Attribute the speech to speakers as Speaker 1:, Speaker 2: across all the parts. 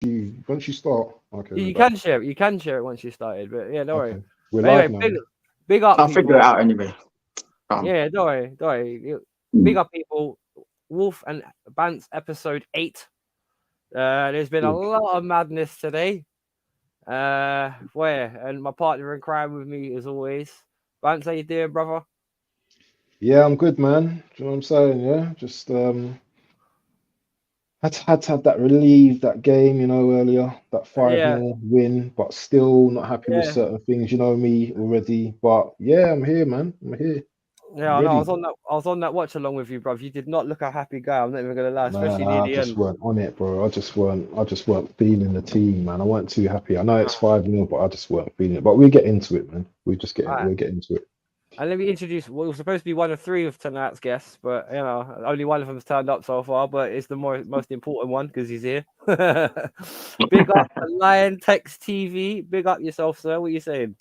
Speaker 1: once you start. Okay, we're
Speaker 2: You
Speaker 1: back.
Speaker 2: can share it. You can share it once you started. But yeah, don't worry.
Speaker 1: Okay, we're
Speaker 2: But
Speaker 1: live
Speaker 2: anyway,
Speaker 1: now.
Speaker 2: big up
Speaker 3: I'll figure it
Speaker 2: people.
Speaker 3: out anyway.
Speaker 2: Yeah, don't worry. Don't worry. Big
Speaker 3: Mm.
Speaker 2: up people. Wolf and Bantz episode 8. There's been a lot of madness today. And my partner in crime with me as always. Bantz, how you doing, brother?
Speaker 1: Yeah, I'm good, man. Do you know what I'm saying? Yeah, just had to have that relieve that game, earlier, that 5
Speaker 2: Yeah,
Speaker 1: 0 win, but still not happy with
Speaker 2: yeah.
Speaker 1: certain things. You know me already, but yeah, I'm here, man. I'm here.
Speaker 2: Yeah,
Speaker 1: I'm
Speaker 2: I know.
Speaker 1: ready.
Speaker 2: I was on that watch along with you, bruv. You did not look a happy guy. I'm not even gonna lie, especially near
Speaker 1: Nah, I
Speaker 2: the
Speaker 1: just
Speaker 2: end.
Speaker 1: weren't on it, bro. I just weren't feeling the team, man. I weren't too happy. I know it's 5 0, but I just weren't feeling it. But we get into it, man.
Speaker 2: All right.
Speaker 1: We're getting into it.
Speaker 2: And let me introduce. Well, we're supposed to be one of 3 of tonight's guests, but only one of them's turned up so far. But it's the most important one because he's here. Big up Lion Text TV. Big up yourself, sir. What are you saying?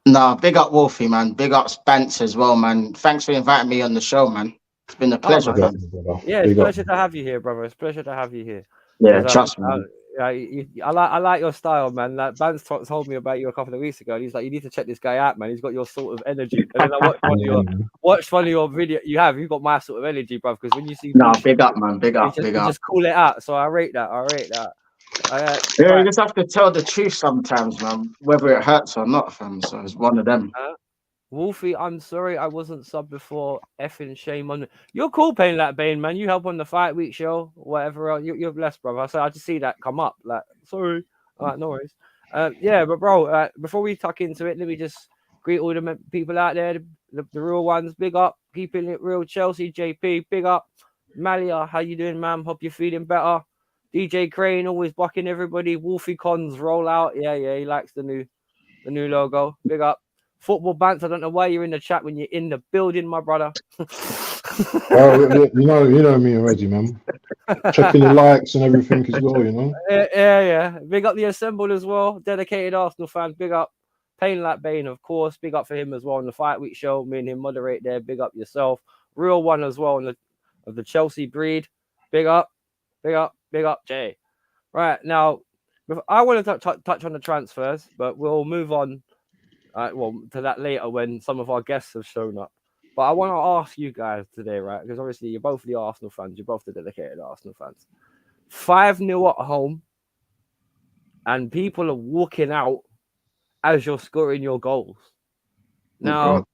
Speaker 3: Nah, big up Wolfie, man. Big up Bantz as well, man. Thanks for inviting me on the show, man. It's been a
Speaker 2: Oh
Speaker 3: pleasure,
Speaker 1: Big
Speaker 2: man,
Speaker 1: up,
Speaker 3: fam.
Speaker 1: brother.
Speaker 2: yeah, it's a
Speaker 1: Big up.
Speaker 2: pleasure to have you here, brother. It's a pleasure to have you here.
Speaker 3: Yeah,
Speaker 2: Because
Speaker 3: trust me, man.
Speaker 2: I like your style, man. Like Bans told me about you a couple of weeks ago. And he's like, you need to check this guy out, man. He's got your sort of energy. And then I
Speaker 1: Yeah, man.
Speaker 2: watched one of your video. You've got my sort of energy, bro. Because when you see
Speaker 3: Nah,
Speaker 2: bullshit,
Speaker 3: big up, man. Big up, big
Speaker 2: you
Speaker 3: up.
Speaker 2: just call it out. So I rate that.
Speaker 3: Yeah, you
Speaker 2: Right.
Speaker 3: just have to tell the truth sometimes, man, whether it hurts or not, fam. So it's one of them.
Speaker 2: Wolfie, I'm sorry I wasn't sub before. Effing shame on me. You're cool paying that Bane, man. You help on the Fight Week show, whatever else. You're blessed, brother. So I just see that come up. Like, sorry. All right, no worries. Yeah, but bro, before we tuck into it, let me just greet all the people out there, the real ones. Big up, keeping it real. Chelsea, JP, big up. Malia, how you doing, ma'am? Hope you're feeling better. DJ Crane, always bucking everybody. Wolfie Cons roll out. Yeah, he likes the new logo. Big up. Football Bants, I don't know why you're in the chat when you're in the building, my brother.
Speaker 1: Well, you know me already, man. Checking the likes and everything as well, you know.
Speaker 2: Yeah. Big up the Assembled as well. Dedicated Arsenal fan. Big up. Pain Like Bane, of course. Big up for him as well on the Fight Week show. Me and him moderate there. Big up yourself. Real one as well of the Chelsea breed. Big up. Jay. Right, now, I want to touch on the transfers, but we'll move on to that later when some of our guests have shown up. But I want to ask you guys today, right? Because obviously you're both the Arsenal fans. You're both the dedicated Arsenal fans. 5-0 at home, and people are walking out as you're scoring your goals. Now,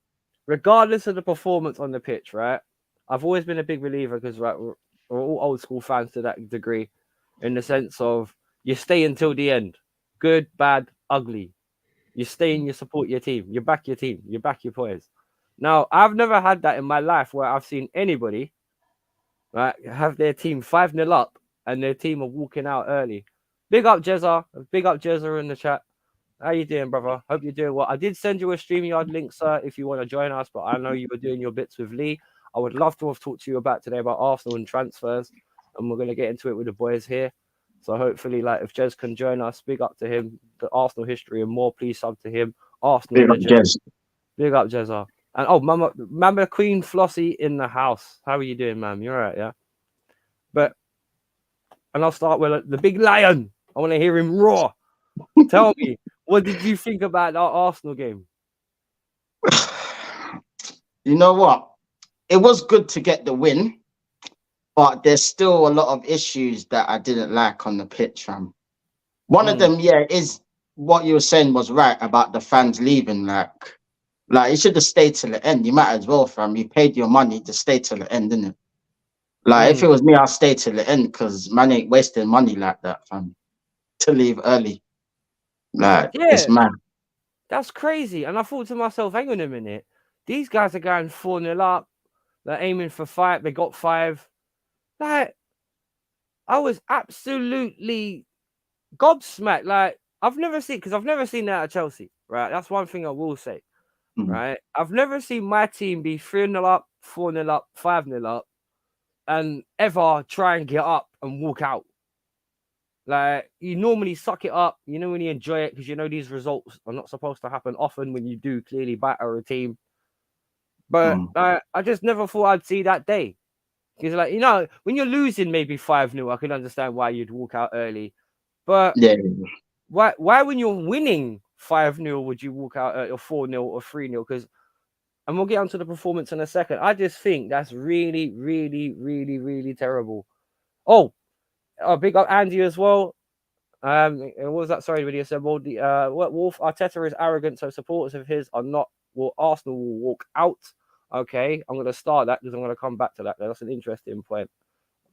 Speaker 2: regardless of the performance on the pitch, right? I've always been a big believer because we're all old school fans to that degree, in the sense of you stay until the end. Good, bad, ugly. You stay and you support your team. You back your team. You back your players. Now, I've never had that in my life where I've seen anybody right have their team 5-0 up and their team are walking out early. Big up Jezza. Big up Jezza in the chat. How you doing, brother? Hope you're doing well. I did send you a StreamYard link, sir, if you want to join us, but I know you were doing your bits with Lee. I would love to have talked to you about today about Arsenal and transfers, and we're going to get into it with the boys here. So hopefully, like, if Jez can join us, big up to him, the Arsenal history and more, please sub to him. Arsenal
Speaker 3: Big up,
Speaker 2: legend.
Speaker 3: Jez.
Speaker 2: Big up, Jezza. And Mama Queen Flossie in the house. How are you doing, ma'am? You're all right, yeah? And I'll start with the big lion. I want to hear him roar. Tell me, what did you think about our Arsenal game?
Speaker 3: You know what? It was good to get the win, but there's still a lot of issues that I didn't like on the pitch, fam. One of them, is what you were saying was right about the fans leaving. Like you should have stayed till the end. You might as well, fam. You paid your money to stay till the end, didn't it? Like if it was me, I'd stay till the end because man ain't wasting money like that, fam. To leave early. Like it's mad.
Speaker 2: That's crazy. And I thought to myself, hang on a minute. These guys are going 4-0 up. They're aiming for 5. They got 5. Like, I was absolutely gobsmacked. Like, I've never seen that at Chelsea, right? That's one thing I will say, right? I've never seen my team be 3-0 up, 4-0 up, 5-0 up, and ever try and get up and walk out. Like, you normally suck it up, you know, when you enjoy it, because you know these results are not supposed to happen often when you do clearly batter a team. But I just never thought I'd see that day. Because, like, you know, when you're losing maybe 5-0, I can understand why you'd walk out early. But
Speaker 3: Yeah.
Speaker 2: why when you're winning 5-0 would you walk out at a 4-0 or 3-0? Because, and we'll get onto the performance in a second. I just think that's really, really, really, really terrible. Oh, big up Andy as well. What was that? Sorry, when he assembled the Wolf Arteta is arrogant, so supporters of his are not. Well, Arsenal will walk out. Okay, I'm going to start that because I'm going to come back to that. That's an interesting point.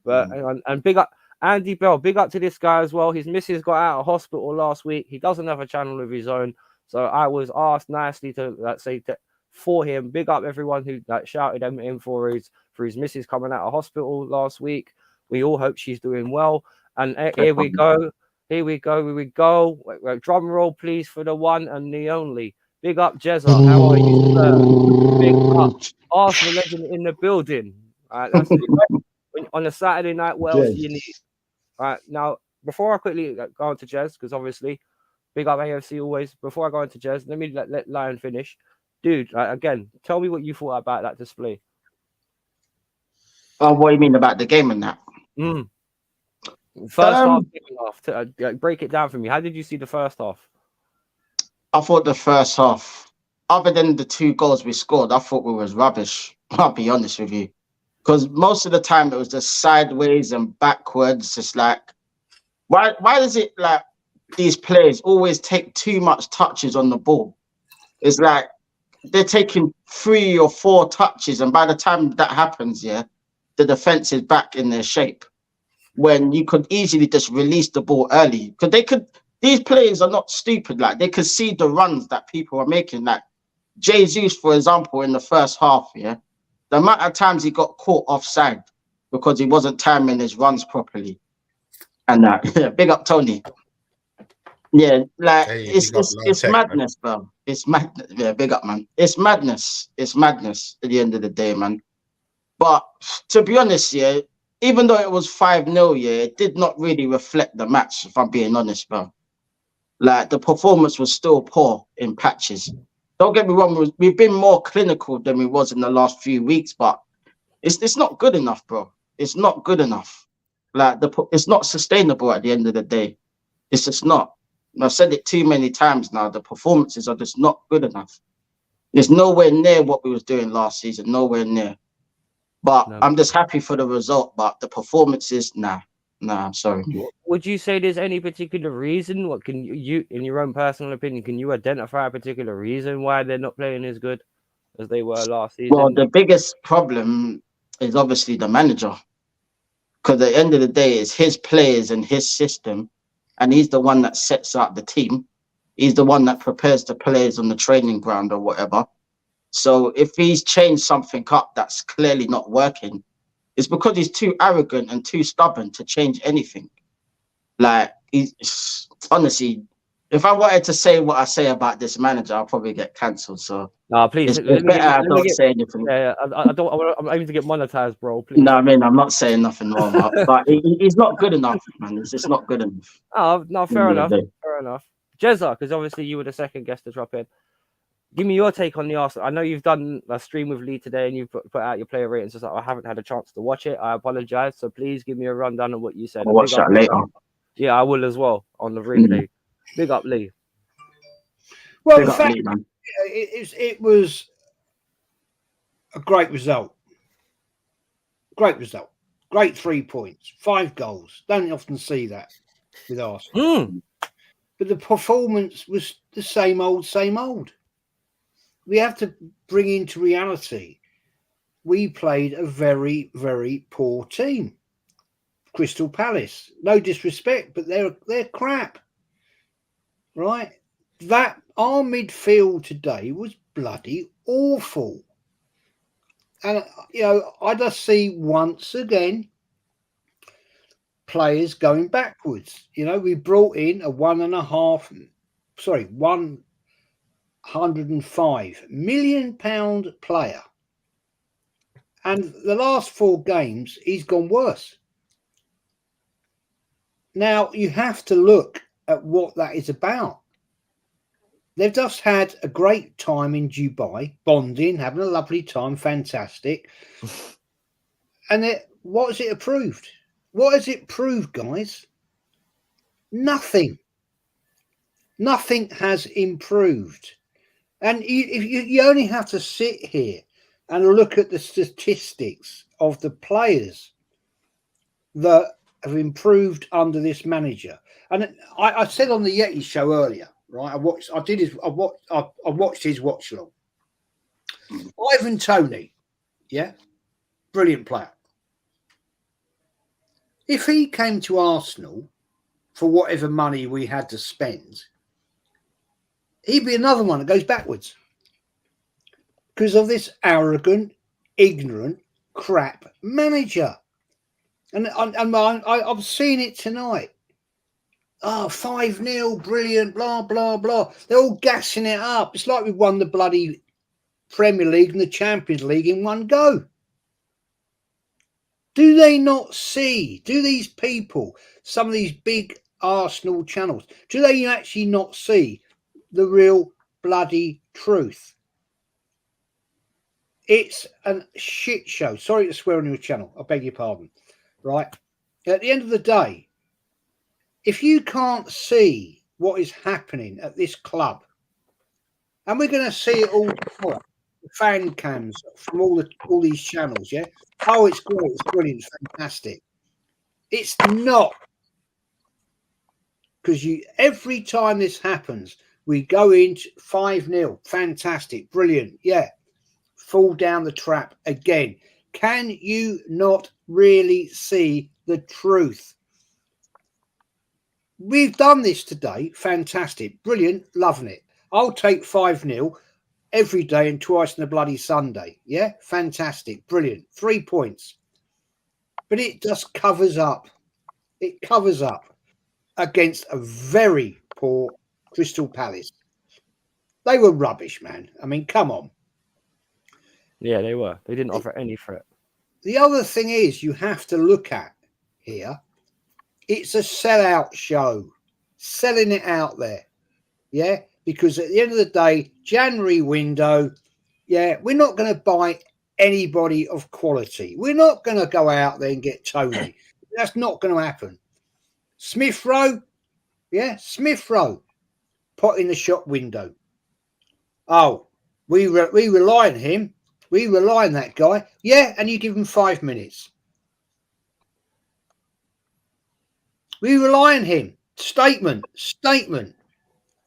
Speaker 2: But and big up Andy Bell. Big up to this guy as well. His missus got out of hospital last week. He doesn't have a channel of his own, so I was asked nicely to say that for him. Big up everyone who shouted at him for his missus coming out of hospital last week. We all hope she's doing well. And here we go. Here we go. Drum roll, please, for the one and the only. Big up, Jezza. How are you, sir? Big up. Arsenal legend in the building. All right, that's it. On a Saturday night, what else do you need? All right, now, before I quickly go on to Jez, because obviously, big up AFC always. Before I go on to Jez, let me let Lion finish. Dude, again, tell me what you thought about that display.
Speaker 3: Oh, what do you mean about the game and that?
Speaker 2: First half, break it down for me. How did you see the first half?
Speaker 3: I thought the first half, other than the 2 goals we scored, I thought we was rubbish. I'll be honest with you. Because most of the time it was just sideways and backwards. Just like, why does it like these players always take too much touches on the ball? It's like they're taking 3 or 4 touches, and by the time that happens, the defense is back in their shape. When you could easily just release the ball early, because these players are not stupid. Like, they could see the runs that people are making. Like Jesus, for example, in the first half, the amount of times he got caught offside because he wasn't timing his runs properly. And that, big up Tony. Yeah, like it's madness, bro. It's madness. Yeah, big up, man. It's madness. It's madness at the end of the day, man. But to be honest, even though it was 5-0, it did not really reflect the match, if I'm being honest, bro. Like, the performance was still poor in patches. Don't get me wrong, we've been more clinical than we was in the last few weeks, but it's not good enough, bro. It's not good enough. Like, it's not sustainable at the end of the day. It's just not. I've said it too many times now. The performances are just not good enough. It's nowhere near what we was doing last season. Nowhere near. But I'm just happy for the result. But the performances, nah, I'm sorry.
Speaker 2: Would you say there's any particular reason? What can you, in your own personal opinion, can you identify a particular reason why they're not playing as good as they were last season?
Speaker 3: Well, the biggest problem is obviously the manager. Because at the end of the day, it's his players and his system. And he's the one that sets up the team. He's the one that prepares the players on the training ground or whatever. So if he's changed something up that's clearly not working, it's because he's too arrogant and too stubborn to change anything. Like, honestly, if I wanted to say what I say about this manager, I'll probably get cancelled. So
Speaker 2: no, please.
Speaker 3: It's better I don't say anything.
Speaker 2: Yeah, I don't. I'm aiming to get monetized, bro. Please.
Speaker 3: No, I mean, I'm not saying nothing wrong, but he's not good enough, man. It's just not good enough.
Speaker 2: Oh, no, fair enough. Fair enough. Jezza, because obviously you were the second guest to drop in. Give me your take on the Arsenal. I know you've done a stream with Lee today and you've put out your player ratings. So I haven't had a chance to watch it. I apologize. So please give me a rundown of what you said.
Speaker 3: I'll watch that later.
Speaker 2: Yeah, I will as well on the replay. Big up, Lee.
Speaker 4: Well, in fact, it was a great result. Great result. Great 3 points. 5 goals. Don't often see that with Arsenal. But the performance was the same old, same old. We have to bring into reality, we played a very, very poor team. Crystal Palace. No disrespect, but they're crap. Right? Our midfield today was bloody awful. And, I just see once again players going backwards. We brought in a £105 million player. And the last 4 games, he's gone worse. Now, you have to look at what that is about. They've just had a great time in Dubai, bonding, having a lovely time, fantastic. And what has it proved? What has it proved, guys? Nothing. Nothing has improved. And you only have to sit here and look at the statistics of the players that have improved under this manager. And I said on the Yeti show earlier, right? I watched his watch long. Ivan Toney, yeah, brilliant player. If he came to Arsenal for whatever money we had to spend, he'd be another one that goes backwards because of this arrogant, ignorant, crap manager. And I've seen it tonight. Oh, 5-0, brilliant, blah, blah, blah. They're all gassing it up. It's like we won the bloody Premier League and the Champions League in one go. Do they not see? Do these people, some of these big Arsenal channels, do they actually not see the real bloody truth? It's a shit show. Sorry to swear on your channel. I beg your pardon. Right? At the end of the day, if you can't see what is happening at this club, and we're going to see it all tomorrow, fan cams from all these channels, yeah? Oh, it's great, it's brilliant, it's fantastic. It's not. Because every time this happens, we go into 5-0, fantastic, brilliant, yeah. Fall down the trap again. Can you not really see the truth? We've done this today, fantastic, brilliant, loving it. I'll take 5-0 every day and twice on a bloody Sunday. Yeah, fantastic, brilliant, 3 points. But it just covers up. It covers up against a very poor Crystal Palace. They were rubbish, man. I mean, come on.
Speaker 2: Yeah, they were. They didn't offer any threat.
Speaker 4: The other thing is you have to look at here. It's a sellout show. Selling it out there. Yeah, because at the end of the day, January window, yeah, we're not going to buy anybody of quality. We're not going to go out there and get Tony. That's not going to happen. Smith Rowe, yeah, Smith Rowe, put in the shop window. Oh, we rely on him. We rely on that guy. Yeah, and you give him 5 minutes. We rely on him. Statement.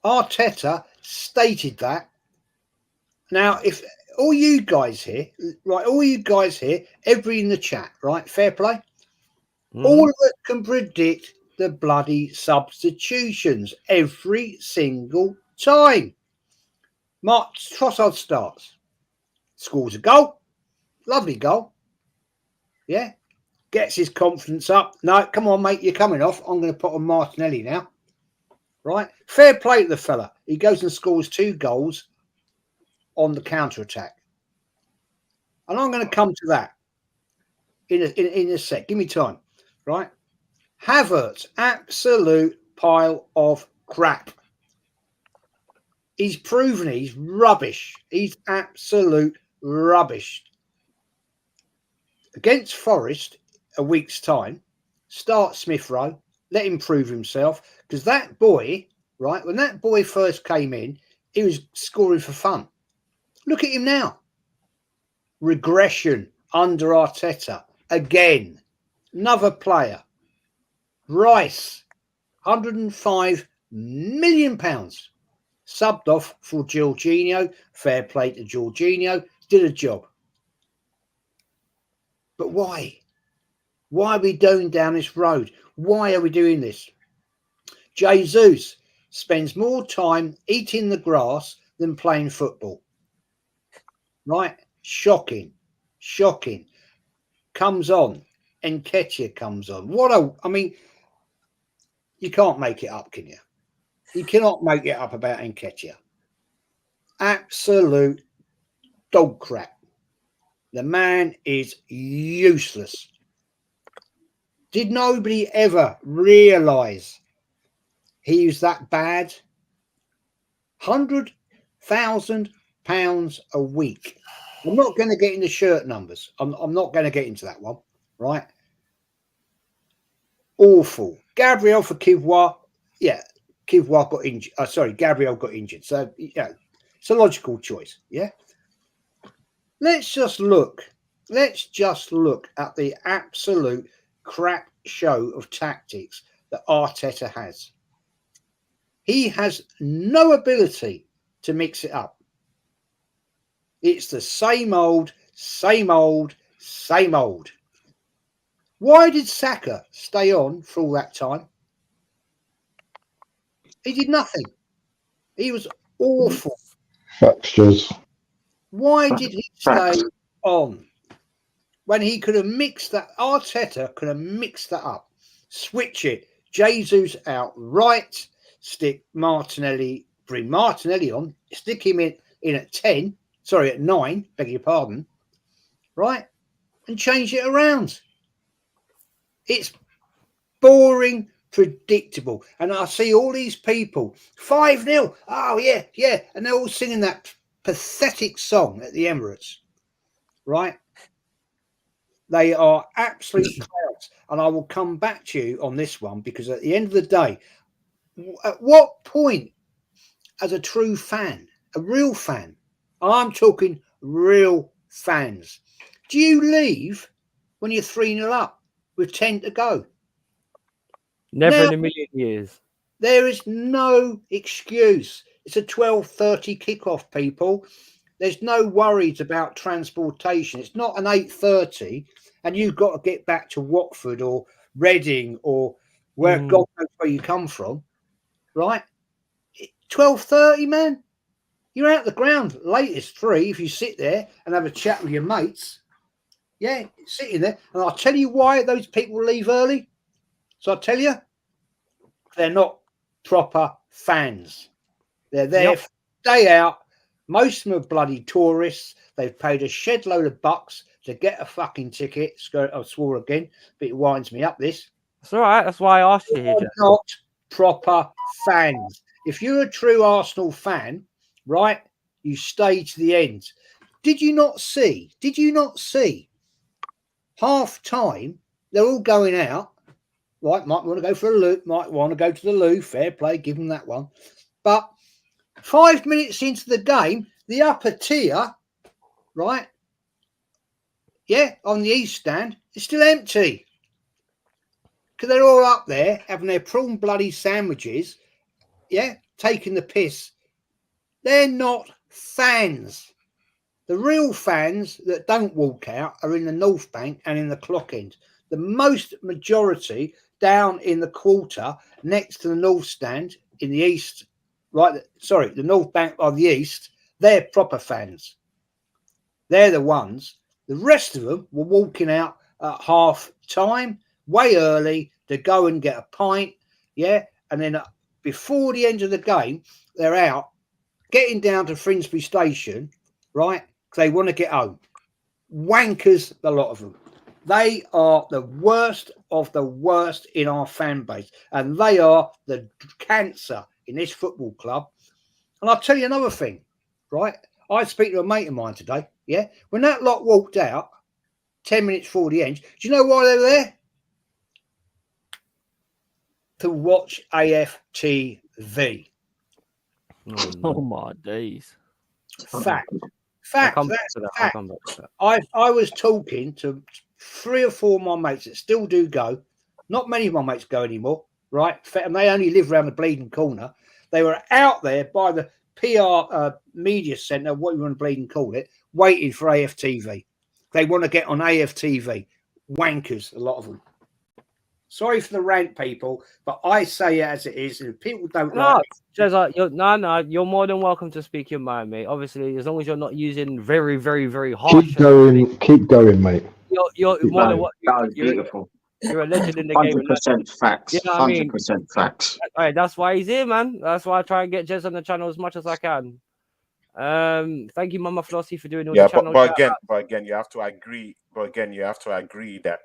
Speaker 4: Arteta stated that. Now, if all you guys here, right, everybody in the chat, right, fair play, all of it can predict the bloody substitutions every single time. Mark Trossard starts, scores a goal, lovely goal, yeah, gets his confidence up. No, come on, mate, you're coming off. I'm going to put on Martinelli now. Right, fair play to the fella. He goes and scores 2 goals on the counter attack, and I'm going to come to that in a sec. Give me time. Right, Havertz, absolute pile of crap. He's proven he's rubbish. He's absolute rubbish. Against Forest, a week's time, start Smith Rowe. Let him prove himself, because that boy, right, when that boy first came in, he was scoring for fun. Look at him now. Regression under Arteta. Again, another player. Rice, £105 million. Subbed off for Jorginho. Fair play to Jorginho. Did a job. But why? Why are we going down this road? Why are we doing this? Jesus spends more time eating the grass than playing football. Right? Shocking. Comes on. Nketiah comes on. I mean, you can't make it up, can you? You cannot make it up about Nketiah. Absolute dog crap. The man is useless. Did nobody ever realise he was that bad? £100,000 a week. I'm not going to get into shirt numbers. I'm not going to get into that one, right? Awful. Gabriel for Kivois, yeah, Kivwa got injured. Sorry, Gabriel got injured. So yeah, it's a logical choice. Yeah. Let's just look at the absolute crap show of tactics that Arteta has. He has no ability to mix it up. It's the same old, same old, same old. Why did Saka stay on for all that time? He did nothing. He was awful.
Speaker 1: Fixtures.
Speaker 4: Why did he stay on when he could have mixed that? Arteta could have mixed that up. Switch it. Jesus out right. Stick Martinelli. Bring Martinelli on. Stick him in at 10. Sorry, at 9. Beg your pardon. Right, and change it around. It's boring, predictable, and I see all these people 5-0. Oh yeah, yeah, and they're all singing that pathetic song at the Emirates. Right? They are absolute clouds, and I will come back to you on this one because at the end of the day, at what point, as a true fan, a real fan, I'm talking real fans, do you leave when you're 3-0 up with 10 to go?
Speaker 2: Never in a million years.
Speaker 4: There is no excuse. It's a 12:30 kickoff, people. There's no worries about transportation. It's not an 8:30 and you've got to get back to Watford or Reading or where God knows where you come from, right? 12:30, man. You're out the ground latest 3 if you sit there and have a chat with your mates. Yeah, sitting there. And I'll tell you why those people leave early. So I'll tell you, they're not proper fans. They're there day out. Most of them are bloody tourists. They've paid a shed load of bucks to get a fucking ticket. I swore again, but it winds me up this.
Speaker 2: It's all right. That's why I asked you here.
Speaker 4: They're not proper fans. If you're a true Arsenal fan, right, you stay to the end. Did you not see half time? They're all going out. Right, might want to go for a loop, might want to go to the loo. Fair play, give them that one. But 5 minutes into the game, the upper tier, right, yeah, on the east stand, is still empty. Because they're all up there having their prawn bloody sandwiches, yeah, taking the piss. They're not fans. The real fans that don't walk out are in the North Bank and in the Clock End. The most majority down in the quarter next to the North Stand in the East, right? Sorry, the North Bank of the East, they're proper fans. They're the ones. The rest of them were walking out at half time, way early to go and get a pint, yeah? And then before the end of the game, they're out getting down to Finsbury Station, right? Because they want to get home. Wankers, a lot of them. They are the worst of the worst in our fan base. And they are the cancer in this football club. And I'll tell you another thing, right? I speak to a mate of mine today, yeah? When that lot walked out, 10 minutes before the end, do you know why they were there? To watch AFTV.
Speaker 2: Oh my days.
Speaker 4: Fact.
Speaker 2: I'll come back to that.
Speaker 4: I was talking to 3 or 4 of my mates that still do go. Not many of my mates go anymore, right? And they only live around the bleeding corner. They were out there by the PR media centre, what you want to bleeding call it, waiting for AFTV. They want to get on AFTV. Wankers, a lot of them. Sorry for the rant, people, but I say it as it is. And if people don't like it,
Speaker 2: you're more than welcome to speak your mind, mate. Obviously, as long as you're not using very, very, very harsh.
Speaker 1: Keep going, mate.
Speaker 2: You're more than what.
Speaker 3: That was beautiful.
Speaker 2: You're a legend in the game.
Speaker 3: 100% facts.
Speaker 2: You know what I mean?
Speaker 3: 100% facts.
Speaker 2: All right, that's why he's here, man. That's why I try and get Jez on the channel as much as I can. Thank you, Mama Flossie, for doing all the channel.
Speaker 5: But again, you have to agree. But again, you have to agree that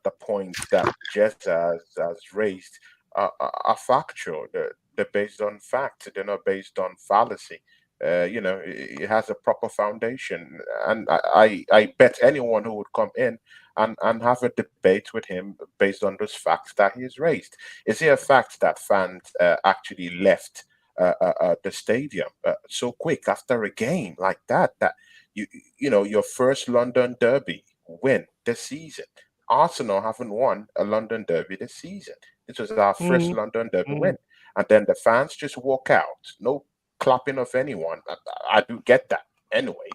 Speaker 5: the points that Jess has raised are factual. They're based on fact. They're not based on fallacy. it has a proper foundation, and I bet anyone who would come in and have a debate with him based on those facts that he's raised. Is it a fact that fans actually left the stadium so quick after a game like that? That your first London derby win this season. Arsenal haven't won a London derby this season. This was our first London derby win, and then the fans just walk out. No clapping of anyone. I do get that anyway,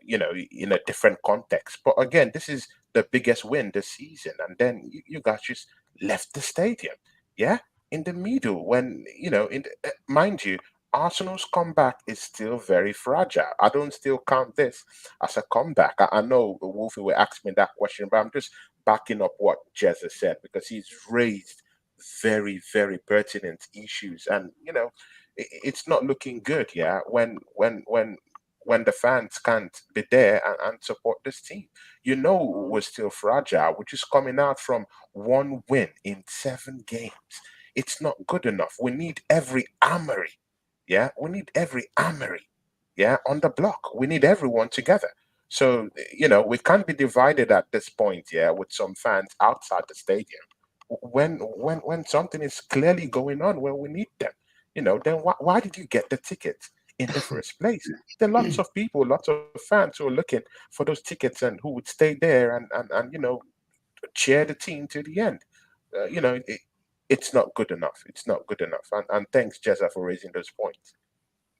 Speaker 5: in a different context. But again, this is the biggest win this season, and then you guys just left the stadium, yeah, in the middle when mind you, Arsenal's comeback is still very fragile. I don't still count this as a comeback. I know Wolfie will ask me that question, but I'm just backing up what Jez has said because he's raised very, very pertinent issues, and it's not looking good. Yeah, when the fans can't be there and support this team, we're still fragile. We're just coming out from one win in 7 games. It's not good enough. We need every armory. Yeah, we need every armory. Yeah, on the block. We need everyone together. So we can't be divided at this point. Yeah, with some fans outside the stadium. When something is clearly going on where we need them, then why did you get the tickets in the first place? There are lots of people, lots of fans who are looking for those tickets and who would stay there and cheer the team to the end. It's not good enough. It's not good enough. And thanks, Jezza, for raising those points.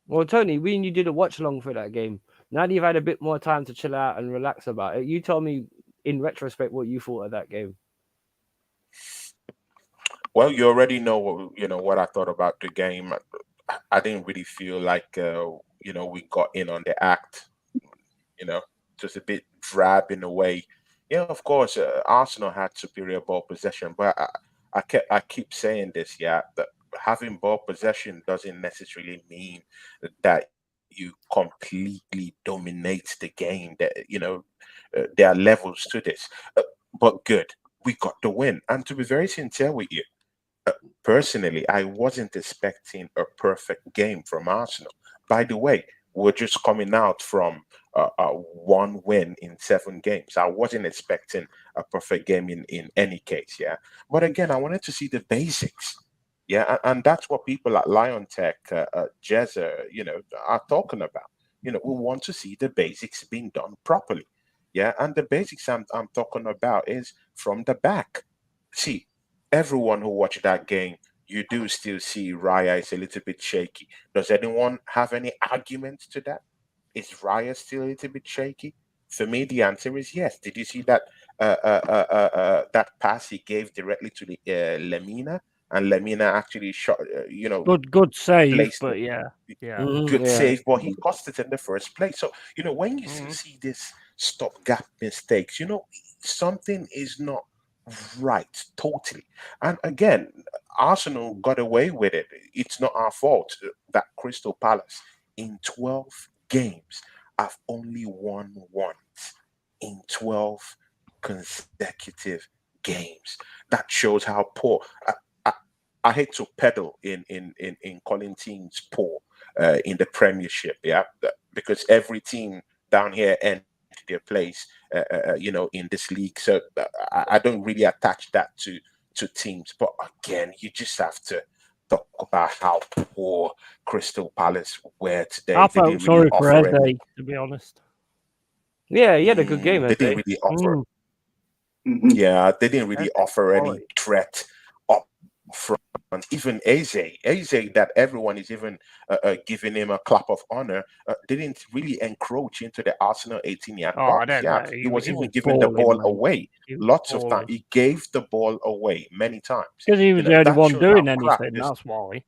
Speaker 2: Well, Tony, when you did a watch along for that game, now that you've had a bit more time to chill out and relax about it, you tell me in retrospect what you thought of that game.
Speaker 5: Well, you already know what I thought about the game. I didn't really feel like we got in on the act. Just a bit drab in a way. Yeah, of course, Arsenal had superior ball possession, but I keep saying this. Yeah, that having ball possession doesn't necessarily mean that you completely dominate the game. That there are levels to this, but good, we got the win. And to be very sincere with you, personally, I wasn't expecting a perfect game from Arsenal. By the way, we're just coming out from one win in 7 games. I wasn't expecting a perfect game in any case, yeah. But again, I wanted to see the basics, yeah, and that's what people at Lion Tech, Jezza, are talking about. We want to see the basics being done properly, yeah. And the basics I'm talking about is from the back. See, everyone who watched that game, you do still see Raya is a little bit shaky. Does anyone have any arguments to that? Is Raya still a little bit shaky? For me, the answer is yes. Did you see that that pass he gave directly to the Lemina, and Lemina actually shot?
Speaker 6: Good save,
Speaker 5: placed
Speaker 6: but
Speaker 5: it.
Speaker 6: yeah.
Speaker 5: Good save, but he cost it in the first place. So when you see this stopgap mistakes, something is not right totally. And again, Arsenal got away with it. It's not our fault that Crystal Palace in 12 games have only won once in 12 consecutive games. That shows how poor. I hate to peddle in calling teams poor in the Premiership, yeah, because every team down here ends their place, in this league. So I don't really attach that to teams. But again, you just have to talk about how poor Crystal Palace were today.
Speaker 6: I
Speaker 5: They
Speaker 6: felt
Speaker 5: didn't
Speaker 6: sorry
Speaker 5: really
Speaker 6: for
Speaker 5: offer
Speaker 6: Eze,
Speaker 5: any.
Speaker 6: to be honest.
Speaker 2: Yeah, he had a good game.
Speaker 5: They
Speaker 2: I'd
Speaker 5: didn't
Speaker 2: say.
Speaker 5: really offer.
Speaker 3: Mhm.
Speaker 5: Yeah, they didn't really offer any
Speaker 2: quality.
Speaker 5: threat up front. Even Eze, that everyone is even giving him a clap of honor, didn't really encroach into the Arsenal 18-yard
Speaker 6: Oh, I
Speaker 5: box.
Speaker 6: don't
Speaker 5: Yeah,
Speaker 6: know.
Speaker 5: he was
Speaker 6: He
Speaker 5: even
Speaker 6: was
Speaker 5: giving the
Speaker 6: balling,
Speaker 5: ball
Speaker 6: mate.
Speaker 5: away
Speaker 6: He was
Speaker 5: lots of time.
Speaker 6: balling.
Speaker 5: He gave the ball away many times.
Speaker 6: Because he was the only
Speaker 5: That
Speaker 6: one
Speaker 5: shows
Speaker 6: doing
Speaker 5: how crap
Speaker 6: anything,
Speaker 5: this.
Speaker 6: that's why.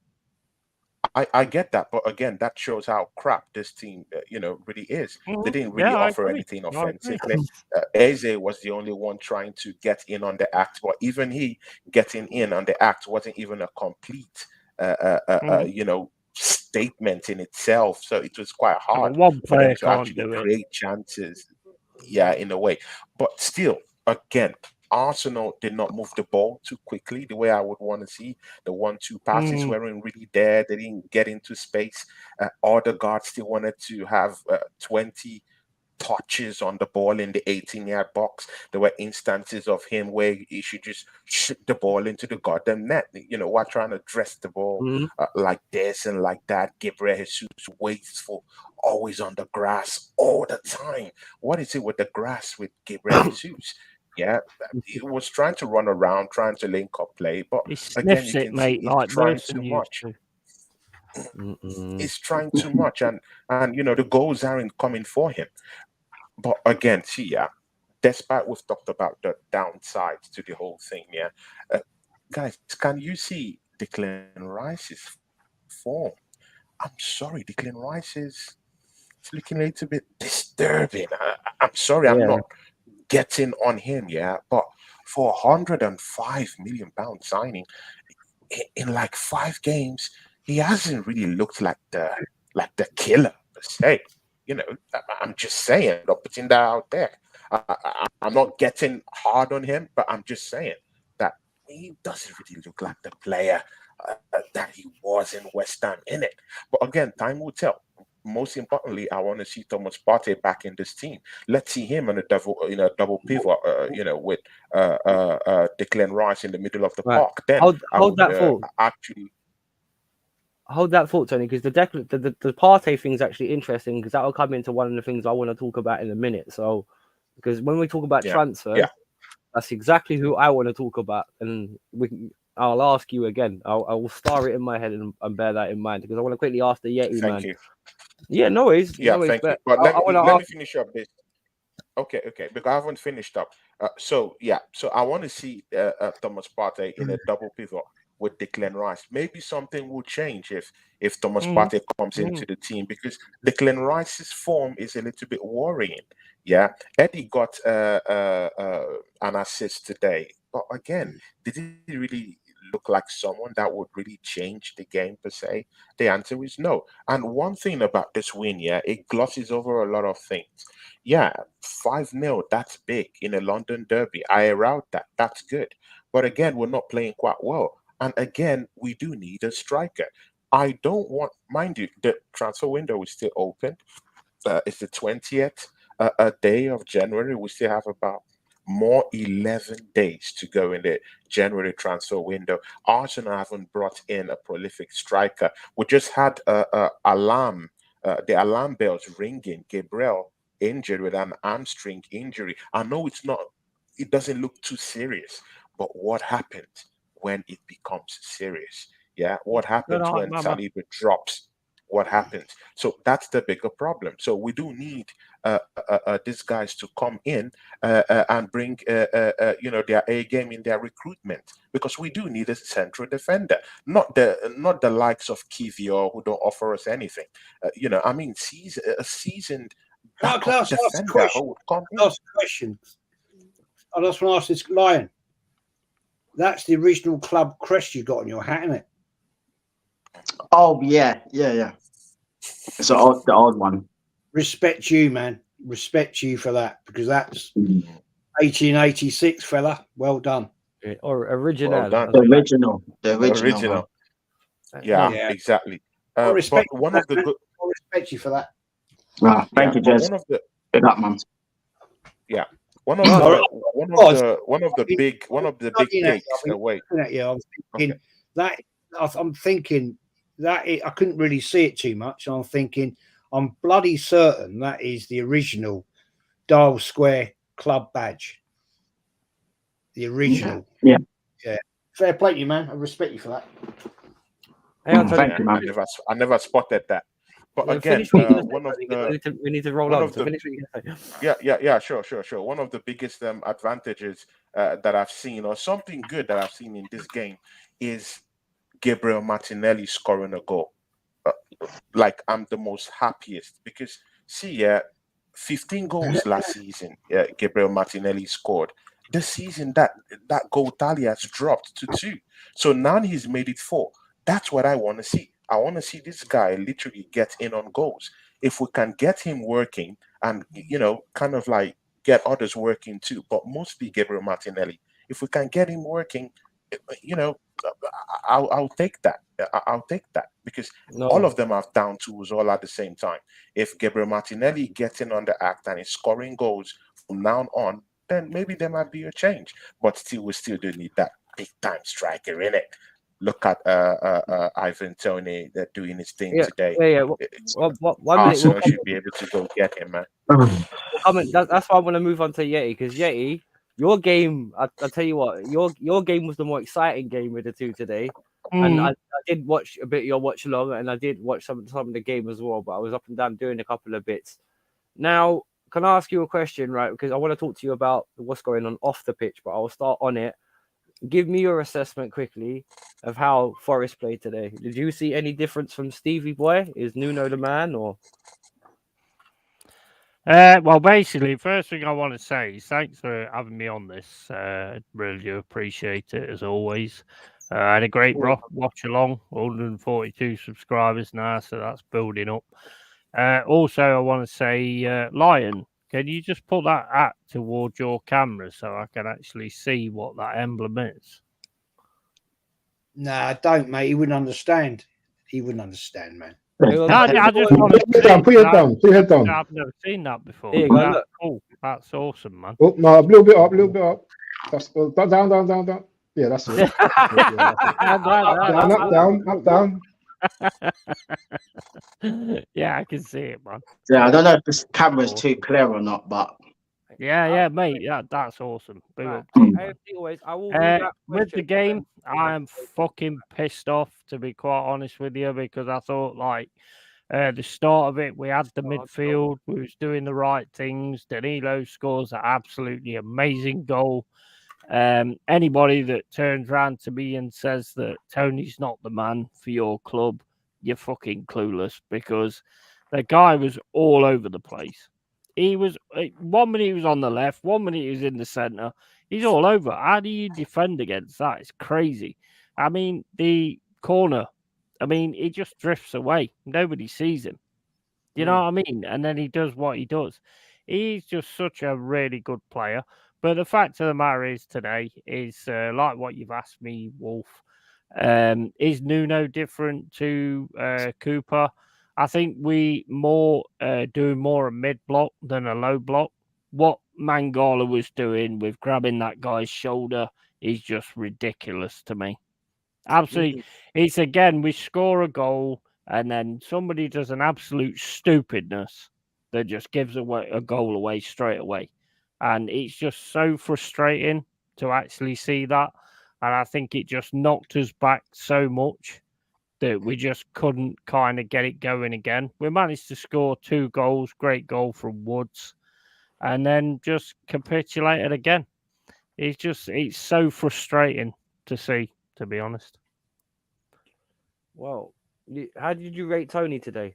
Speaker 5: I get that, but again, that shows how crap this team, really is. They didn't really
Speaker 6: Yeah, I
Speaker 5: offer
Speaker 6: agree.
Speaker 5: anything
Speaker 6: I agree.
Speaker 5: offensively. Eze was the only one trying to get in on the act, but even he getting in on the act wasn't even a complete, statement in itself. So it was quite hard
Speaker 6: One
Speaker 5: for them
Speaker 6: player
Speaker 5: to
Speaker 6: can't
Speaker 5: actually
Speaker 6: do it.
Speaker 5: create chances. Yeah, in a way, but still, again, Arsenal did not move the ball too quickly the way I would want to see. The 1-2 passes weren't really there. They didn't get into space. Odegaard still wanted to have 20 touches on the ball in the 18-yard box. There were instances of him where he should just shoot the ball into the goddamn net. While trying to dress the ball like this and like that. Gabriel Jesus wasteful, always on the grass all the time. What is it with the grass with Gabriel Jesus? Yeah, he was trying to run around, trying to link up play, but again, you can see he's trying too much. He's trying too much, and the goals aren't coming for him. But again, despite we've talked about the downsides to the whole thing, guys, can you see Declan Rice's form? I'm sorry, Declan Rice is looking a little bit disturbing. I'm sorry, I'm not getting on him, but for £105 million signing in like 5 games, he hasn't really looked like the killer per se. I'm just saying, not putting that out there. I'm not getting hard on him, but I'm just saying that he doesn't really look like the player that he was in West Ham, innit? But again, time will tell. Most importantly, I want to see Thomas Partey back in this team. Let's see him in a double pivot, with Declan Rice in the middle of the park. Then
Speaker 2: hold that thought.
Speaker 5: Actually.
Speaker 2: Hold that thought, Tony, because the Partey thing is actually interesting, because that will come into one of the things I want to talk about in a minute. So, because when we talk about transfers, that's exactly who I want to talk about, and I'll ask you again. I will star it in my head and bear that in mind, because I want to quickly ask the Yeti man.
Speaker 5: Thank you.
Speaker 2: Yeah, no worries.
Speaker 5: Yeah,
Speaker 2: no worries,
Speaker 5: thank you.
Speaker 2: But
Speaker 5: let me finish up this. Okay, because I haven't finished up. So I want to see Thomas Partey in a double pivot with Declan Rice. Maybe something will change if Thomas Partey comes into the team, because Declan Rice's form is a little bit worrying. Yeah, Eddie got an assist today, but again, did he really look like someone that would really change the game per se? The answer is no. And one thing about this win, it glosses over a lot of things. 5-0, that's big in a London derby. I allowed that. That's good. But again, we're not playing quite well. And again, we do need a striker. I don't want, mind you, the transfer window is still open. It's the 20th day of January. We still have about more 11 days to go in the January transfer window. Arsenal haven't brought in a prolific striker. We just had the alarm bells ringing. Gabriel injured with an hamstring injury. I know it doesn't look too serious, but what happens when it becomes serious? What happens when Saliba drops? What happens? So that's the bigger problem. So we do need these guys to come in and bring their A game in their recruitment, because we do need a central defender, not the likes of Kivior, who don't offer us anything. A seasoned backup defender who would come in.
Speaker 4: Last question. I just want to ask this, Lion. That's the original club crest you got on your hat, isn't it?
Speaker 3: Oh yeah. It's the old one.
Speaker 4: Respect you, man. Respect you for that, because that's 1886, fella. Well done.
Speaker 2: Or original.
Speaker 5: Well done.
Speaker 3: The original.
Speaker 5: Yeah, exactly.
Speaker 4: I respect
Speaker 5: but one of the good.
Speaker 4: I respect you for that.
Speaker 3: Thank you, Jez. Good up, man.
Speaker 5: Yeah. One of the big takes away.
Speaker 4: I'm thinking that I couldn't really see it too much. I'm thinking, I'm bloody certain that is the original Dial Square club badge. The original.
Speaker 3: Yeah.
Speaker 4: Fair play to you, man. I respect you for that.
Speaker 3: Thank you, man.
Speaker 5: I never spotted that. But again,
Speaker 2: we need to roll on.
Speaker 5: Sure. One of the biggest advantages that I've seen, or something good that I've seen in this game, is Gabriel Martinelli scoring a goal. I'm the most happiest, because 15 goals last season. Gabriel Martinelli scored. This season, that goal tally has dropped to 2. So now he's made it 4. That's what I want to see. I want to see this guy literally get in on goals. If we can get him working and kind of like get others working too, but mostly Gabriel Martinelli. If we can get him working, I'll take that. I'll take that because all of them have down tools all at the same time. If Gabriel Martinelli gets in on the act and is scoring goals from now on, then maybe there might be a change. But still, we still do need that big time striker in it. Look at Ivan Toney. They're doing his thing today.
Speaker 2: Yeah.
Speaker 5: Arsenal should be able to go get him, man.
Speaker 2: That's why I want to move on to Yeti, because Yeti, your game, I'll tell you what, your game was the more exciting game of the two today. And I did watch a bit of your watch along, and I did watch some of the game as well, but I was up and down doing a couple of bits. Now, can I ask you a question, right? Because I want to talk to you about what's going on off the pitch, but I'll start on it. Give me your assessment quickly of how Forest played today. Did you see any difference from Stevie Boy? Is Nuno the man, or?
Speaker 6: Well, basically, first thing I want to say is thanks for having me on this. Really do appreciate it, as always. I had a great watch along, 142 subscribers now, so that's building up. Also, I want to say, Lion, can you just put that hat towards your camera so I can actually see what that emblem is?
Speaker 4: Nah, don't, mate. He wouldn't understand. He wouldn't understand, man.
Speaker 6: I just want to
Speaker 1: put your head down.
Speaker 6: I've never seen that before.
Speaker 2: That's
Speaker 6: cool. That's awesome, man.
Speaker 1: Oh, no, a little bit up. That's down. Yeah, that's it. Down.
Speaker 6: Yeah, I can see it, man.
Speaker 3: Yeah, I don't know if this camera's too clear or not, but
Speaker 6: yeah, mate. Yeah, that's awesome.
Speaker 2: With
Speaker 6: the game, I'm fucking pissed off, to be quite honest with you, because I thought the start of it, we had the midfield, we was doing the right things. Danilo scores an absolutely amazing goal. Anybody that turns around to me and says that Tony's not the man for your club, you're fucking clueless, because the guy was all over the place. He was 1 minute he was on the left, 1 minute he was in the centre. He's all over. How do you defend against that? It's crazy. I mean, the corner, he just drifts away. Nobody sees him. You know what I mean? And then he does what he does. He's just such a really good player. But the fact of the matter is today is like what you've asked me, Wolf. Is Nuno different to Cooper? I think we do more a mid block than a low block. What Mangala was doing with grabbing that guy's shoulder is just ridiculous to me. Absolutely. It's again, we score a goal and then somebody does an absolute stupidness that just gives away a goal away straight away. And it's just so frustrating to actually see that. And I think it just knocked us back so much that we just couldn't kind of get it going again. We managed to score 2 goals, great goal from Woods, and then just capitulated again. It's so frustrating to see, to be honest.
Speaker 2: Well, how did you rate Tony today?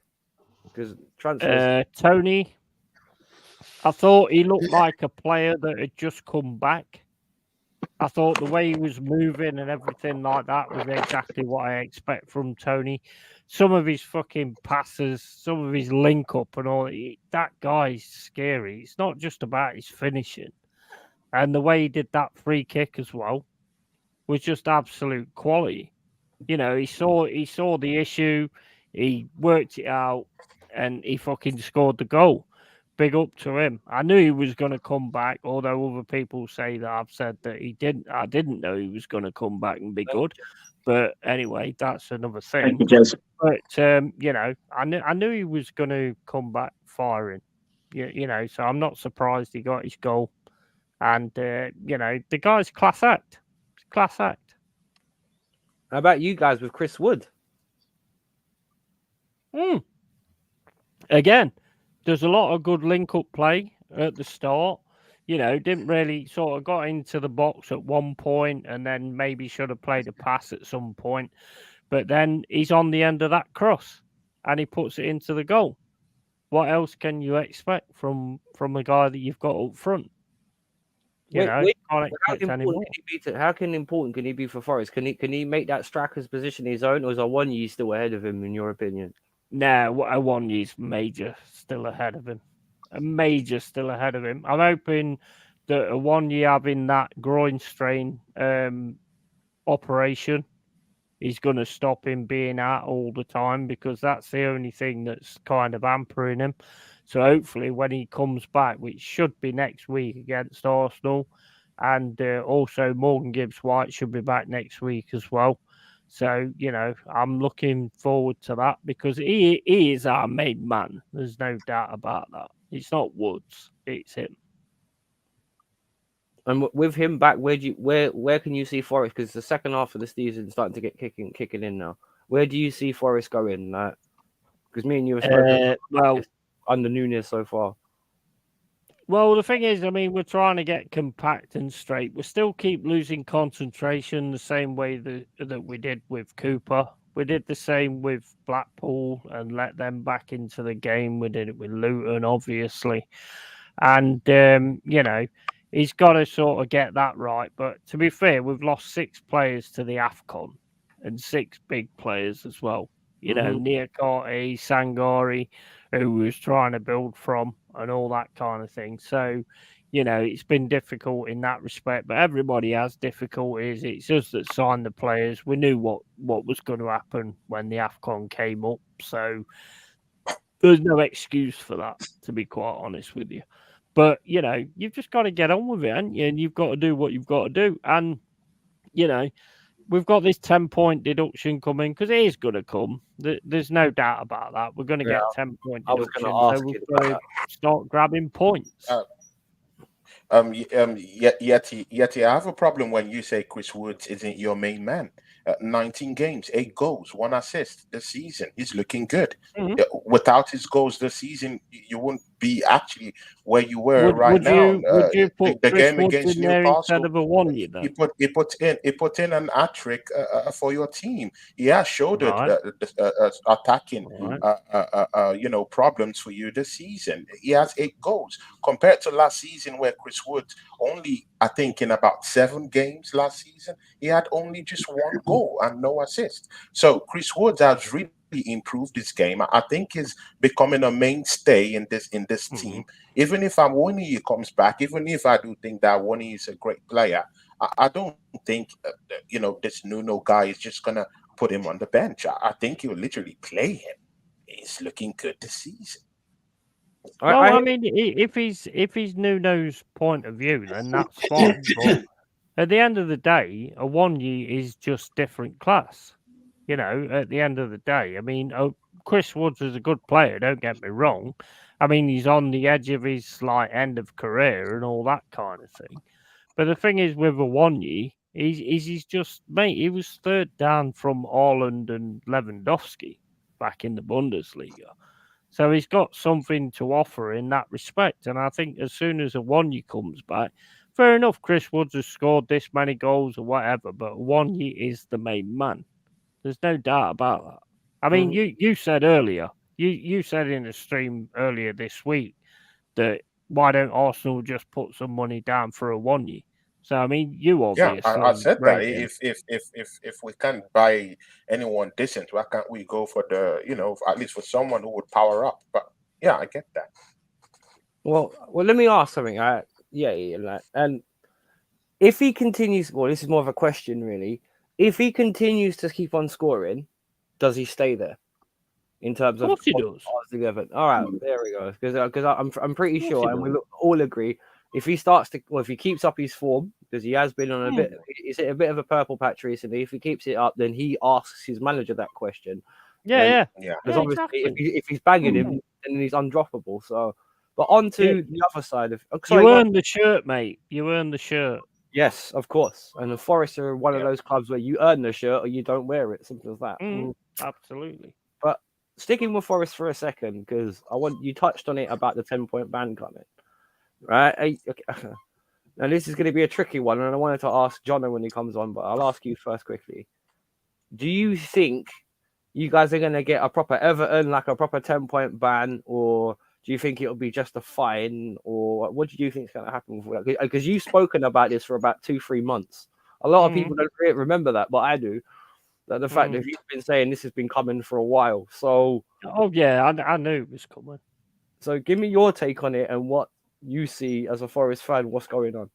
Speaker 2: Because
Speaker 6: Tony, I thought he looked like a player that had just come back. I thought the way he was moving and everything like that was exactly what I expect from Tony. Some of his fucking passes, some of his link up and all, that guy's scary. It's not just about his finishing. And the way he did that free kick as well was just absolute quality. You know, he saw the issue, he worked it out, and he fucking scored the goal. Big up to him. I knew he was going to come back, although other people say that I've said that he didn't. I didn't know he was going to come back and be good. But anyway, that's another thing. But you know, I knew he was going to come back firing. You know, so I'm not surprised he got his goal. And you know, the guy's class act. Class act.
Speaker 2: How about you guys with Chris Wood?
Speaker 6: Again, there's a lot of good link-up play at the start. You know, didn't really sort of got into the box at one point and then maybe should have played a pass at some point. But then he's on the end of that cross and he puts it into the goal. What else can you expect from a guy that you've got up front? How
Speaker 2: important can he be for Forest? Can he make that striker's position his own, or is Awoniyi still ahead of him, in your opinion?
Speaker 6: No, Awoniyi's major still ahead of him. a major still ahead of him. I'm hoping that a 1 year having that groin strain operation is going to stop him being out all the time, because that's the only thing that's kind of hampering him. So hopefully when he comes back, which should be next week against Arsenal, and also Morgan Gibbs-White should be back next week as well. So, I'm looking forward to that, because he is our main man. There's no doubt about that. It's not Woods, it's him.
Speaker 2: And with him back, where can you see Forest? Because the second half of the season is starting to get kicking in now. Where do you see Forest going? Because me and you have spoken under Núñez so far.
Speaker 6: Well, the thing is, we're trying to get compact and straight. We still keep losing concentration the same way that we did with Cooper. We did the same with Blackpool and let them back into the game. We did it with Luton, obviously. And, he's got to sort of get that right. But to be fair, we've lost 6 players to the AFCON and 6 big players as well. Niakate, Sangari, who was trying to build from, and all that kind of thing. So, it's been difficult in that respect, but everybody has difficulties. It's us that signed the players. We knew what was going to happen when the AFCON came up. So there's no excuse for that, to be quite honest with you. But, you've just got to get on with it, haven't you? And you've got to do what you've got to do. And, we've got this 10-point deduction coming, because it is going to come. There's no doubt about that. We're going to get a 10-point deduction. So we've got to start grabbing points.
Speaker 5: Yeti, I have a problem when you say Chris Woods isn't your main man. 19 games, 8 goals, 1 assist this season. He's looking good.
Speaker 6: Mm-hmm.
Speaker 5: Without his goals this season, you wouldn't be actually where you were now.
Speaker 6: Would you put
Speaker 5: the
Speaker 6: Chris
Speaker 5: game
Speaker 6: Woods
Speaker 5: against
Speaker 6: in there
Speaker 5: Newcastle
Speaker 6: instead of a 1 year? Then
Speaker 5: he put in an hat-trick for your team. He has showed attacking problems for you this season. He has 8 goals compared to last season, where Chris Woods only, I think, in about 7 games last season, he had only just 1 goal and no assist. So Chris Woods has really improved his game. I think he's becoming a mainstay in this team. Even if Awoniyi comes back, even if I do think that Awoniyi is a great player, I don't think this Nuno guy is just gonna put him on the bench. I think he'll literally play him. He's looking good this season.
Speaker 6: Well, if he's Nuno's point of view, then that's fine. But at the end of the day, Awoniyi is just different class. At the end of the day, Chris Woods is a good player. Don't get me wrong. He's on the edge of his end of career and all that kind of thing. But the thing is, with Awoniyi, he's just, mate, he was 3rd down from Haaland and Lewandowski back in the Bundesliga. So he's got something to offer in that respect. And I think as soon as Awoniyi comes back, fair enough, Chris Woods has scored this many goals or whatever, but Awoniyi is the main man. There's no doubt about that. You said earlier, you said in the stream earlier this week that why don't Arsenal just put some money down for Awoniyi? So you obviously.
Speaker 5: Yeah, I said that if we can't buy anyone decent, why can't we go for at least for someone who would power up? But yeah, I get that.
Speaker 2: Well, let me ask something. And if he continues, well, this is more of a question, really. If he continues to keep on scoring, does he stay there? In terms of
Speaker 6: course he does.
Speaker 2: 11. All right, there we go. Because I'm pretty sure, and we all agree, if he starts to, if he keeps up his form, because he has been on he's hit a bit of a purple patch recently. If he keeps it up, then he asks his manager that question.
Speaker 6: Yeah.
Speaker 2: Because obviously, if he's banging him, then he's undroppable. So, but on to the other side of
Speaker 6: you earned the shirt, mate. You earned the shirt.
Speaker 2: Yes, of course. And the Forest are one of those clubs where you earn the shirt or you don't wear it. Simple as that.
Speaker 6: Absolutely.
Speaker 2: But sticking with Forest for a second, because you touched on it about the 10-point ban coming, right? Now this is going to be a tricky one, and I wanted to ask Jono when he comes on, but I'll ask you first quickly. Do you think you guys are going to get a proper Everton, like a proper 10-point ban, or do you think it'll be just a fine, or what do you think is going to happen? Because you've spoken about this for about 2-3 months. A lot of people don't remember that, but I do. That the fact that you've been saying this has been coming for a while. So,
Speaker 6: I knew it was coming.
Speaker 2: So give me your take on it and what you see as a Forest fan. What's going on?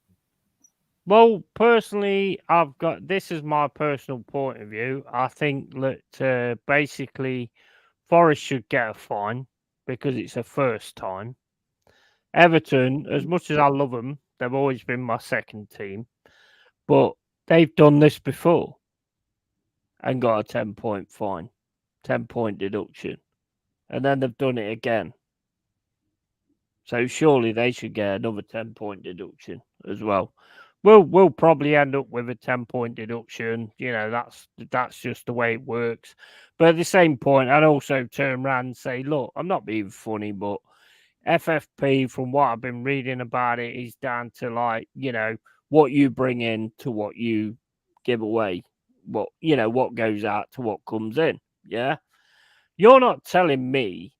Speaker 6: Well, personally, this is my personal point of view. I think that basically Forest should get a fine because it's a first time. Everton, as much as I love them, they've always been my second team, but they've done this before and got a 10-point fine, 10-point deduction, and then they've done it again. So surely they should get another 10-point deduction as well. We'll probably end up with a 10-point deduction. You know, that's just the way it works. But at the same point, I'd also turn around and say, look, I'm not being funny, but FFP, from what I've been reading about it, is down to like, you know, what you bring in to what you give away. What, you know, what goes out to what comes in. Yeah. You're not telling me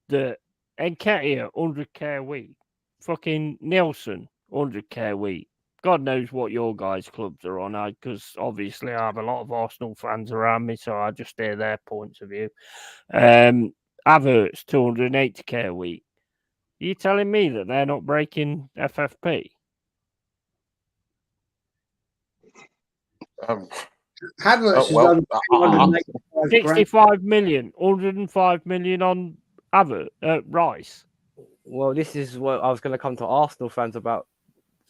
Speaker 6: that Nketiah, 100k a week, fucking Nielsen, 100k a week. God knows what your guys' clubs are on, because obviously I have a lot of Arsenal fans around me, so I just hear their points of view. Havertz, 280k a week. Are you telling me that they're not breaking FFP?
Speaker 4: Havertz is
Speaker 5: well,
Speaker 4: under
Speaker 6: 65 million, 105 million on Rice.
Speaker 2: Well, this is what I was going to come to Arsenal fans about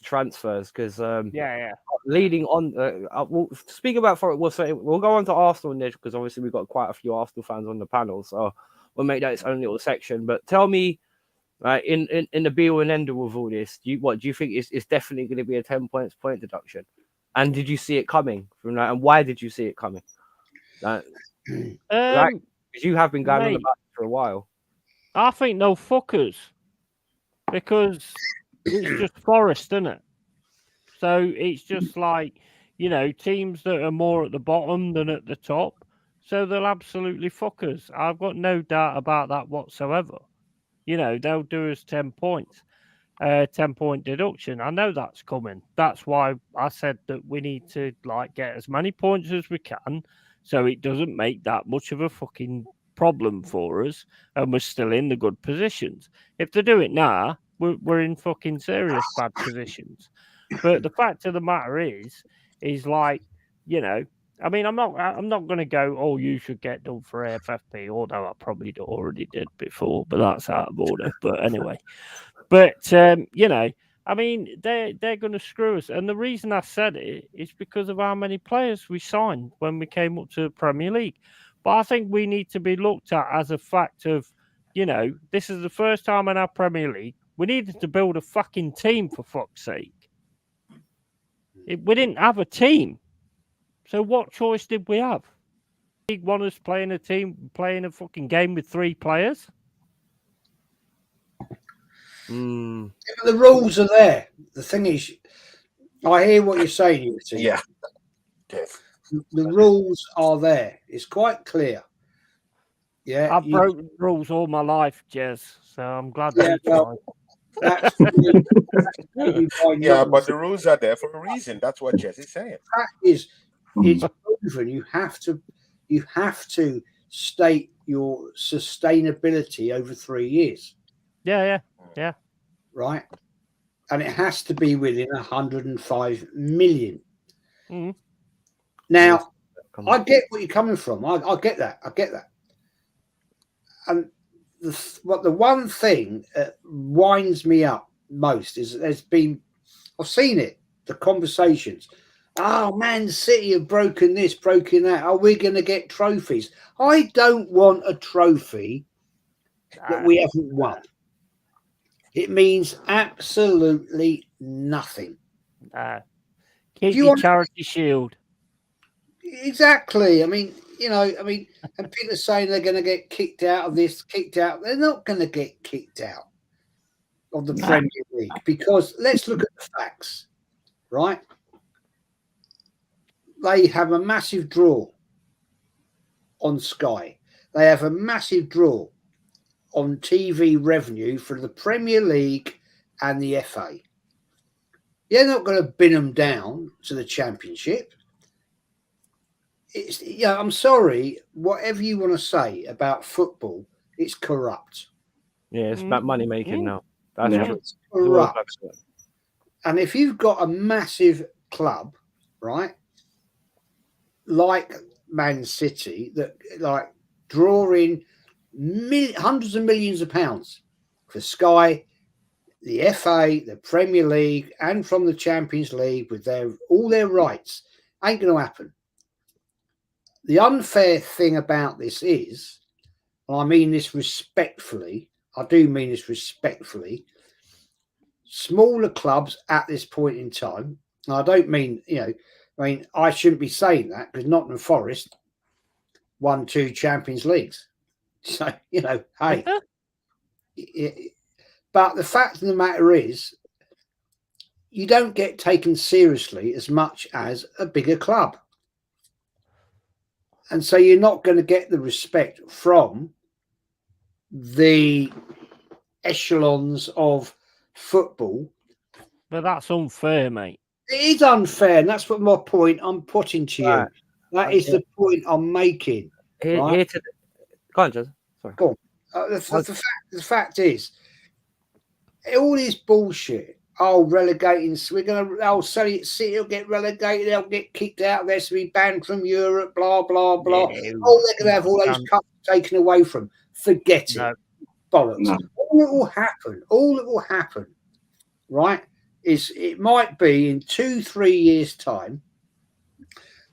Speaker 2: transfers because leading on, we'll speak about for it. We'll go on to Arsenal next because obviously we've got quite a few Arsenal fans on the panel, so we'll make that its own little section. But tell me, in the be all and end all of all this, do you think it's definitely going to be a 10 point deduction? And did you see it coming from that? And why did you see it coming? Because you have been going on about it for a while.
Speaker 6: I think no fuckers, because it's just Forest, isn't it? So it's just like, you know, teams that are more at the bottom than at the top. So they'll absolutely fuck us. I've got no doubt about that whatsoever. You know, they'll do us 10 points, 10-point deduction. I know that's coming. That's why I said that we need to like get as many points as we can, so it doesn't make that much of a fucking problem for us, and we're still in the good positions. If they do it now, we're in fucking serious bad positions. But the fact of the matter is like, you know, I mean, I'm not going to go, oh, you should get done for AFFP, although I probably already did before, but that's out of order. But anyway, you know, I mean, they're going to screw us. And the reason I said it is because of how many players we signed when we came up to the Premier League. But I think we need to be looked at as a fact of, you know, this is the first time in our Premier League. We needed to build a fucking team, for fuck's sake. We didn't have a team. So what choice did we have? League want us playing a fucking game with 3 players?
Speaker 4: The rules are there. The thing is, I hear what you're saying.
Speaker 5: Yeah.
Speaker 4: The rules are there. It's quite clear. Yeah.
Speaker 6: I've broken rules all my life, Jez. So I'm glad
Speaker 4: Yeah,
Speaker 6: that's
Speaker 5: yeah, but the rules are there for a reason. That's what Jess is saying.
Speaker 4: The fact is, it's proven. You have to state your sustainability over 3 years.
Speaker 6: Yeah.
Speaker 4: Right, and it has to be within 105 million.
Speaker 6: Mm-hmm.
Speaker 4: Now, I get where you're coming from. I get that. And the one thing that winds me up most is I've seen it, the conversations. Oh, Man City have broken this, broken that. Are we going to get trophies? I don't want a trophy that we haven't won. It means absolutely nothing.
Speaker 6: Keep your charity shield.
Speaker 4: Exactly. I mean, and people are saying they're going to get kicked out of this, kicked out. They're not going to get kicked out of the Premier League because let's look at the facts, right? They have a massive draw on Sky. They have a massive draw on TV revenue for the Premier League and the FA. You're not going to bin them down to the Championship. I'm sorry, whatever you want to say about football, it's corrupt.
Speaker 2: Yeah, it's about money making now. That's
Speaker 3: Yeah.
Speaker 2: true.
Speaker 4: It's corrupt. And if you've got a massive club, right, like Man City, that like draw in hundreds of millions of pounds for Sky, the FA, the Premier League, and from the Champions League with all their rights, ain't going to happen. The unfair thing about this is, and I mean this respectfully, I do mean this respectfully, smaller clubs at this point in time, and I don't mean, I shouldn't be saying that because Nottingham Forest won 2 Champions Leagues. So, hey. But the fact of the matter is, you don't get taken seriously as much as a bigger club. And so you're not going to get the respect from the echelons of football.
Speaker 6: But that's unfair, mate.
Speaker 4: It is unfair, and that's what my point I'm putting to you.
Speaker 2: Right.
Speaker 4: That is the point I'm making.
Speaker 2: Go on, Jez. Sorry.
Speaker 4: Go on. The fact is, all this bullshit. Relegating. We're gonna. City will get relegated. They'll get kicked out. They're to be banned from Europe. Blah blah blah.
Speaker 6: Yeah,
Speaker 4: they're gonna have all those cups taken away from. Forget it. Bollocks.
Speaker 3: No.
Speaker 4: All that will happen, right? Is it might be in 2-3 years' time.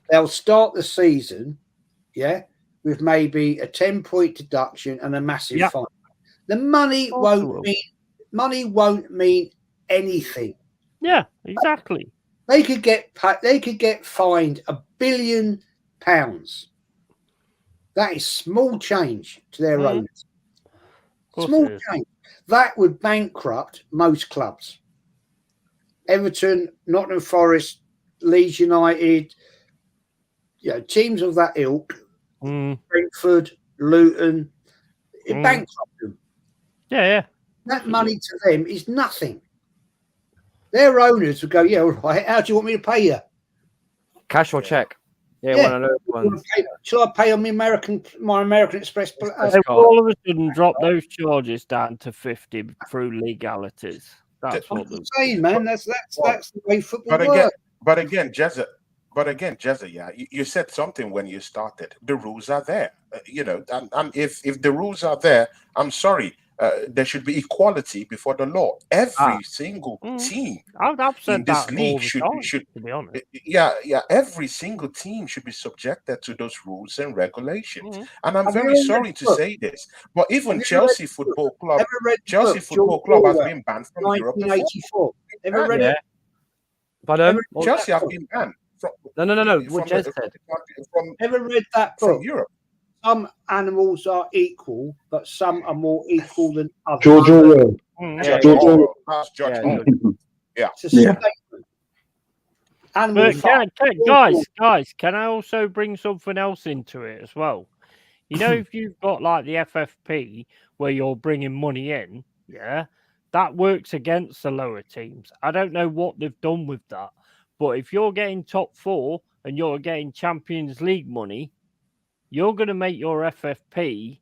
Speaker 4: They'll start the season, with maybe a 10-point deduction and a massive fine. The money won't mean anything.
Speaker 6: Yeah, exactly.
Speaker 4: They could get fined £1 billion. That is small change to their owners. Small change. That would bankrupt most clubs. Everton, Nottingham Forest, Leeds United, teams of that ilk, Brentford, Luton, it bankrupt them.
Speaker 6: Yeah.
Speaker 4: That money to them is nothing. Their owners would go, yeah, all right, how do you want me to pay you?
Speaker 2: Cash or check? Yeah, one of those ones.
Speaker 4: Shall I pay on my American Express?
Speaker 6: All of a sudden drop those charges down to 50 through legalities. That's what I'm
Speaker 4: saying, man. That's the way football works.
Speaker 5: But again, Jezza, you said something when you started. The rules are there, and if the rules are there, I'm sorry, there should be equality before the law. Every single team in this league should, to be honest. Every single team should be subjected to those rules and regulations. And I'm very sorry to say this, but even Chelsea Football Club has been banned from Europe before.
Speaker 4: Ever read it?
Speaker 2: But
Speaker 5: Chelsea have been banned.
Speaker 2: No. What Jez said.
Speaker 4: Ever read that book?
Speaker 5: From Europe.
Speaker 4: Some animals are equal, but some are more equal than others.
Speaker 1: George Orwell.
Speaker 6: Guys, can I also bring something else into it as well? If you've got like the FFP where you're bringing money in, that works against the lower teams. I don't know what they've done with that, but if you're getting top 4 and you're getting Champions League money, you're going to make your FFP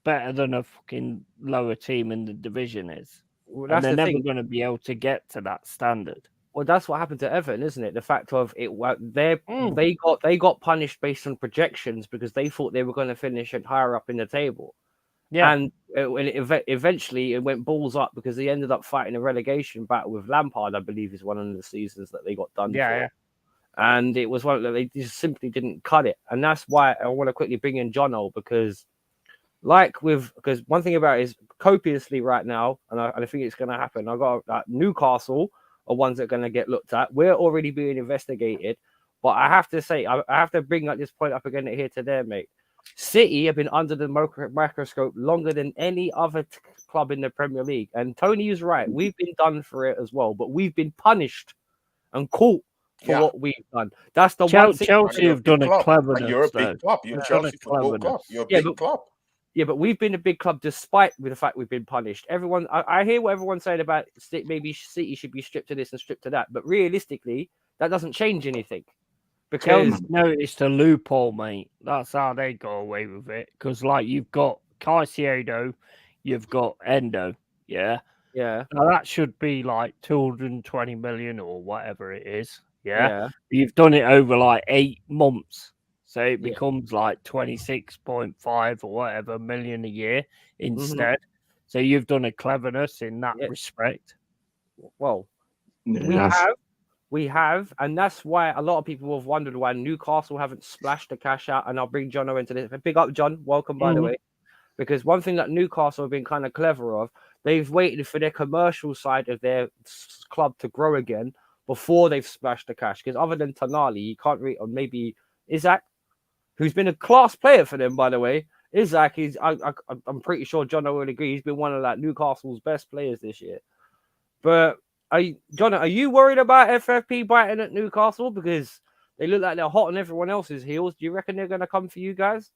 Speaker 6: better than a fucking lower team in the division is. Well, and they're never going to be able to get to that standard.
Speaker 2: Well, that's what happened to Everton, isn't it? The fact of it, they got punished based on projections because they thought they were going to finish higher up in the table. Yeah, and eventually it went balls up because they ended up fighting a relegation battle with Lampard, I believe, is one of the seasons that they got done. Yeah. And it was one that they just simply didn't cut it. And that's why I want to quickly bring in Jono because one thing about it is copiously right now, and I think it's going to happen. I got Newcastle are ones that are going to get looked at. We're already being investigated. But I have to say, I have to bring this point up again here to there, mate. City have been under the microscope longer than any other club in the Premier League. And Tony is right. We've been done for it as well. But we've been punished and caught for what we've done. That's the one thing.
Speaker 6: Chelsea have done a cleverness.
Speaker 5: You're a big club. You're Chelsea Football Club. You're a big club.
Speaker 2: Yeah, but we've been a big club despite the fact we've been punished. Everyone, I hear what everyone's saying about maybe City should be stripped to this and stripped to that. But realistically, that doesn't change anything. Because
Speaker 6: noticed a loophole, mate. That's how they go away with it. Because, like, you've got Caicedo, you've got Endo. Yeah.
Speaker 2: Yeah.
Speaker 6: Now that should be like 220 million or whatever it is. Yeah.
Speaker 2: Yeah.
Speaker 6: You've done it over like 8 months. So it
Speaker 2: Yeah.
Speaker 6: becomes like 26.5 or whatever million a year
Speaker 2: Mm-hmm.
Speaker 6: instead. So you've done a cleverness in that respect.
Speaker 2: Well,
Speaker 3: Yes.
Speaker 2: we have, and that's why a lot of people have wondered why Newcastle haven't splashed the cash out. And I'll bring Jono into this. Big up, John. Welcome, by the way. Because one thing that Newcastle have been kind of clever of, they've waited for their commercial side of their club to grow again before they've splashed the cash. Because other than Tonali, you can't read, or maybe Isaac, who's been a class player for them, by the way. Isaac, I'm pretty sure Jono would agree, he's been one of like Newcastle's best players this year. But Jono, are you worried about FFP biting at Newcastle? Because they look like they're hot on everyone else's heels. Do you reckon they're going to come for you guys?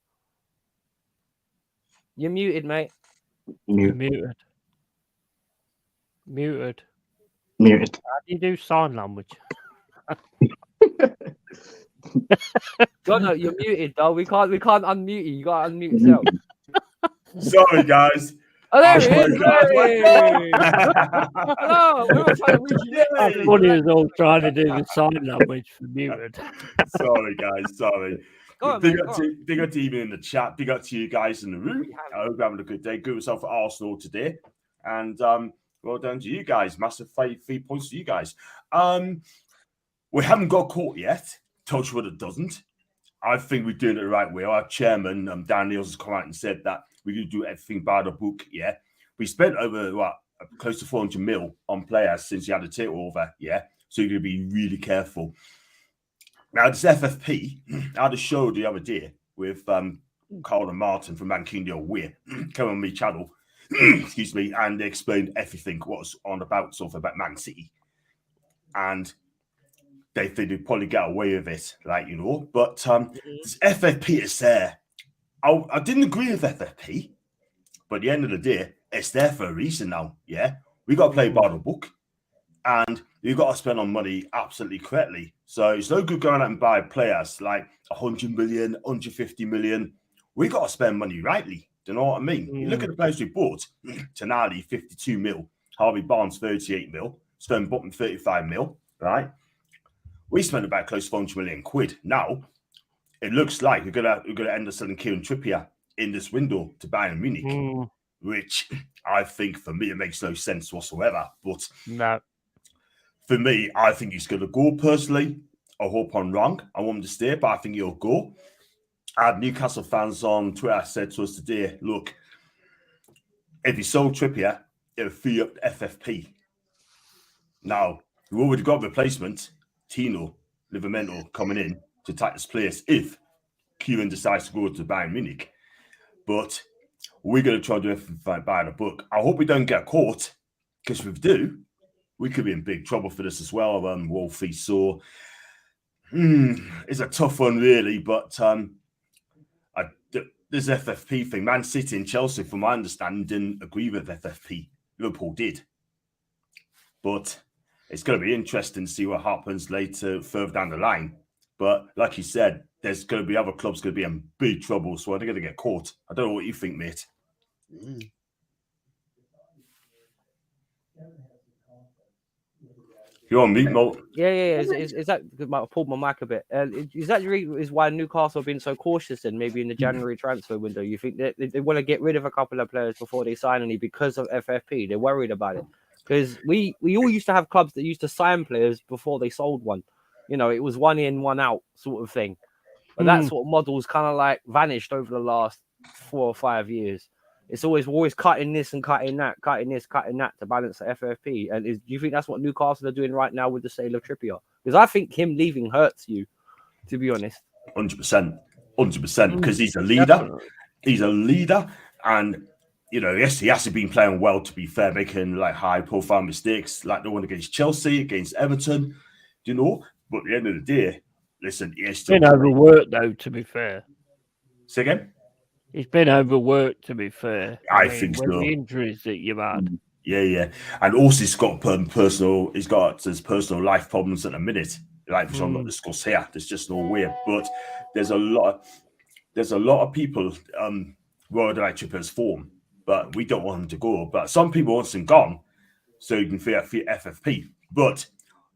Speaker 2: You're muted, mate.
Speaker 6: Muted.
Speaker 3: Muted.
Speaker 6: How do you do sign language?
Speaker 2: Jono, you're muted, though. We can't unmute you. You got to unmute yourself.
Speaker 7: Sorry, guys.
Speaker 2: Oh, there he is. Hello. We were trying to reach you.
Speaker 6: That's funny as all trying to do the sign language for muted.
Speaker 7: Sorry, guys. Sorry.
Speaker 2: Go on,
Speaker 7: Big
Speaker 2: man,
Speaker 7: up
Speaker 2: go
Speaker 7: to big up to you in the chat. Big up to you guys in the room. I hope you're having a good day. Good yourself for Arsenal today. And well done to you guys. Massive 3 points to you guys. We haven't got caught yet. Touch wood, it doesn't. I think we're doing it the right way. Our chairman, Dan Niels, has come out and said that we're going to do everything by the book. Yeah. We spent over close to 400 mil on players since you had the takeover. Yeah. So you're going to be really careful. Now, this FFP, I had a show the other day with Carl and Martin from Mancunia Weir, came on my channel, excuse me, and they explained everything what was on about Man City. And they think they'd probably get away with it, But this FFP is there. I didn't agree with FFP, but at the end of the day, it's there for a reason now, yeah? We got to play by the book. And you've got to spend on money absolutely correctly. So it's no good going out and buy players like 100 million, 150 million. We got to spend money rightly. Do you know what I mean? You look at the players we bought. Tonali, 52 mil. Harvey Barnes, 38 mil. Stone Button, 35 mil, right? We spent about close to 400 million quid. Now, it looks like we're gonna end up selling Kieran Trippier in this window to Bayern Munich, which I think, for me, it makes no sense whatsoever. But
Speaker 6: no.
Speaker 7: For me, I think he's going to go personally. I hope I'm wrong. I want him to stay, but I think he'll go. I had Newcastle fans on Twitter said to us today, look, if he sold Trippier, it'll free up FFP. Now, we've already got a replacement, Tino Livramento, coming in to take this place if Kieran decides to go to Bayern Munich. But we're going to try to do everything by the book. I hope we don't get caught, because if we do, we could be in big trouble for this as well, Wolfie. So it's a tough one, really. But this FFP thing, Man City and Chelsea, from my understanding, didn't agree with FFP. Liverpool did. But it's going to be interesting to see what happens later, further down the line. But like you said, there's going to be other clubs going to be in big trouble. So they're going to get caught. I don't know what you think, mate. You're on mute, Mo.
Speaker 2: Yeah. Is that? I pulled my mic a bit. Is that the reason why Newcastle have been so cautious? And maybe in the January transfer window, you think that they want to get rid of a couple of players before they sign any because of FFP? They're worried about it because we all used to have clubs that used to sign players before they sold one. It was 1 in, 1 out sort of thing. But that sort of model's kind of like vanished over the last 4 or 5 years. It's always cutting this and cutting that, cutting this, cutting that to balance the FFP. And do you think that's what Newcastle are doing right now with the sale of Trippier? Because I think him leaving hurts you, to be honest.
Speaker 7: 100%. Because he's a leader.
Speaker 2: Definitely.
Speaker 7: He's a leader. And, yes, he hasn't been playing well, to be fair, making like high-profile mistakes like the one against Chelsea, against Everton, But at the end of the day, listen, he's
Speaker 6: been overworked, though, to be fair.
Speaker 7: Say again?
Speaker 6: He's been overworked, to be fair.
Speaker 7: I think so.
Speaker 6: The injuries that you've had.
Speaker 7: Yeah. And also he's got his personal life problems at the minute, which I'm not discuss here. There's just no way. But there's a lot of people worried about Trippier's form. but we don't want him to go. But some people want him gone so you can free FFP. But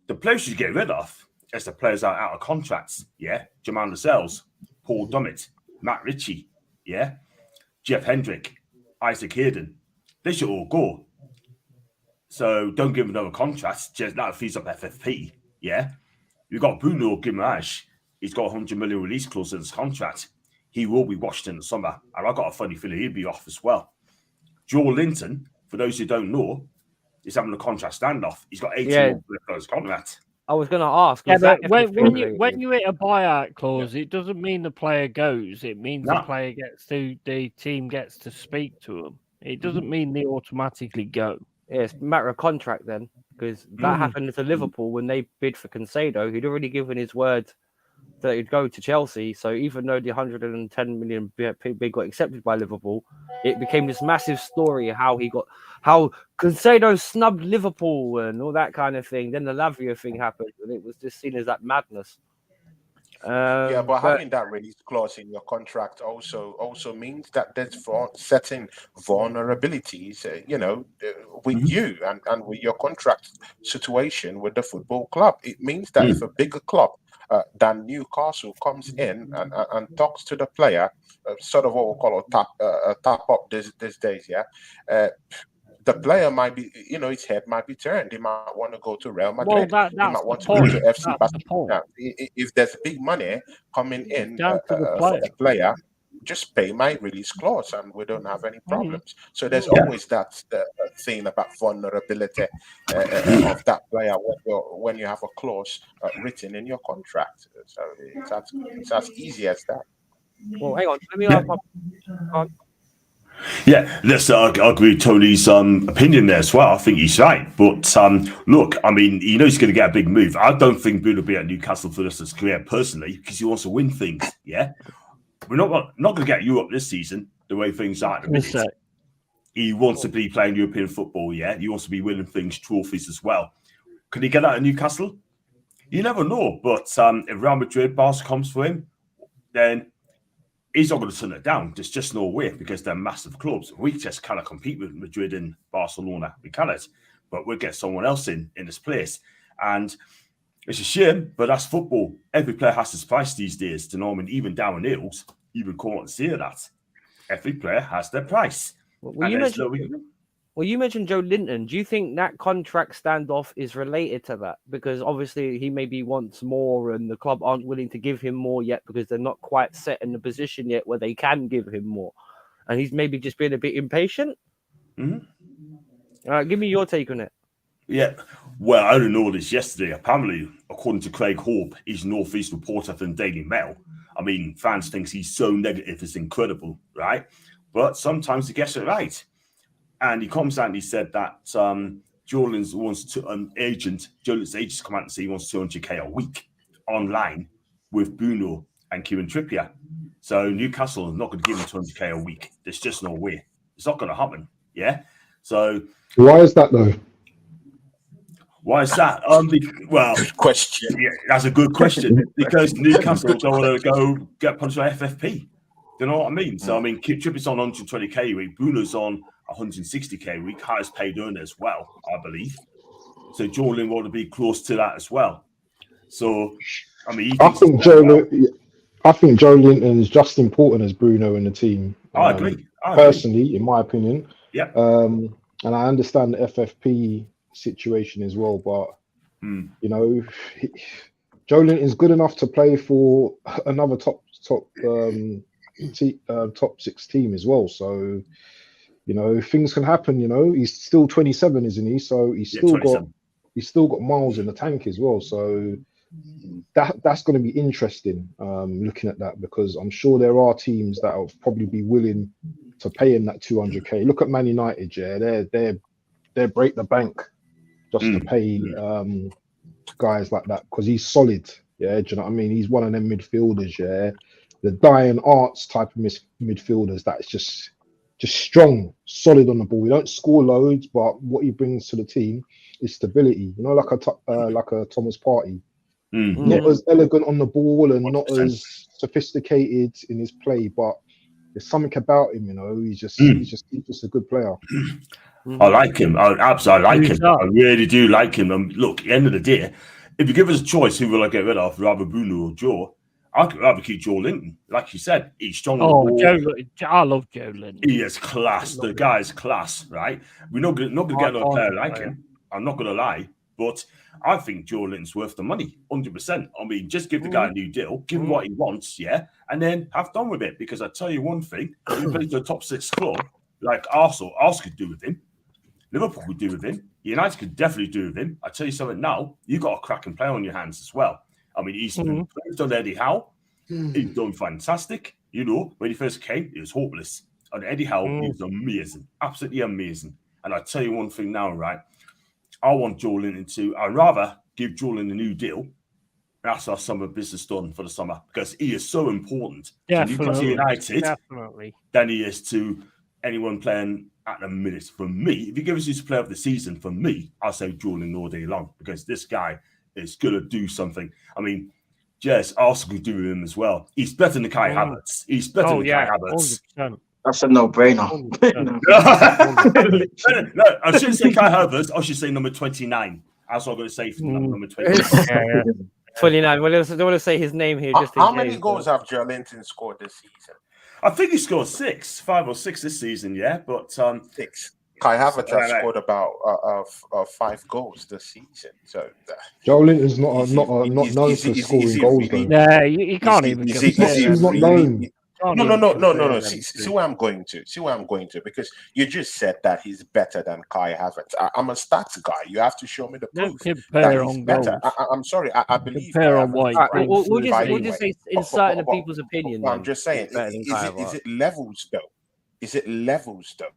Speaker 7: the players you get rid of is the players that are out of contracts. Yeah, Jamal Lascelles, Paul Dummett, Matt Ritchie, yeah, Jeff Hendrick, Isaac Hayden. They should all go. So don't give them another contract. Just that frees up FFP. Yeah, you've got Bruno Guimaraes. He's got a $100 million release clause in his contract. He will be watched in the summer, and I got a funny feeling he'll be off as well. Joel Linton, for those who don't know, is having a contract standoff. He's got 18 months left on his contract.
Speaker 2: I was going to ask.
Speaker 6: Yeah, but when you hit a buyout clause, it doesn't mean the player goes. It means the team gets to speak to them. It doesn't mean they automatically go.
Speaker 2: Yeah, it's a matter of contract then, because that happened to Liverpool when they bid for Caicedo. He'd already given his word that he'd go to Chelsea. So even though the 110 million bid got accepted by Liverpool, it became this massive story how Caicedo snubbed Liverpool and all that kind of thing. Then the Lavia thing happened, and it was just seen as that madness.
Speaker 5: But having that release clause in your contract also means that there's certain vulnerabilities, with you and with your contract situation with the football club. It means that if a bigger club than Newcastle comes in and talks to the player, sort of what we call a tap up these days, the player might be, his head might be turned. He might want to go to Real Madrid.
Speaker 6: Well,
Speaker 5: he might want to go to FC Barcelona. If there's big money coming in for the player, just pay my release clause and we don't have any problems. So there's always that thing about vulnerability of that player when you have a clause written in your contract. So it's as easy as that.
Speaker 2: Well, hang on. Let me ask my...
Speaker 7: Yeah, let's agree with Tony's opinion there as well. I think he's right. But look, I mean, he's going to get a big move. I don't think Bruno will be at Newcastle for the rest of his career personally because he wants to win things. Yeah, we're not going to get Europe this season the way things are at the minute. He wants to be playing European football. Yeah, he wants to be winning things, trophies as well. Could he get that at Newcastle? You never know. But if Real Madrid, Barca comes for him, then he's not going to turn it down. There's just no way because they're massive clubs. We just cannot compete with Madrid and Barcelona. We cannot. But we'll get someone else in this place. And it's a shame, but that's football. Every player has his price these days. To know, I mean, even Darren Hills, even can't say that. Every player has their price.
Speaker 2: Well, you mentioned Joe Linton. Do you think that contract standoff is related to that? Because obviously he maybe wants more and the club aren't willing to give him more yet because they're not quite set in the position yet where they can give him more. And he's maybe just being a bit impatient. Give me your take on it. Yeah.
Speaker 7: Well, I didn't know this yesterday. Apparently, according to Craig Hope, he's North East reporter from Daily Mail. I mean, fans think he's so negative, it's incredible, right? But sometimes he gets it right. And he comes out and he said that Jolin's wants to Jolin's agents come out and say he wants 200k a week online with Bruno and Kieran Trippier. So Newcastle is not going to give him 200k a week. There's just no way. It's not going to happen. Yeah. So
Speaker 1: why is that though?
Speaker 7: Why is that?
Speaker 5: Question.
Speaker 7: Yeah, that's a good question because Newcastle don't want to go get punched by FFP. You know what I mean? So I mean, Trippier's on 120k a week. Bruno's on 160k a week, highest paid earner as well, I believe. So Jolin want to be close to that as well. So I mean, I think
Speaker 1: Joe Linton is just important as Bruno in the team.
Speaker 7: I agree.
Speaker 1: Personally, in my opinion.
Speaker 7: Yeah.
Speaker 1: And I understand the FFP situation as well, but Joe Linton is good enough to play for another top 6 team as well. So things can happen. He's still 27, isn't he? So he's still got miles in the tank as well. So that's going to be interesting looking at that, because I'm sure there are teams that will probably be willing to pay him that 200k. Look at Man United, they break the bank just to pay guys like that because he's solid. Yeah, do you know what I mean? He's one of them midfielders. Yeah, the dying arts type of midfielders that's just strong, solid on the ball. He don't score loads, but what he brings to the team is stability. Like a Thomas Partey. Not as elegant on the ball and not as sophisticated in his play, but there's something about him, you know. He's just a good player.
Speaker 7: I like him. I like him. I really do like him. And look, at the end of the day, if you give us a choice, who will I get rid of, rather Bruno or Joe? I'd rather keep Joe Linton. Like you said, he's strong.
Speaker 6: I love Joe Linton.
Speaker 7: He is class. The guy's class, right? We're not gonna get another player like him. I'm not gonna lie, but I think Joe Linton's worth the money, 100%. I mean, just give the guy a new deal, give him what he wants, yeah, and then have done with it. Because I tell you one thing, if he plays the top 6 club like Arsenal could do with him. Liverpool could do with him. United could definitely do with him. I tell you something now, you've got a cracking player on your hands as well. I mean, he's done Eddie Howe. He's done fantastic. You know, when he first came, he was hopeless. And Eddie Howe, he was amazing. Absolutely amazing. And I tell you one thing now, right? I want Joe Linton I'd rather give Joe Linton a new deal. That's our summer business done for the summer. Because he is so important to Newcastle United than he is to anyone playing at the minute. For me, if you give us his player of the season, for me, I'll say Joe Linton all day long. Because this guy is going to do something. I mean, yes, Arsenal could do with him as well. He's better than Kai Havertz. He's better than Kai Havertz.
Speaker 3: 100%. That's a no-brainer.
Speaker 7: No, I shouldn't say Kai Havertz. I should say number 29. That's what I'm going to say for number 29.
Speaker 2: 29. Well, I don't want to say his name here. Just
Speaker 5: how many goals have Joe Linton scored this season?
Speaker 7: I think he scored 5 or 6 this season, yeah. But
Speaker 5: 6. Kai Havertz has scored about 5 goals this season. So
Speaker 1: Joe Linton's not known for scoring goals.
Speaker 6: Yeah, you can't even.
Speaker 1: He's not known.
Speaker 5: No. See where I'm going to. Because you just said that he's better than Kai Havertz. I'm a stats guy. You have to show me the proof that he's better. I'm sorry. I believe.
Speaker 2: We'll just say inside the people's opinion.
Speaker 5: I'm just saying. Is it levels though?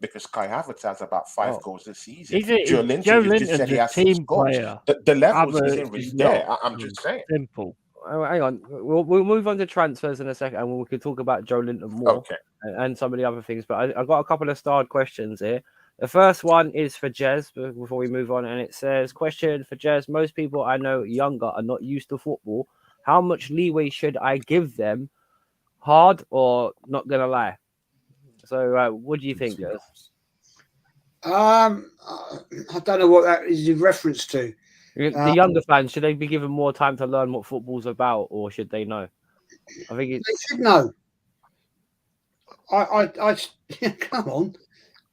Speaker 5: Because Kai Havertz has about 5 goals this season.
Speaker 6: Joe Linton just said he has 6 goals.
Speaker 5: The levels isn't really there. I'm just saying.
Speaker 6: Simple.
Speaker 2: Hang on, we'll move on to transfers in a second, and we can talk about Joe Linton more and some of the other things. But I've got a couple of starred questions here. The first one is for Jez before we move on, and it says, question for Jez: most people I know younger are not used to football. How much leeway should I give them? Hard or not gonna lie? So, what do you think, Jez?
Speaker 4: I don't know what that is in reference to.
Speaker 2: The younger fans, should they be given more time to learn what football's about, or should they know? I think
Speaker 4: they should know. I come on.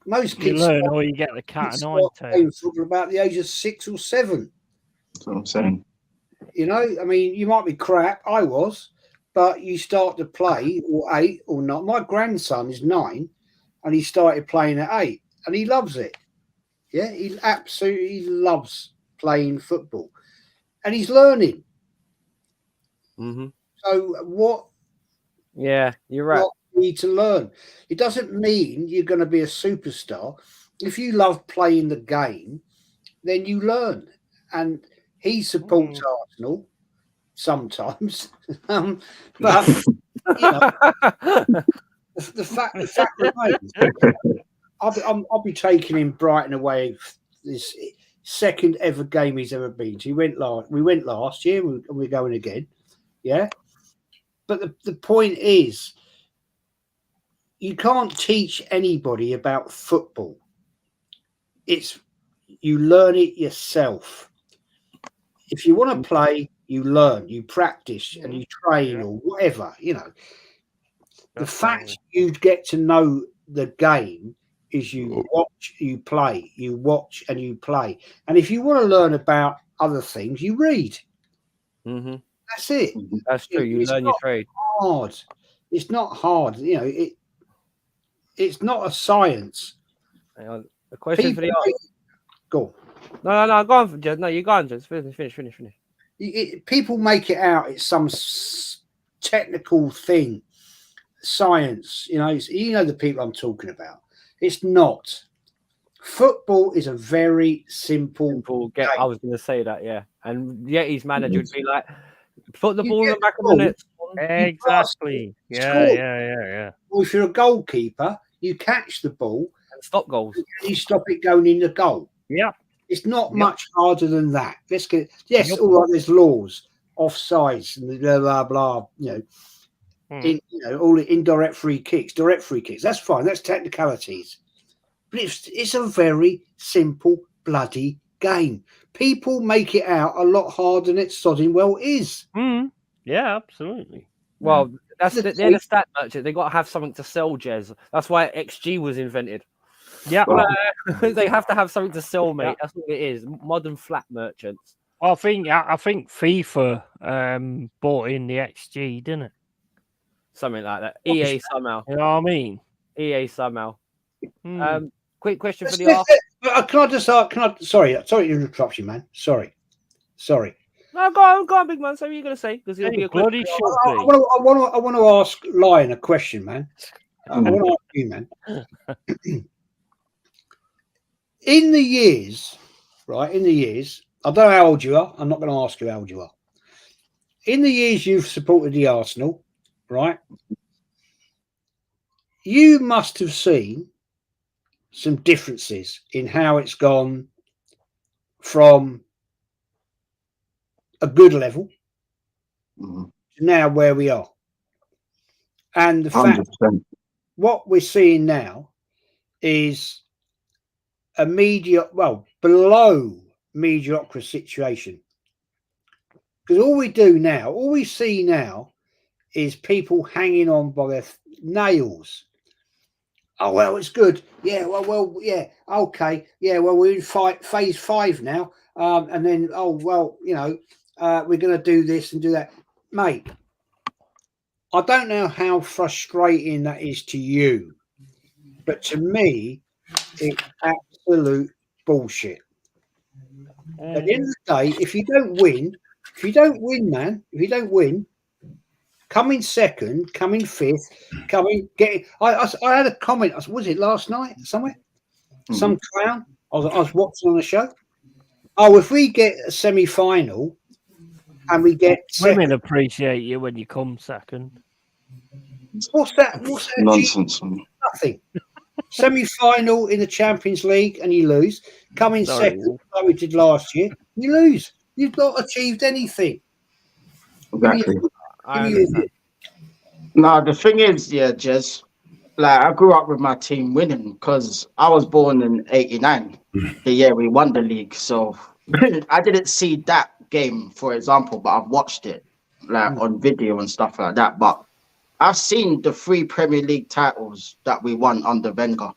Speaker 4: Most kids
Speaker 6: learn or you get the cat and eye tail.
Speaker 4: Football about the age of 6 or 7.
Speaker 3: That's what I'm saying.
Speaker 4: You know, I mean, you might be crap. I was, but you start to play, or 8 or not. My grandson is 9, and he started playing at 8, and he loves it. Yeah, he absolutely loves playing football, and he's learning. So what?
Speaker 2: Yeah, you're right.
Speaker 4: What you need to learn. It doesn't mean you're going to be a superstar. If you love playing the game, then you learn. And he supports Arsenal sometimes, but you know, the fact remains, I'll be taking him Brighton away this second ever game he's ever been to. We went last year, we're going again. Yeah. But the point is, you can't teach anybody about football. You learn it yourself. If you want to play, you learn, you practice, and you train, or whatever, you know. The fact you get to know the game is you watch, you play, you watch and you play. And if you want to learn about other things, you read. That's it.
Speaker 2: That's true. You learn your trade.
Speaker 4: Hard. It's not hard. You know, it's not a science.
Speaker 2: Hang on. A question for the
Speaker 4: Go.
Speaker 2: No, go on, Jez. No, you go on, Jez. Finish.
Speaker 4: People make it out it's some technical thing, science. You know the people I'm talking about. It's not. Football is a very simple game.
Speaker 2: I was going to say that, yeah. And Yeti's manager would be like, put the ball in the back of the net.
Speaker 6: Exactly. Yeah.
Speaker 4: Well, if you're a goalkeeper, you catch the ball
Speaker 2: and stop goals.
Speaker 4: And you stop it going in the goal.
Speaker 6: Yeah.
Speaker 4: It's not much harder than that. Let's get all right. There's laws, offsides, and blah blah blah. You know, all the indirect free kicks, direct free kicks. That's fine. That's technicalities. But it's a very simple bloody game. People make it out a lot harder than it sodding well is.
Speaker 6: Yeah, absolutely.
Speaker 2: Well, they're the stat merchant. They got to have something to sell, Jez. That's why XG was invented.
Speaker 6: Yeah,
Speaker 2: they have to have something to sell, mate. That's what it is. Modern flat merchants.
Speaker 6: I think FIFA bought in the XG, didn't it?
Speaker 2: Something like that. EA somehow.
Speaker 6: You know what I mean?
Speaker 2: EA somehow. Quick question for the
Speaker 4: Can I just ask? Sorry to interrupt you, man. Sorry.
Speaker 2: No, go on, big man. So what are you gonna say? Because it'll be a
Speaker 6: bloody short.
Speaker 4: I want to ask Lion a question, man. I want to ask you, man. In the years, I don't know how old you are. I'm not going to ask you how old you are. In the years you've supported the Arsenal, right? You must have seen some differences in how it's gone from a good level to now where we are. And the fact
Speaker 3: 100%.
Speaker 4: What we're seeing now is a below mediocre situation. Because all we see now is people hanging on by their nails. Oh, well, it's good. Yeah, yeah, okay. Yeah, well, we're in phase 5 now. And then, we're going to do this and do that. Mate, I don't know how frustrating that is to you, but to me, it's absolute bullshit. At the end of the day, if you don't win, come in second, come in fifth, I had a comment. Was it last night somewhere? Some clown. I was watching on the show. Oh, if we get a semi-final and we get
Speaker 6: women appreciate you when you come second.
Speaker 4: What's that
Speaker 3: Nonsense.
Speaker 4: Nothing. Semi-final in the Champions League and you lose. Come in second, like we did last year, you lose. You've not achieved anything.
Speaker 3: Exactly.
Speaker 4: No,
Speaker 3: the thing is, Jez, like I grew up with my team winning because I was born in '89, the year we won the league. So I didn't see that game, for example, but I've watched it like on video and stuff like that. But I've seen the 3 Premier League titles that we won under Wenger.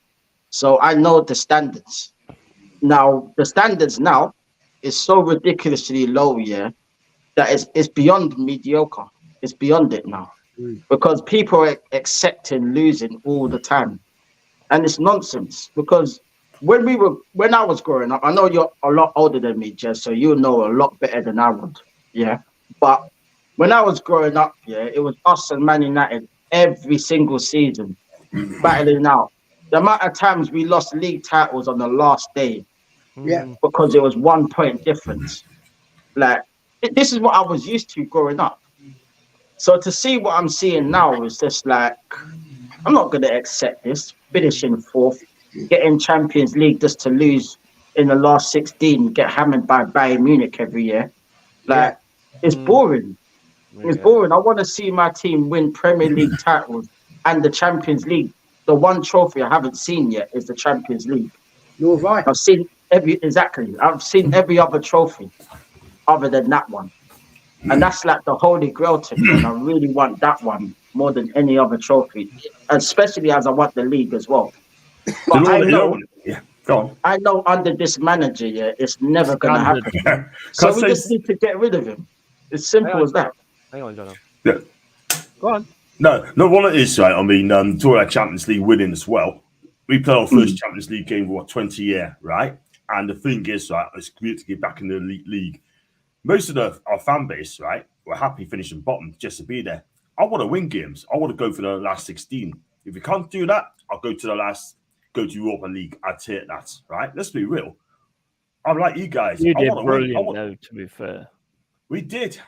Speaker 3: So I know the standards. Now, the standards now is so ridiculously low, that it's beyond mediocre. It's beyond it now. Because people are accepting losing all the time. And it's nonsense. Because when I was growing up, I know you're a lot older than me, Jez, so you know a lot better than I would. Yeah. But when I was growing up, it was us and Man United every single season battling out. The amount of times we lost league titles on the last day, because it was 1 point difference. Like, this is what I was used to growing up. So to see what I'm seeing now is just like, I'm not going to accept this. Finishing 4th, getting Champions League just to lose in the last 16, get hammered by Bayern Munich every year. Like, it's boring. It's boring. I want to see my team win Premier League titles and the Champions League. The one trophy I haven't seen yet is the Champions League.
Speaker 4: You're right.
Speaker 3: I've seen every other trophy other than that one. And that's like the holy grail to me. And I really want that one more than any other trophy, especially as I want the league as well. But I know under this manager, it's never going to happen. So we just need to get rid of him. It's simple as that.
Speaker 2: Hang on, John.
Speaker 7: Yeah.
Speaker 2: Go on.
Speaker 7: No, what it is, right? I mean, talking about Champions League winning as well. We played our first Champions League game for 20 years, right? And the thing is, right, it's great to get back in the league. Most of our fan base, right, were happy finishing bottom just to be there. I want to win games. I want to go for the last 16. If you can't do that, I'll go to Europa League. I'd take that, right? Let's be real. I'm like you guys.
Speaker 6: You did brilliant, though, to be fair.
Speaker 7: We did.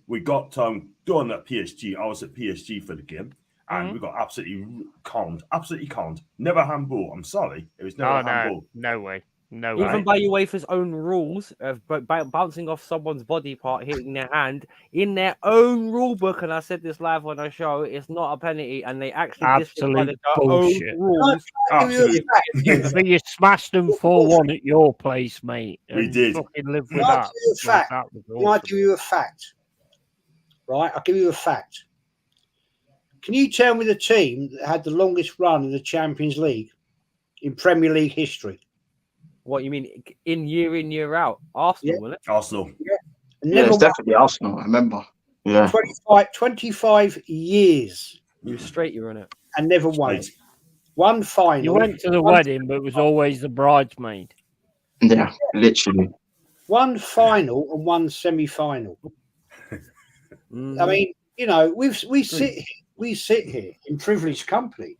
Speaker 7: We got done at PSG. I was at PSG for the game, and we got absolutely conned. Never handball. I'm sorry. It was never handball.
Speaker 6: No way. No,
Speaker 2: even by UEFA's own rules of bouncing off someone's body part, hitting their hand in their own rule book, and I said this live on a show, it's not a penalty, and they actually disregarded their own rules.
Speaker 7: Absolute.
Speaker 6: I think you smashed them 4-1 at your place, mate.
Speaker 7: We did.
Speaker 6: Fucking live with that.
Speaker 4: I'll give you a fact. Right, I'll give you a fact. Can you tell me the team that had the longest run in the Champions League in Premier League history?
Speaker 2: What you mean in, year out? Arsenal, wasn't it?
Speaker 7: Arsenal.
Speaker 3: Yeah, it's definitely Arsenal. I remember. Yeah.
Speaker 4: 25 years.
Speaker 2: You straight, you're on it.
Speaker 4: And never won it. One final.
Speaker 6: You went to the wedding, but it was always the bridesmaid.
Speaker 3: Yeah, literally.
Speaker 4: One final and one semi-final. I mean, you know, we sit here in privileged company.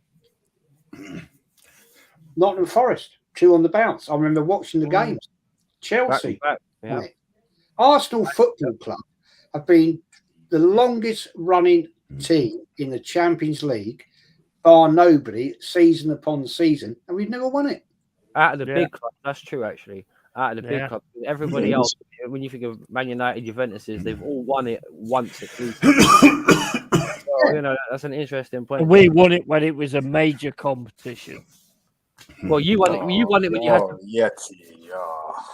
Speaker 4: Nottingham Forest, 2 on the bounce. I remember watching the games. Chelsea,
Speaker 2: yeah.
Speaker 4: Arsenal Football Club have been the longest running team in the Champions League, bar nobody, season upon season, and we've never won it.
Speaker 2: Out of the big clubs, that's true actually. Out of the big clubs, everybody else, when you think of Man United, Juventus, they've all won it once at least. So, you know, that's an interesting point.
Speaker 6: We won it when it was a major competition.
Speaker 2: Well, you won it. You won it when you had to.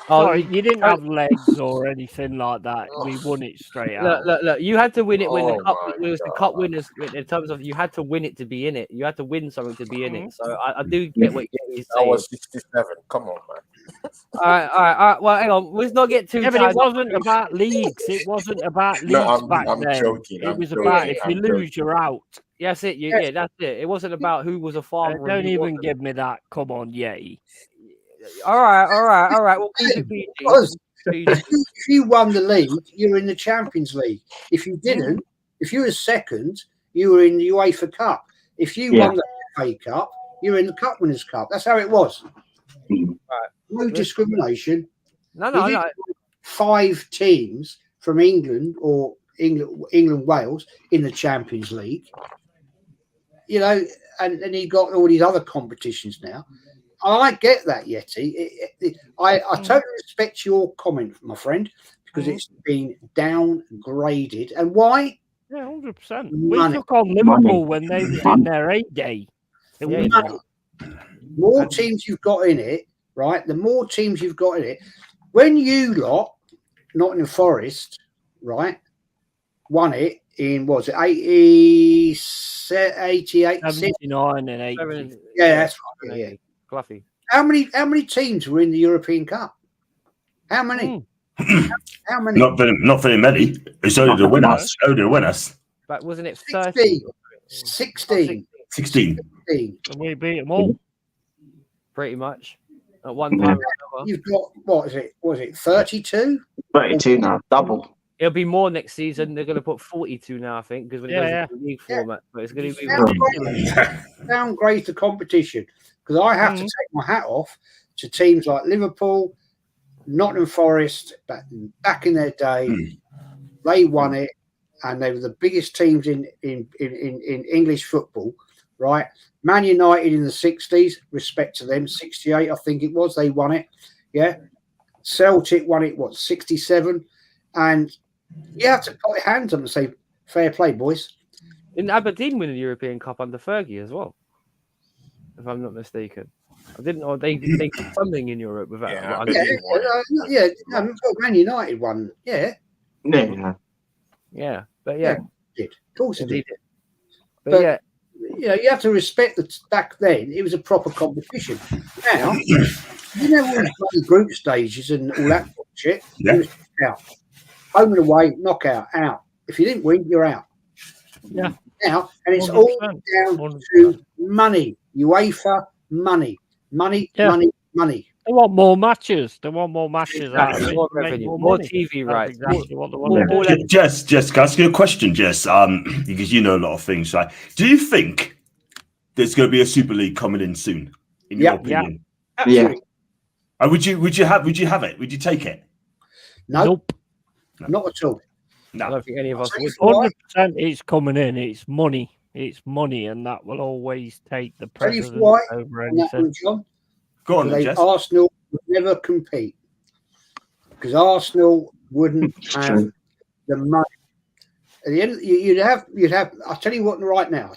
Speaker 6: Sorry, you didn't have legs or anything like that. We won it straight out.
Speaker 2: Look. You had to win it when the cup was the cup winners. In terms of you had to win it to be in it. You had to win something to be in it. So I do get what you're saying.
Speaker 5: I was 67. Come on, man.
Speaker 2: All right. Well, hang on. Let's not get too.
Speaker 6: Yeah, but it wasn't about leagues. It wasn't about leagues back then.
Speaker 5: Joking.
Speaker 6: It was about if you lose, you're out.
Speaker 2: Yes, that's it. It wasn't about who was a farmer.
Speaker 6: Don't even give me that. Come on, Yeti.
Speaker 2: All right. Well,
Speaker 4: if you won the league, you were in the Champions League. If you didn't, if you were second, you were in the UEFA Cup. If you won the FA Cup, you were in the Cup Winners' Cup. That's how it was.
Speaker 2: Right.
Speaker 4: No discrimination.
Speaker 2: No.
Speaker 4: 5 teams from England or England, Wales in the Champions League. You know, and he got all these other competitions now. I get that, Yeti. I totally respect your comment, my friend, because it's been downgraded. And why?
Speaker 6: Yeah, 100%. We took on Liverpool when they were in their heyday.
Speaker 4: More teams you've got in it, right? The more teams you've got in it. When you lot, Nottingham Forest, right, won it in, was it 88,
Speaker 6: 79 and 80.
Speaker 4: Yeah, that's right. Yeah.
Speaker 2: Fluffy.
Speaker 4: How many teams were in the European Cup? How many? How many?
Speaker 7: Not very many. It's only the winners.
Speaker 2: But wasn't it
Speaker 4: 16?
Speaker 7: 16.
Speaker 6: And we beat them all.
Speaker 2: Pretty much. At one time.
Speaker 4: You've got, what is it? Was it 32?
Speaker 3: 32 now, double.
Speaker 2: It'll be more next season. They're going to put 42 now, I think, because when it goes into the league format. But it's going to be
Speaker 4: downgrade the competition. Because I have to take my hat off to teams like Liverpool, Nottingham Forest, back in their day. They won it, and they were the biggest teams in English football, right? Man United in the 60s, respect to them, 68, I think it was, they won it. Yeah. Celtic won it, 67? And you have to put your hands up and say, fair play, boys.
Speaker 2: Didn't Aberdeen win the European Cup under Fergie as well? If I'm not mistaken. I didn't know they did something in Europe with that.
Speaker 4: Man United won. Yeah.
Speaker 2: But
Speaker 4: of course it did.
Speaker 2: But yeah,
Speaker 4: you know, you have to respect that back then it was a proper competition. Now, you know, all the group stages and all that shit.
Speaker 7: Yeah.
Speaker 4: Out. Home and away, knockout, out. If you didn't win, you're out.
Speaker 6: Yeah.
Speaker 4: Now, and it's all down to money. UEFA, money. Money.
Speaker 6: They want more matches. Out of it.
Speaker 2: More revenue, more TV rights.
Speaker 6: Exactly what they want.
Speaker 7: Jess, can I ask you a question, Jess? Because you know a lot of things, right? Do you think there's going to be a Super League coming in soon? In your opinion?
Speaker 4: Absolutely.
Speaker 7: Would you have it? Would you take it?
Speaker 6: Nope.
Speaker 4: Not at all.
Speaker 2: No. I don't think any of us would.
Speaker 6: 100% it's coming in. It's money. And that will always take the precedence over anything.
Speaker 4: John.
Speaker 7: Go on, Jess.
Speaker 4: Arsenal would never compete because Arsenal wouldn't have the money. At the end, you'd have. I'll tell you what. Right now,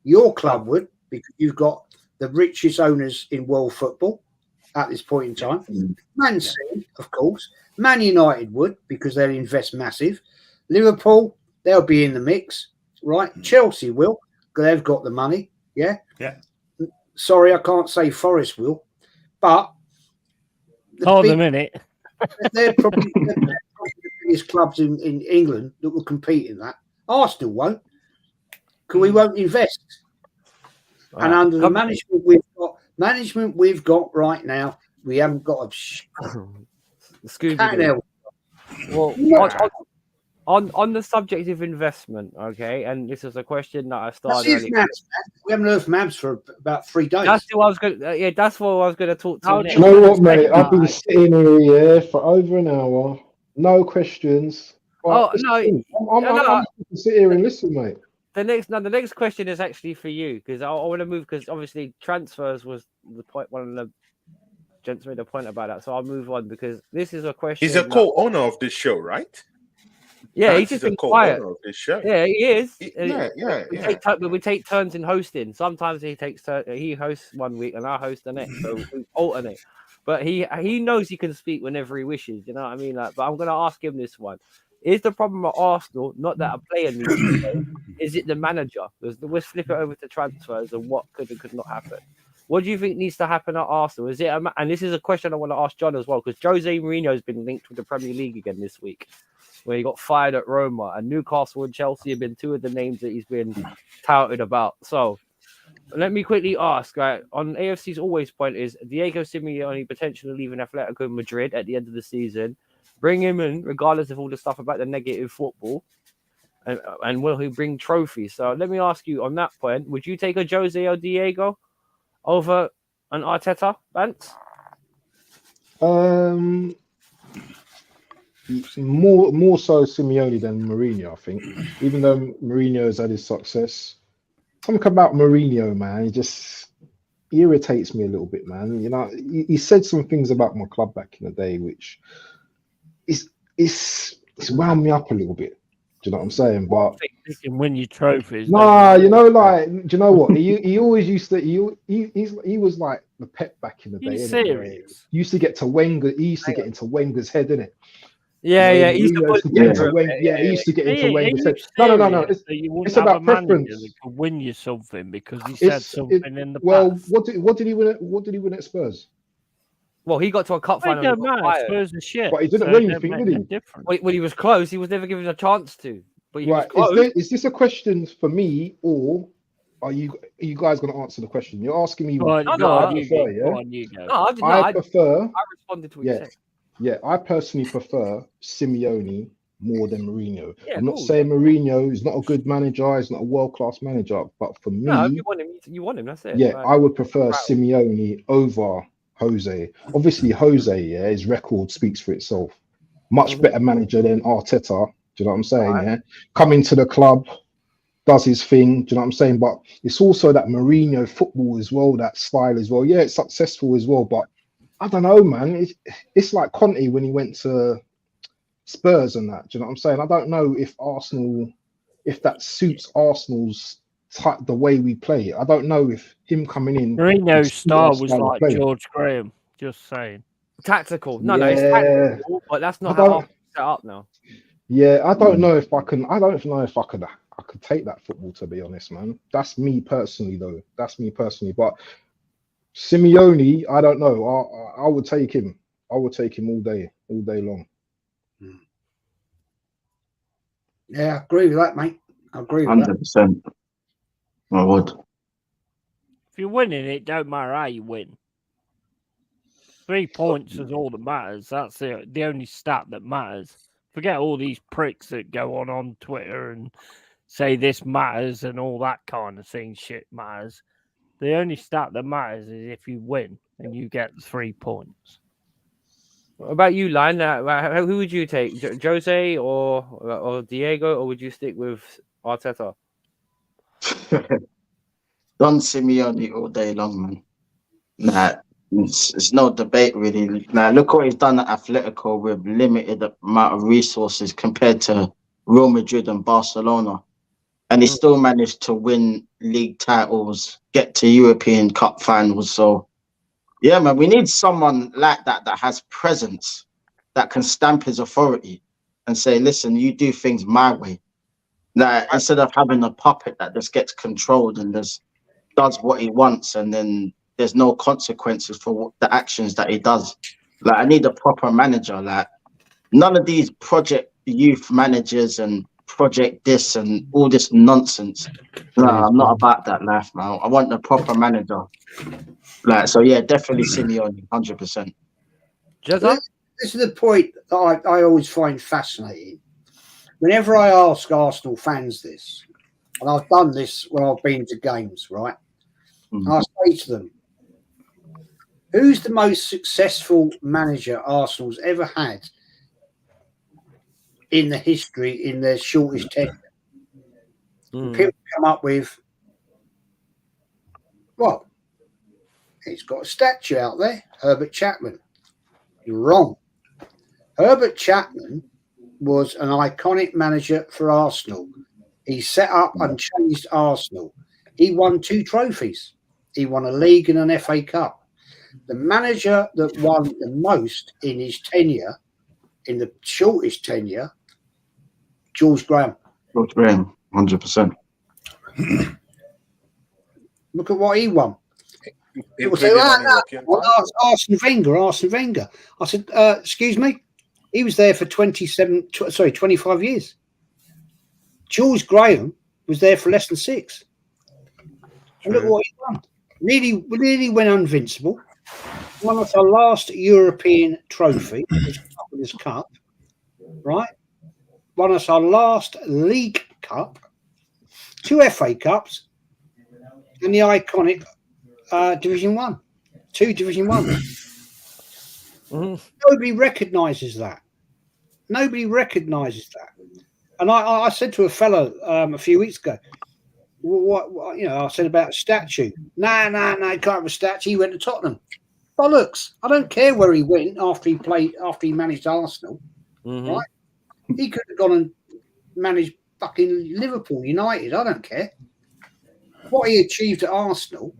Speaker 4: your club would, because you've got the richest owners in world football at this point in time. Man City, of course. Man United would, because they'll invest massive. Liverpool, they'll be in the mix, right? Chelsea will, because they've got the money. Yeah. Sorry, I can't say Forest will, but
Speaker 6: hold a minute.
Speaker 4: They're probably the biggest clubs in England that will compete in that. Arsenal won't, because we won't invest. Right. And under the management we've got right now, we haven't got a
Speaker 2: Well, on the subject of investment, okay, and this is a question that I started.
Speaker 4: We haven't heard from Mabs for about 3 days.
Speaker 2: That's what I was going. That's what I was going to talk to.
Speaker 1: You know what, mate? I've been sitting here for over an hour, no questions.
Speaker 2: No,
Speaker 1: I'm sit here and listen, mate.
Speaker 2: The next question is actually for you, because I want to move, because obviously transfers was the point. One of the gents made a point about that, so I'll move on, because this is a question.
Speaker 5: He's a co-owner of this show, right?
Speaker 2: Yeah, he's just been quiet.
Speaker 5: Of this show.
Speaker 2: Yeah, he is.
Speaker 5: We
Speaker 2: take turns in hosting. Sometimes he hosts one week and I host the next, so we alternate. But he knows he can speak whenever he wishes. You know what I mean? Like, but I'm going to ask him this one: is the problem at Arsenal not that a player needs to play? Is it the manager? Let's flip it over to transfers and what could and could not happen. What do you think needs to happen at Arsenal? Is it and this is a question I want to ask John as well, because Jose Mourinho has been linked with the Premier League again this week, where he got fired at Roma, and Newcastle and Chelsea have been two of the names that he's been touted about. So let me quickly ask, right, on AFC's always point is Diego Simeone potentially leaving Atletico Madrid at the end of the season. Bring him in, regardless of all the stuff about the negative football, and will he bring trophies? So let me ask you on that point, would you take a Jose or Diego over an Arteta, Bantz?
Speaker 1: More so Simeone than Mourinho, I think. Even though Mourinho has had his success, something about Mourinho, man, he just irritates me a little bit, man. You know, he said some things about my club back in the day, which it's wound me up a little bit. Do you know what I'm saying? But
Speaker 6: he can win you trophies.
Speaker 1: Nah, you know, like, do you know what? He always used to. He was like the Pep back in the day.
Speaker 6: Serious?
Speaker 1: He used to get to Wenger. He used to get into Wenger's head, innit?
Speaker 2: Yeah,
Speaker 1: he used to get into Wenger. Yeah, he used to get into Wenger's head. No. It's about preference.
Speaker 6: That can win you something because he said something in the past.
Speaker 1: Well, what did he win? What did he win at Spurs?
Speaker 2: Well, he got to a cup final.
Speaker 6: Spurs are shit.
Speaker 1: But he didn't win anything, did he?
Speaker 2: When he was close, he was never given a chance to. But he was close.
Speaker 1: Is this a question for me, or are you guys going to answer the question? You're asking me.
Speaker 6: I
Speaker 2: responded to what you said.
Speaker 1: Yeah, I personally prefer Simeone more than Mourinho. Yeah, I'm not saying Mourinho is not a good manager, he's not a world-class manager, but for me,
Speaker 2: you want him, that's it.
Speaker 1: Yeah, I would prefer Simeone over Jose. Obviously, Jose, his record speaks for itself. Much better manager than Arteta. Do you know what I'm saying? Right. Yeah, coming to the club, does his thing. Do you know what I'm saying? But it's also that Mourinho football as well, that style as well. Yeah, it's successful as well, but I don't know, man. It's like Conte when he went to Spurs and that. Do you know what I'm saying? I don't know if that suits Arsenal's type, the way we play. I don't know if him coming in.
Speaker 6: Mourinho's style was like George Graham. Just saying.
Speaker 2: Tactical. No, it's tactical, but that's not how it's set up now.
Speaker 1: Yeah, I don't know if I can. I don't know if I could take that football, to be honest, man. That's me personally, though. But Simeone, I don't know. I would take him. I would take him all day long.
Speaker 4: Yeah, I agree with that, mate. I agree with
Speaker 3: 100%. I would.
Speaker 6: If you're winning, it don't matter how you win. 3 points is all that matters. That's the only stat that matters. Forget all these pricks that go on Twitter and say this matters and all that kind of thing. Shit matters. The only stat that matters is if you win and you get 3 points.
Speaker 2: What about you, Lion? Who would you take? Jose or Diego, or would you stick with Arteta?
Speaker 3: Don Simeone all day long, man. Nah, It's no debate really. Now look what he's done at Atletico with limited amount of resources compared to Real Madrid and Barcelona, and he still managed to win league titles, get to European Cup finals. So yeah, man, we need someone like that has presence, that can stamp his authority and say, listen, you do things my way. Like, instead of having a puppet that just gets controlled and just does what he wants, and then there's no consequences for the actions that he does. Like, I need a proper manager. Like, none of these project youth managers and project this and all this nonsense. No, I'm not about that life, man. I want a proper manager. Like, so yeah, definitely Simeone, 100%.
Speaker 2: This
Speaker 4: is the point that I always find fascinating. Whenever I ask Arsenal fans this, and I've done this when I've been to games, right? I say to them, who's the most successful manager Arsenal's ever had in the history, in their shortest tenure? People come up with, well, he's got a statue out there, Herbert Chapman. You're wrong. Herbert Chapman was an iconic manager for Arsenal. He set up and changed Arsenal. He won 2 trophies. He won a league and an FA Cup. The manager that won the most in his tenure, in the shortest tenure, George Graham.
Speaker 3: George Graham, 100%.
Speaker 4: Look at what he won. People say, Arsene Wenger. I said, excuse me? He was there for 25 years. George Graham was there for less than 6. And look what he won. Really went invincible. Won us our last European trophy, this cup, right? Won us our last League Cup, 2 FA Cups, and the iconic Division 1. 2 Division 1. Nobody recognises that. Nobody recognises that. And I said to a fellow a few weeks ago, what I said about a statue. No, he can't have a statue. He went to Tottenham. Bollocks. I don't care where he went after he managed Arsenal. Right? He could have gone and managed fucking Liverpool, United. I don't care. What he achieved at Arsenal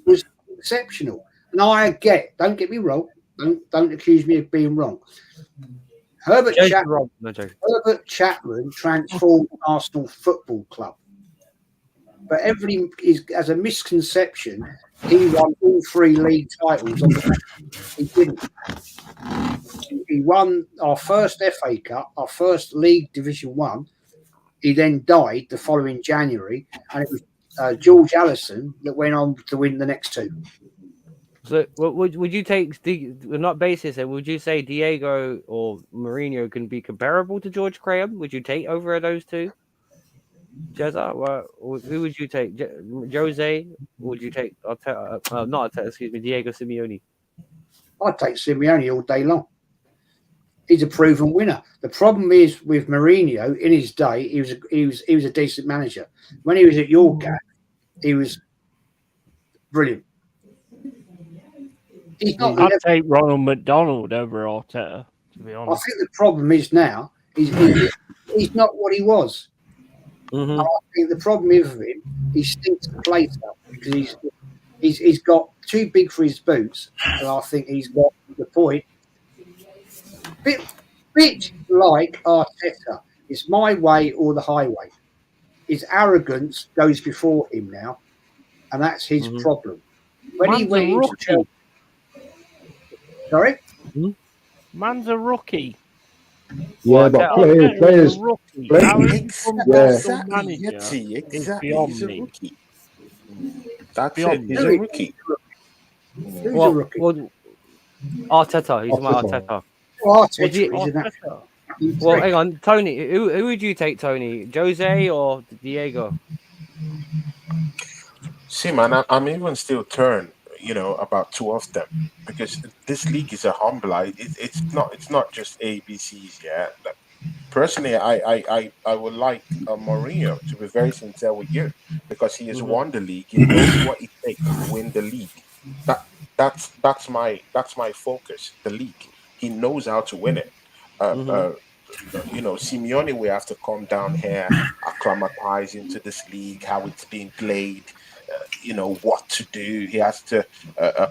Speaker 4: was exceptional. And don't get me wrong. Don't accuse me of being wrong. Herbert Chapman transformed Arsenal Football Club. But everybody has a misconception. He won all 3 league titles. He didn't. He won our first FA Cup, our first League Division 1. He then died the following January, and it was George Allison that went on to win the next 2.
Speaker 2: So, would you take not basis? Would you say Diego or Mourinho can be comparable to George Graham? Would you take over those 2? Jezza, who would you take? Jose? Would you take? Diego Simeone.
Speaker 4: I'd take Simeone all day long. He's a proven winner. The problem is with Mourinho in his day, he was a decent manager. When he was at York, he was brilliant.
Speaker 6: I'd take Ronald McDonald over Arteta, to be honest.
Speaker 4: I think the problem is now he's not what he was. I think the problem is with him, he stinks the place up because he's got too big for his boots, and I think he's got the point. Bit like Arteta. It's my way or the highway. His arrogance goes before him now, and that's his problem. When he went into Chelsea, sorry,
Speaker 6: man's a rookie.
Speaker 1: Yeah, but players.
Speaker 5: Exactly. He's a rookie. That's it. He's a rookie.
Speaker 4: Who's a rookie?
Speaker 2: Arteta. He's my Arteta. Well, hang on, Tony. Who would you take, Tony? Jose or Diego?
Speaker 5: See, man, I'm even still torn, about 2 of them, because this league is a humble. It's not just ABCs. Yeah. Personally, I would like Mourinho, to be very sincere with you, because he has won the league. He knows what it takes to win the league. that's my focus. The league. He knows how to win it. Simeone will have to come down here, acclimatize into this league, how it's being played, what to do. He has to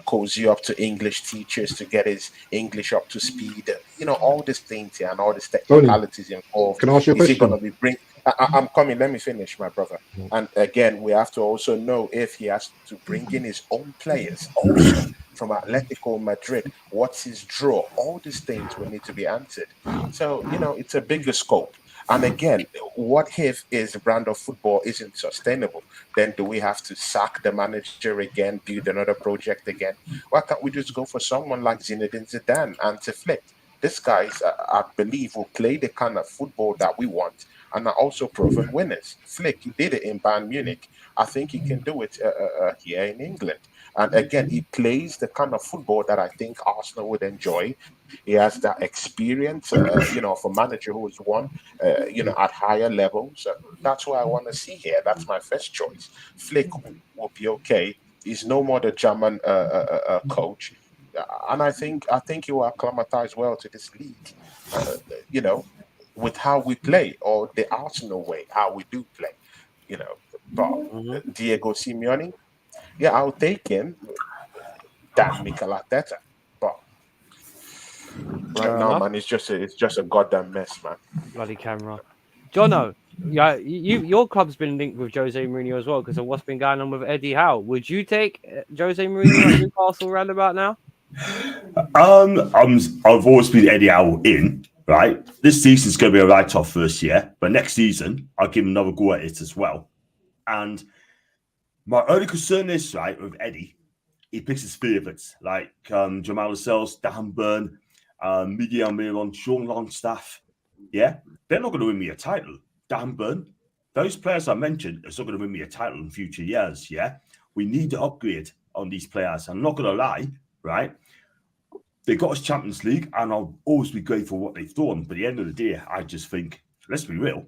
Speaker 5: cozy up to English teachers to get his English up to speed. All these things here and all these technicalities involved.
Speaker 1: Can I ask you a
Speaker 5: Is he
Speaker 1: question?
Speaker 5: going to be I'm coming. Let me finish, my brother. And again, we have to also know if he has to bring in his own players also from Atletico Madrid. What's his draw? All these things will need to be answered. So, it's a bigger scope. And again, what if his brand of football isn't sustainable? Then do we have to sack the manager again, build another project again? Why can't we just go for someone like Zinedine Zidane and to Flick? This guys, I believe, will play the kind of football that we want and are also proven winners. Flick, he did it in Bayern Munich. I think he can do it here in England. And again, he plays the kind of football that I think Arsenal would enjoy. He has that experience, for manager who has won, at higher levels. That's what I want to see here. That's my first choice. Flick will be okay. He's no more the German coach. And I think he will acclimatize well to this league, with how we play, or the Arsenal way, how we do play, But Diego Simeone, yeah, I'll take him than Mikel Arteta. But right now, man, it's just a goddamn mess, man.
Speaker 2: Bloody camera. Jono, yeah, your club's been linked with Jose Mourinho as well because of what's been going on with Eddie Howe. Would you take Jose Mourinho at Newcastle roundabout now?
Speaker 7: I've always been Eddie Howe in, right? This season's going to be a write-off first year, but next season I'll give him another go at it as well. And my only concern is, right, with Eddie, he picks his favourites like Jamal Lascelles, Dan Burn, Miguel Almiron, Sean Longstaff. Yeah, they're not going to win me a title. Dan Burn, those players I mentioned are still going to win me a title in future years. Yeah, we need to upgrade on these players. I'm not going to lie, right? They got us Champions League, and I'll always be grateful for what they've done. But at the end of the day, I just think, let's be real,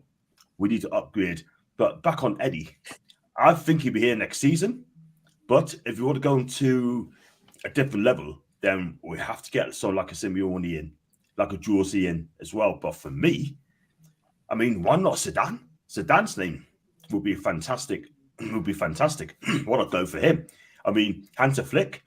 Speaker 7: we need to upgrade. But back on Eddie, I think he'll be here next season. But if you want to go into a different level, then we have to get someone like a Simeone in, like a Jose in as well. But for me, I mean, why not Zidane? Zidane's name would be fantastic. What a go for him. I mean, Hansi Flick,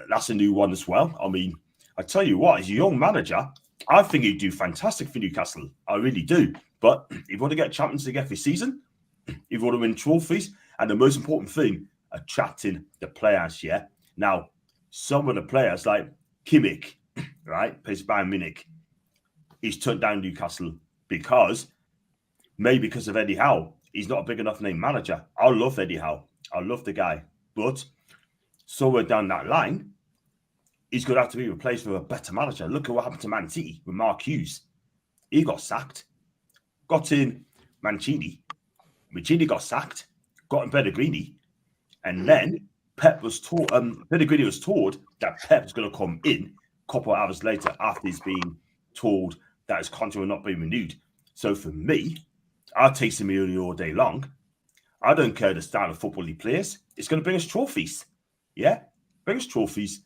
Speaker 7: that's a new one as well. I mean, I tell you what, as a young manager, I think he'd do fantastic for Newcastle. I really do. But if you want to get Champions League every season, if you want to win trophies, and the most important thing, attracting the players, yeah? Now, some of the players like Kimmich, right, plays Bayern Munich, he's turned down Newcastle because of Eddie Howe. He's not a big enough name manager. I love Eddie Howe. I love the guy. But somewhere down that line, he's going to have to be replaced with a better manager. Look at what happened to Man City with Mark Hughes. He got sacked. Got in Mancini. Mancini got sacked. Got in Pellegrini. And then Pellegrini was told that Pep was going to come in a couple of hours later after he's been told that his contract will not be renewed. So for me, I'll take Simeone all day long. I don't care the style of football he plays. It's going to bring us trophies. Yeah? Bring us trophies.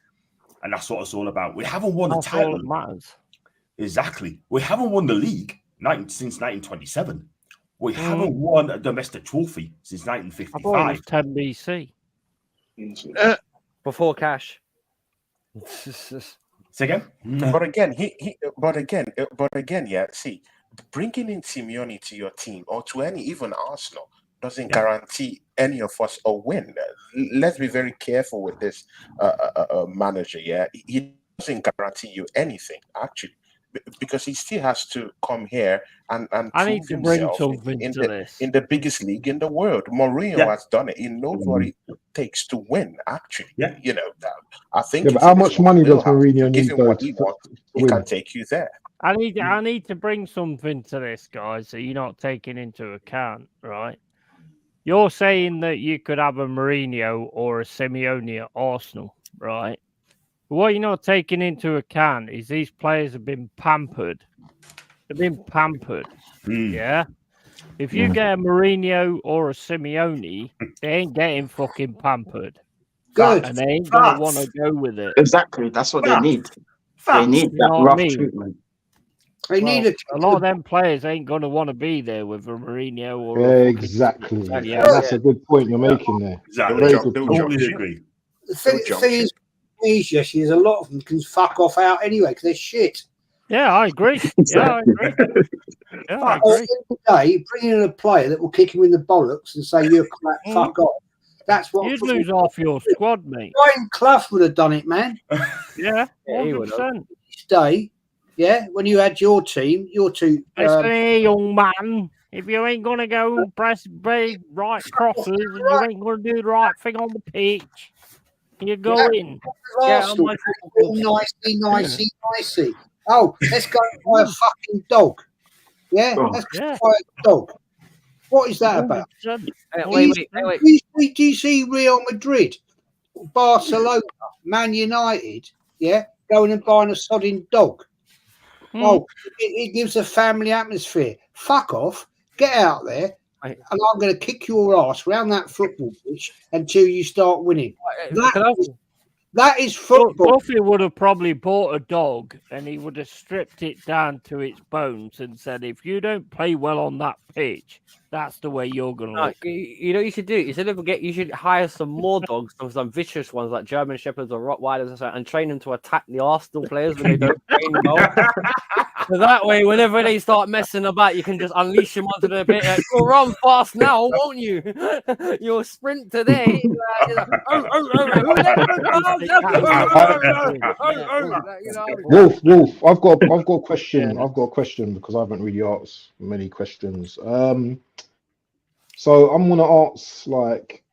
Speaker 7: And that's what it's all about. We haven't won a title.
Speaker 6: All that matters.
Speaker 7: Exactly. We haven't won the league since 1927. We haven't won a domestic trophy since 1955.
Speaker 6: I thought it was 10 BC.
Speaker 2: Before cash.
Speaker 7: Say again?
Speaker 5: But again, yeah. See, bringing in Simeone to your team or to even Arsenal doesn't guarantee any of us a win. Let's be very careful with this manager. Yeah, he doesn't guarantee you anything actually, because he still has to come here and
Speaker 6: I need to bring something
Speaker 5: in
Speaker 6: to this
Speaker 5: in the biggest league in the world. Mourinho has done it. He knows what it takes to win. Actually, I think.
Speaker 1: Yeah, but how much money does Mourinho need
Speaker 5: to he can take you there.
Speaker 6: I need to bring something to this, guys, that you're not taking into account, right? You're saying that you could have a Mourinho or a Simeone at Arsenal, right? But what you're not taking into account is these players have been pampered. They've been pampered, yeah? If you get a Mourinho or a Simeone, they ain't getting fucking pampered.
Speaker 4: Good.
Speaker 6: And they ain't going to want to go with it.
Speaker 3: Exactly. That's what they need. They need that rough treatment.
Speaker 4: They need
Speaker 6: a lot of them players ain't going to want to be there with a Mourinho or
Speaker 1: exactly. That's a good point you're making there.
Speaker 7: Exactly.
Speaker 1: Very good point.
Speaker 7: Totally agree.
Speaker 4: The thing is, Jesse, is a lot of them can fuck off out anyway because they're shit.
Speaker 6: Yeah, I agree. Yeah, I agree. Yeah, I agree.
Speaker 4: At the end of the day, bringing in a player that will kick him in the bollocks and say you're crap, fuck off. That's what
Speaker 6: you'd lose half your squad, mate.
Speaker 4: Brian Clough would have done it, man.
Speaker 6: Yeah, 100%.
Speaker 4: Day, yeah, when you had your team, your two.
Speaker 6: Listen here, young man. If you ain't gonna go press big right crosses and you ain't gonna do the right thing on the pitch, you're going.
Speaker 4: Nicey. Oh, let's go and buy a fucking dog. Yeah, let's go and buy a dog. What is that about?
Speaker 2: Wait.
Speaker 4: Do you see Real Madrid, Barcelona, Man United, going and buying a sodding dog? Oh, it gives a family atmosphere. Fuck off. Get out there. And I'm going to kick your ass around that football pitch until you start winning. That is football.
Speaker 6: Wolfie would have probably bought a dog and he would have stripped it down to its bones and said, if you don't play well on that pitch, that's the way you're going to look.
Speaker 2: You know what you should do? You should hire some more dogs, some vicious ones like German Shepherds or Rottweilers or something, and train them to attack the Arsenal players when they don't train well. So that way, whenever they start messing about, you can just unleash them onto the pitch. You'll run fast now, won't you? You'll sprint today.
Speaker 1: Wolf, I've got a question. I've got a question because I haven't really asked many questions. So I'm gonna ask like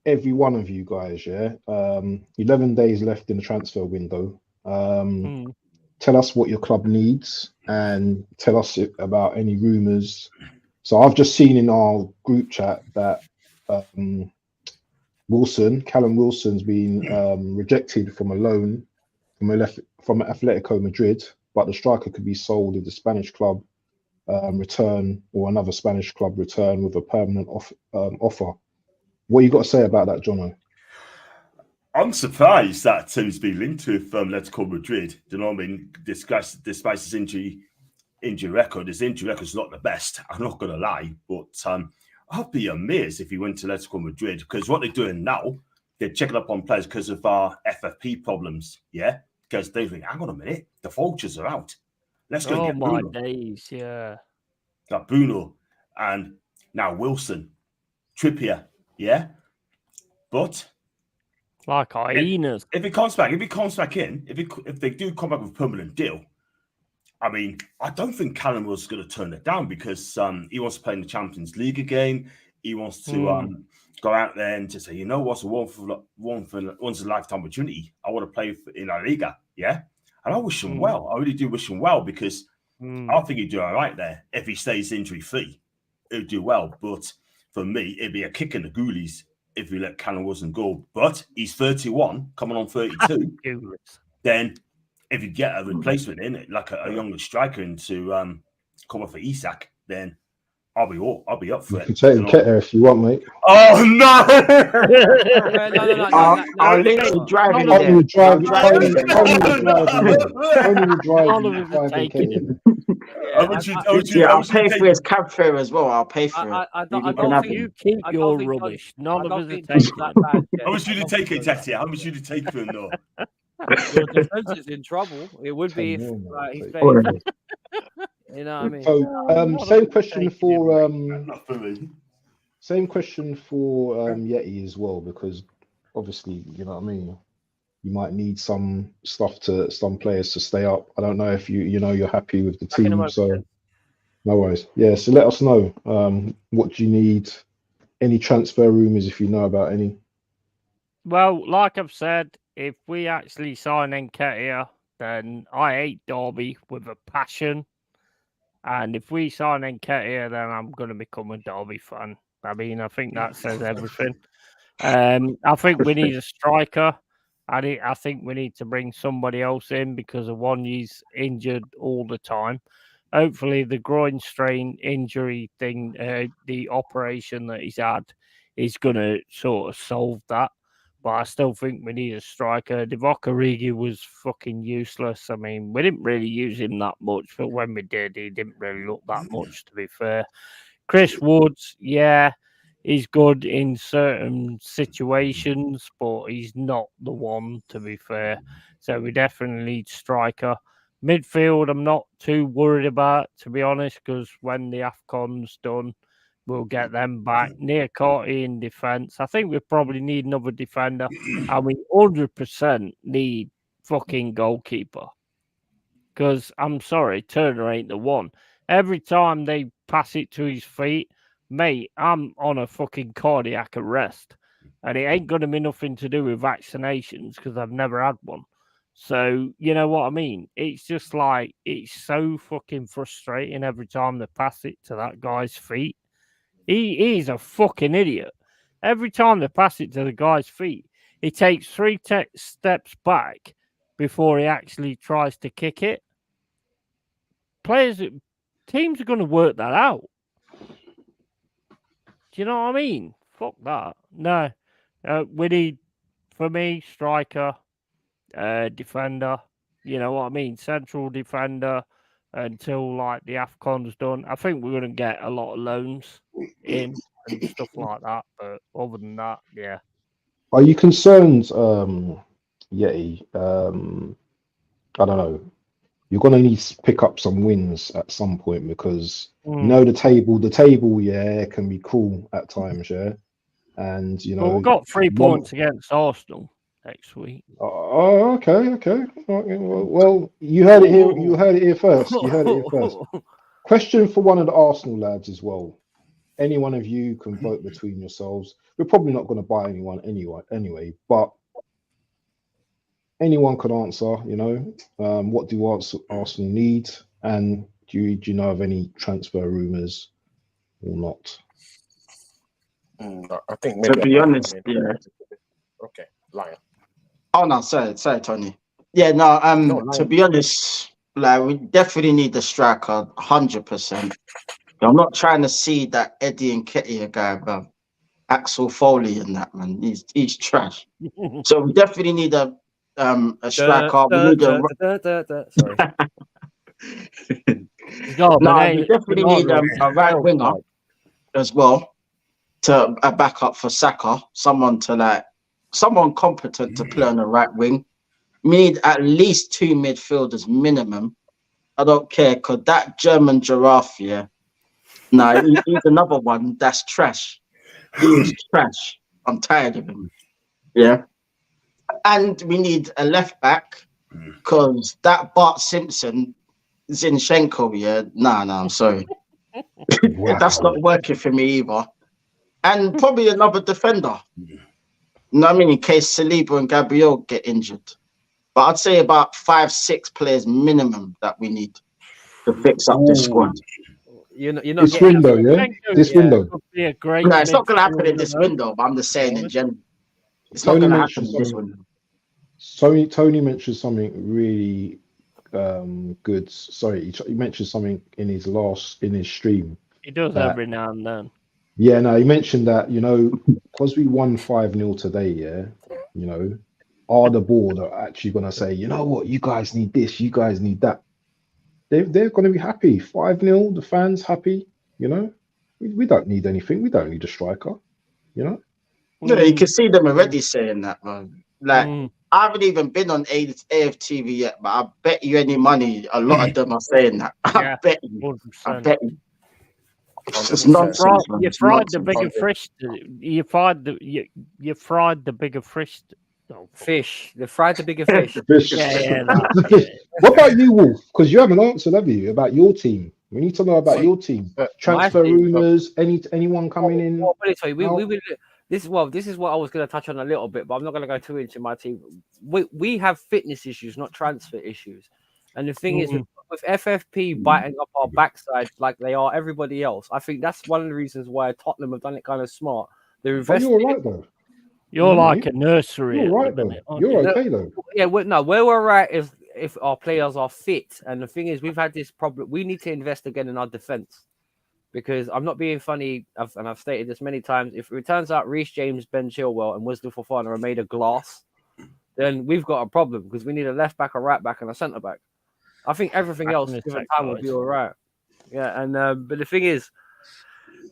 Speaker 1: every one of you guys, 11 days left in the transfer window. Tell us what your club needs and tell us about any rumours. So I've just seen in our group chat that Callum Wilson's been rejected from a loan from Atletico Madrid, but the striker could be sold if the Spanish club return or another Spanish club return with a permanent offer. What you got to say about that, Jono?
Speaker 7: I'm surprised that Tim's been linked with Atletico Madrid. Do you know what I mean? Despite his injury record, his injury record's not the best. I'm not going to lie, but I'd be amazed if he went to Atletico Madrid because what they're doing now, they're checking up on players because of our FFP problems. Yeah, because they think, hang on a minute, the vultures are out. Let's go get Bruno.
Speaker 6: Days, yeah.
Speaker 7: Got Bruno and now Wilson, Trippier, yeah. But
Speaker 6: like hyenas.
Speaker 7: If he comes back in, if they do come back with a permanent deal, I mean, I don't think Callum was going to turn it down because he wants to play in the Champions League again. He wants to go out there and to say, you know what's a once in a lifetime opportunity. I want to play in La Liga, yeah. And I wish him well. I really do wish him well because I think he'd do all right there. If he stays injury free, he'll do well. But for me, it'd be a kick in the goalies if we let Callum Wilson go. But he's 31, coming on 32. Then if you get a replacement in it, like a younger striker into come off for Isak, then I'll be up for it.
Speaker 1: You can take Nketiah if you want, mate.
Speaker 7: Oh no!
Speaker 3: I'll literally drive in
Speaker 1: there. Only drive.
Speaker 3: I'll pay for his cab fare as well. I'll pay for it.
Speaker 6: I don't think you keep your rubbish. None of us are taking that bad.
Speaker 7: How much should you take it, Tatia? How much should you take for him, though?
Speaker 2: Your defense is in trouble. It would be if he's playing. You know what I mean?
Speaker 1: So, same question for Yeti as well, because obviously, you know what I mean. You might need some players to stay up. I don't know if you're happy with the team. So, no worries. Yeah. So let us know. What do you need? Any transfer rumours if you know about any?
Speaker 6: Well, like I've said, if we actually sign Nketiah, then I hate Derby with a passion. And if we sign Nketiah, then I'm going to become a Derby fan. I mean, I think that says everything. I think we need a striker. I think we need to bring somebody else in because Awoniyi's injured all the time. Hopefully, the groin strain injury thing, the operation that he's had, is going to sort of solve that. But I still think we need a striker. Divock Origi was fucking useless. I mean, we didn't really use him that much, but when we did, he didn't really look that much, to be fair. Chris Woods, yeah, he's good in certain situations, but he's not the one, to be fair. So we definitely need striker. Midfield, I'm not too worried about, to be honest, because when the AFCON's done, we'll get them back. Niakate in defence. I think we probably need another defender. And we 100% need fucking goalkeeper. Because, I'm sorry, Turner ain't the one. Every time they pass it to his feet, mate, I'm on a fucking cardiac arrest. And it ain't going to be nothing to do with vaccinations because I've never had one. So, you know what I mean? It's just like, it's so fucking frustrating every time they pass it to that guy's feet. He's a fucking idiot. Every time they pass it to the guy's feet, he takes 3 steps back before he actually tries to kick it. Teams are going to work that out. Do you know what I mean? Fuck that. No. We need, for me, striker, defender. You know what I mean? Central defender until like the AFCON's done. I think we're going to get a lot of loans in and stuff like that. But other than that, yeah.
Speaker 1: Are you concerned, Yeti? I don't know. You're going to need to pick up some wins at some point because you know the table, yeah, can be cruel at times, yeah. And you know,
Speaker 6: well, we've got 3 points against Arsenal next week.
Speaker 1: Oh, okay. Well, you heard it here. You heard it here first. You heard it here first. Question for one of the Arsenal lads as well. Any one of you can vote between yourselves. We're probably not going to buy anyone anyway, but anyone could answer. You know, what do Arsenal need, and do you know of any transfer rumors or not?
Speaker 5: I think maybe.
Speaker 3: To be honest, yeah.
Speaker 5: Okay, Lion.
Speaker 3: Oh no, sorry, Tony. Yeah, no. To be honest, like we definitely need the striker, 100%. I'm not trying to see that Eddie and Nketiah guy, bro. Axel Foley and that man. He's trash. So we definitely need a striker. We need
Speaker 2: Sorry.
Speaker 3: No, we definitely need a right winger as well to a backup for Saka. Someone competent to play on the right wing. We need at least 2 midfielders minimum. I don't care because that German giraffe, yeah. No, he's another one that's trash. He is trash. I'm tired of him. Yeah. And we need a left back because that Bart Simpson, Zinchenko, yeah. No, I'm sorry. That's not working for me either. And probably another defender. You know what I mean? In case Saliba and Gabriel get injured. But I'd say about 5-6 players minimum that we need to fix up this squad.
Speaker 2: You're not
Speaker 1: this window, yeah? This window.
Speaker 6: Yeah, great.
Speaker 3: No, it's not going to happen in this window, but I'm just saying in general. It's not going to happen in this window.
Speaker 1: Tony mentioned something really good. Sorry, he mentioned something in his stream.
Speaker 6: He does every now and then.
Speaker 1: Yeah, no, he mentioned that, you know, because we won 5-0 today, yeah, you know, are the board are actually going to say, you know what, you guys need this, you guys need that. They're going to be happy. 5-0, the fans happy, you know. We don't need anything. We don't need a striker, you know.
Speaker 3: No, you can see them already saying that, man. Like, I haven't even been on AFTV yet, but I bet you any money, a lot of them are saying that. I bet you. It's nonsense.
Speaker 6: You fried the bigger fish. You fried the bigger fish.
Speaker 2: No, fish. They fried the bigger fish.
Speaker 6: Yeah.
Speaker 1: What about you, Wolf? Because you haven't answered, have you? About your team. We need to know about your team. Transfer rumors. Anyone coming in?
Speaker 2: Well, this is what I was going to touch on a little bit, but I'm not going to go too into my team. We have fitness issues, not transfer issues. And the thing is, with FFP biting up our backside like they are everybody else, I think that's one of the reasons why Tottenham have done it kind of smart. They're investing.
Speaker 1: You're right though.
Speaker 6: You're like a nursery.
Speaker 1: You're right though. You're okay though.
Speaker 2: Yeah, where we're right is if our players are fit. And the thing is, we've had this problem. We need to invest again in our defense because I'm not being funny, and I've stated this many times. If it turns out Reece James, Ben Chilwell, and Wesley Fofana are made of glass, then we've got a problem because we need a left back, a right back, and a centre back. I think everything else given time will be all right. Yeah, and but the thing is,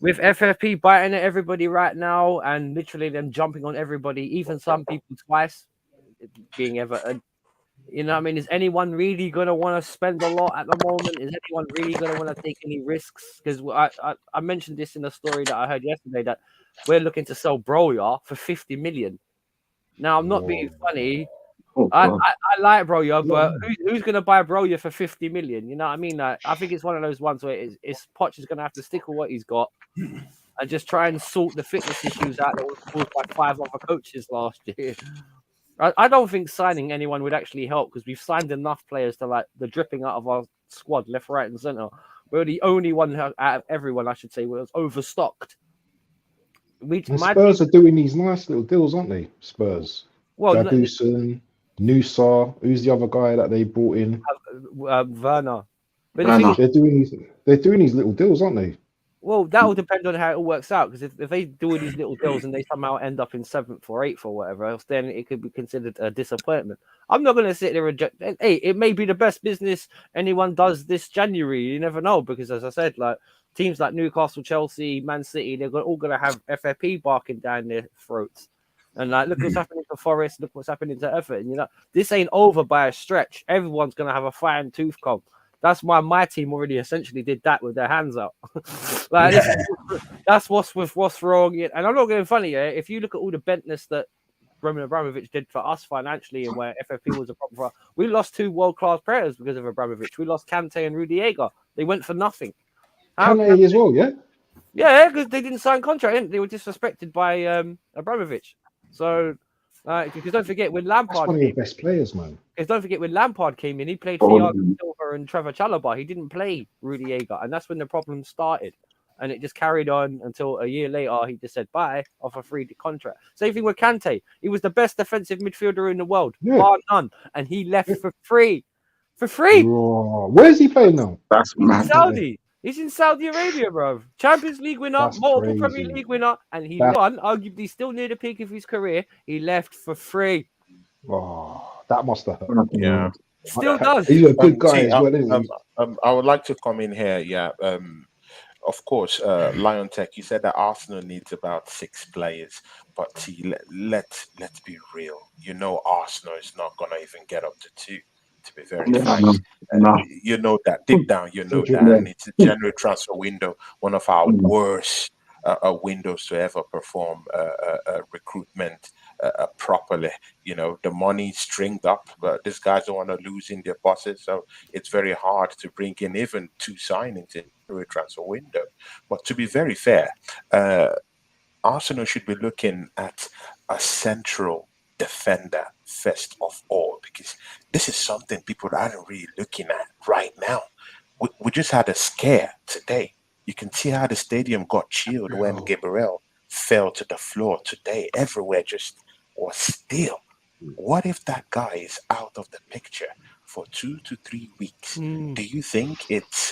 Speaker 2: with FFP biting at everybody right now and literally them jumping on everybody, even some people twice, being Everton. You know what I mean? Is anyone really going to want to spend a lot at the moment? Is anyone really going to want to take any risks? Because I mentioned this in a story that I heard yesterday that we're looking to sell Broja for 50 million. Now, I'm not being funny. I like Broja, but who's going to buy Broja for 50 million? You know what I mean? I think it's one of those ones where it's Poch is going to have to stick with what he's got and just try and sort the fitness issues out that was caused by 5 other coaches last year. I don't think signing anyone would actually help because we've signed enough players to like the dripping out of our squad, left, right, and centre. We're the only one out of everyone, I should say, was overstocked.
Speaker 1: Spurs are doing these nice little deals, aren't they? Spurs. Well, Jaguson, Nusa. Who's the other guy that they brought in?
Speaker 2: Werner. But
Speaker 1: they're doing these little deals, aren't they?
Speaker 2: Well, that will depend on how it all works out. Because if they do all these little deals and they somehow end up in 7th or 8th or whatever else, then it could be considered a disappointment. I'm not going to sit there and reject. Hey, it may be the best business anyone does this January. You never know, because as I said, like teams like Newcastle, Chelsea, Man City, they're all going to have FFP barking down their throats. And like, look what's happening to Forest. Look what's happening to Everton. You know, this ain't over by a stretch. Everyone's going to have a fine tooth comb. That's why my team already essentially did that with their hands up. Like that's what's wrong. And I'm not getting funny. Yeah? If you look at all the bentness that Roman Abramovich did for us financially and where FFP was a problem for us, we lost 2 world-class players because of Abramovich. We lost Kante and Rudiger. They went for nothing.
Speaker 1: Kante as well, yeah?
Speaker 2: Yeah, because they didn't sign contract. They were disrespected by Abramovich. So, because don't forget when Lampard.
Speaker 1: That's one of your best players, man.
Speaker 2: Because don't forget when Lampard came in, he played Thiago Silva and Trevor Chalobah. He didn't play Rudiger, and that's when the problem started. And it just carried on until a year later he just said bye off a free contract. Same thing with Kante. He was the best defensive midfielder in the world, bar none, and he left for free. For free.
Speaker 1: Where is he playing now?
Speaker 3: That's mad.
Speaker 2: Saudi. He's in Saudi Arabia, bro. Champions League winner, multiple Premier League winner, and he won. Arguably still near the peak of his career. He left for free.
Speaker 1: Oh, that must have hurt.
Speaker 5: Yeah.
Speaker 2: Still does.
Speaker 1: He's a good guy as well, isn't he?
Speaker 5: I would like to come in here. Yeah. Of course, Lion Tech, you said that Arsenal needs about 6 players, but let's be real. You know, Arsenal is not going to even get up to 2. To be very frank, you know that deep down, you know that, and it's a January transfer window, one of our worst windows to ever perform recruitment properly. You know, the money stringed up, but these guys don't want to lose in their bosses, so it's very hard to bring in even 2 signings in the transfer window. But to be very fair, Arsenal should be looking at a central defender first of all, because this is something people aren't really looking at right now. We just had a scare today. You can see how the stadium got chilled when Gabriel fell to the floor today. Everywhere just was still. What if that guy is out of the picture for 2 to 3 weeks? Do you think it's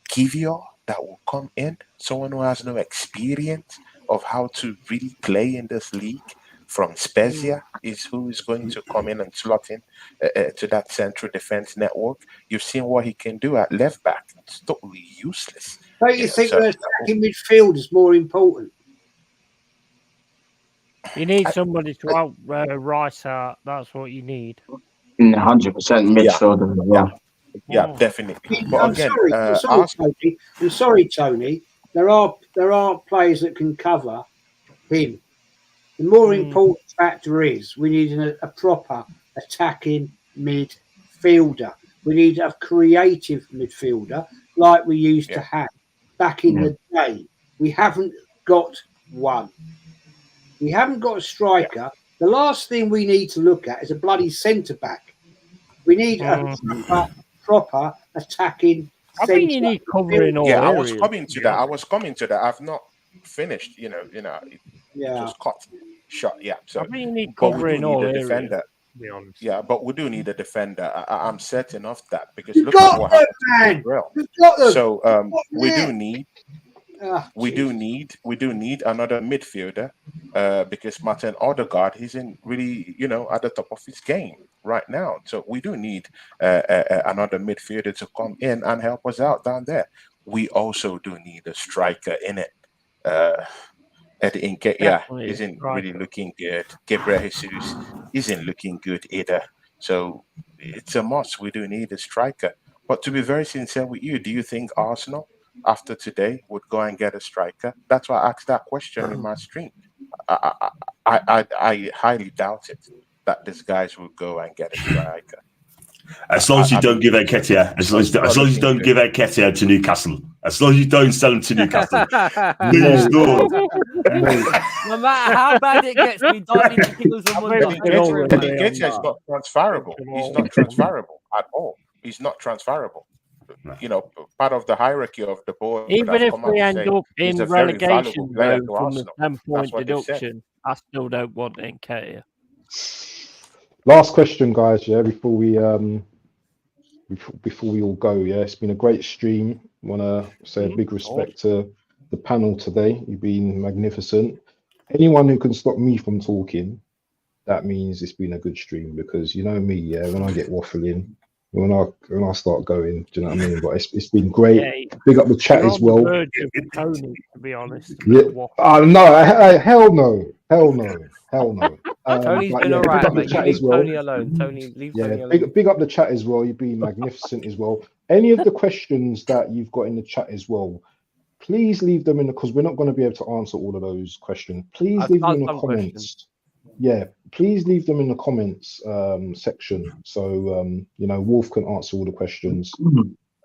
Speaker 5: Kivior that will come in? Someone who has no experience of how to really play in this league? From Spezia is who is going to come in and slot in to that central defense network. You've seen what he can do at left back. It's totally useless.
Speaker 4: Don't you think the attacking midfield is more important?
Speaker 6: You need somebody to help Rice out. That's what you need.
Speaker 3: 100% midfielder.
Speaker 5: Yeah, definitely. But
Speaker 4: I'm sorry, Tony. There are players that can cover him. The more important factor is we need a proper attacking midfielder. We need a creative midfielder like we used to have back in the day. We haven't got one. We haven't got a striker. The last thing we need to look at is a bloody centre-back. We need a proper attacking
Speaker 6: I think you need covering all areas.
Speaker 5: I was coming to that. I've not finished, just cut shot. Yeah. So
Speaker 6: I think you need covering all areas.
Speaker 5: Defender.
Speaker 6: to be honest.
Speaker 5: Yeah, but we do need a defender. I'm certain of that because look at what happened to Gabriel. So we do need another midfielder because Martin Odegaard isn't really at the top of his game right now. So we do need another midfielder to come in and help us out down there. We also do need a striker in it. Eddie Nketiah isn't really looking good. Gabriel Jesus isn't looking good either. So it's a must. We do need a striker. But to be very sincere with you, do you think Arsenal, after today, would go and get a striker? That's why I asked that question in my stream. I highly doubt it that these guys will go and get a striker.
Speaker 7: As long as you don't give Nketiah, as long as you don't give Nketiah to Newcastle, as long as you don't sell him to Newcastle,
Speaker 2: no matter how bad it gets, we don't need to kill someone.
Speaker 5: Nketiah is not transferable. He's not transferable at all. He's not transferable. Part of the hierarchy of the board.
Speaker 6: Even if we end up in relegation zone from the 10-point deduction, I still don't want Nketiah.
Speaker 1: Last question, guys. Yeah, before we all go. Yeah, it's been a great stream. Want to say a big respect to the panel today. You've been magnificent. Anyone who can stop me from talking, that means it's been a good stream because you know me. Yeah, when I get waffling, when I start going, do you know what I mean? But it's been great. Yeah, big up the chat as well.
Speaker 6: Tony, to be honest.
Speaker 1: Yeah. No, hell no.
Speaker 2: Tony's been alright, mate. You leave Tony alone. Tony, leave Tony alone.
Speaker 1: Big up the chat as well. You've been magnificent as well. Any of the questions that you've got in the chat as well, please leave them in because we're not going to be able to answer all of those questions. Please leave them in the comments. Yeah, please leave them in the comments section so Wolf can answer all the questions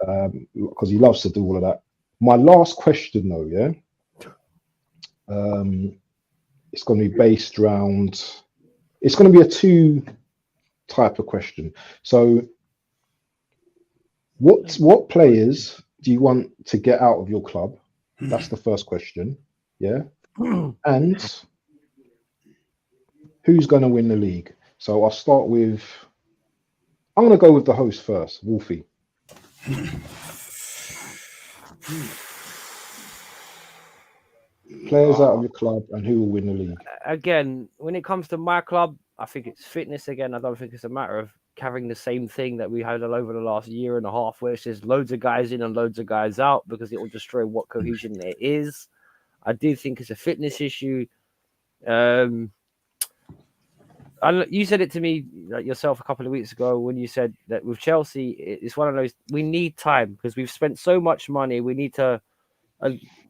Speaker 1: because he loves to do all of that. My last question though, it's going to be based around. It's going to be a two type of question. So, what players do you want to get out of your club? That's the first question. Yeah, and who's going to win the league? So I'll start with. I'm going to go with the host first, Wolfie. Players out of your club and who will win the league?
Speaker 2: Again, when it comes to my club, I think it's fitness again. I don't think it's a matter of carrying the same thing that we had all over the last year and a half, where it's just loads of guys in and loads of guys out because it will destroy what cohesion there is. I do think it's a fitness issue. You said it to me yourself a couple of weeks ago when you said that with Chelsea, it's one of those, we need time because we've spent so much money. We need to,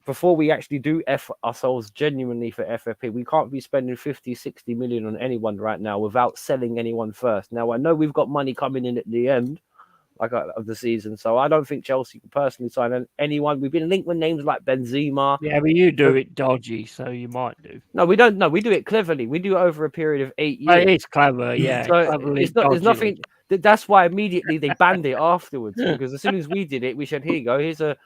Speaker 2: before we actually do ourselves genuinely for FFP, we can't be spending 50, 60 million on anyone right now without selling anyone first. Now, I know we've got money coming in at the end of the season, so I don't think Chelsea can personally sign anyone. We've been linked with names like Benzema.
Speaker 6: Yeah, but you do it dodgy, so you might do.
Speaker 2: No, we don't. No, we do it cleverly. We do it over a period of 8 years.
Speaker 6: It's clever, yeah.
Speaker 2: So there's nothing. That's why immediately they banned it afterwards because as soon as we did it, we said, "Here you go. Here's a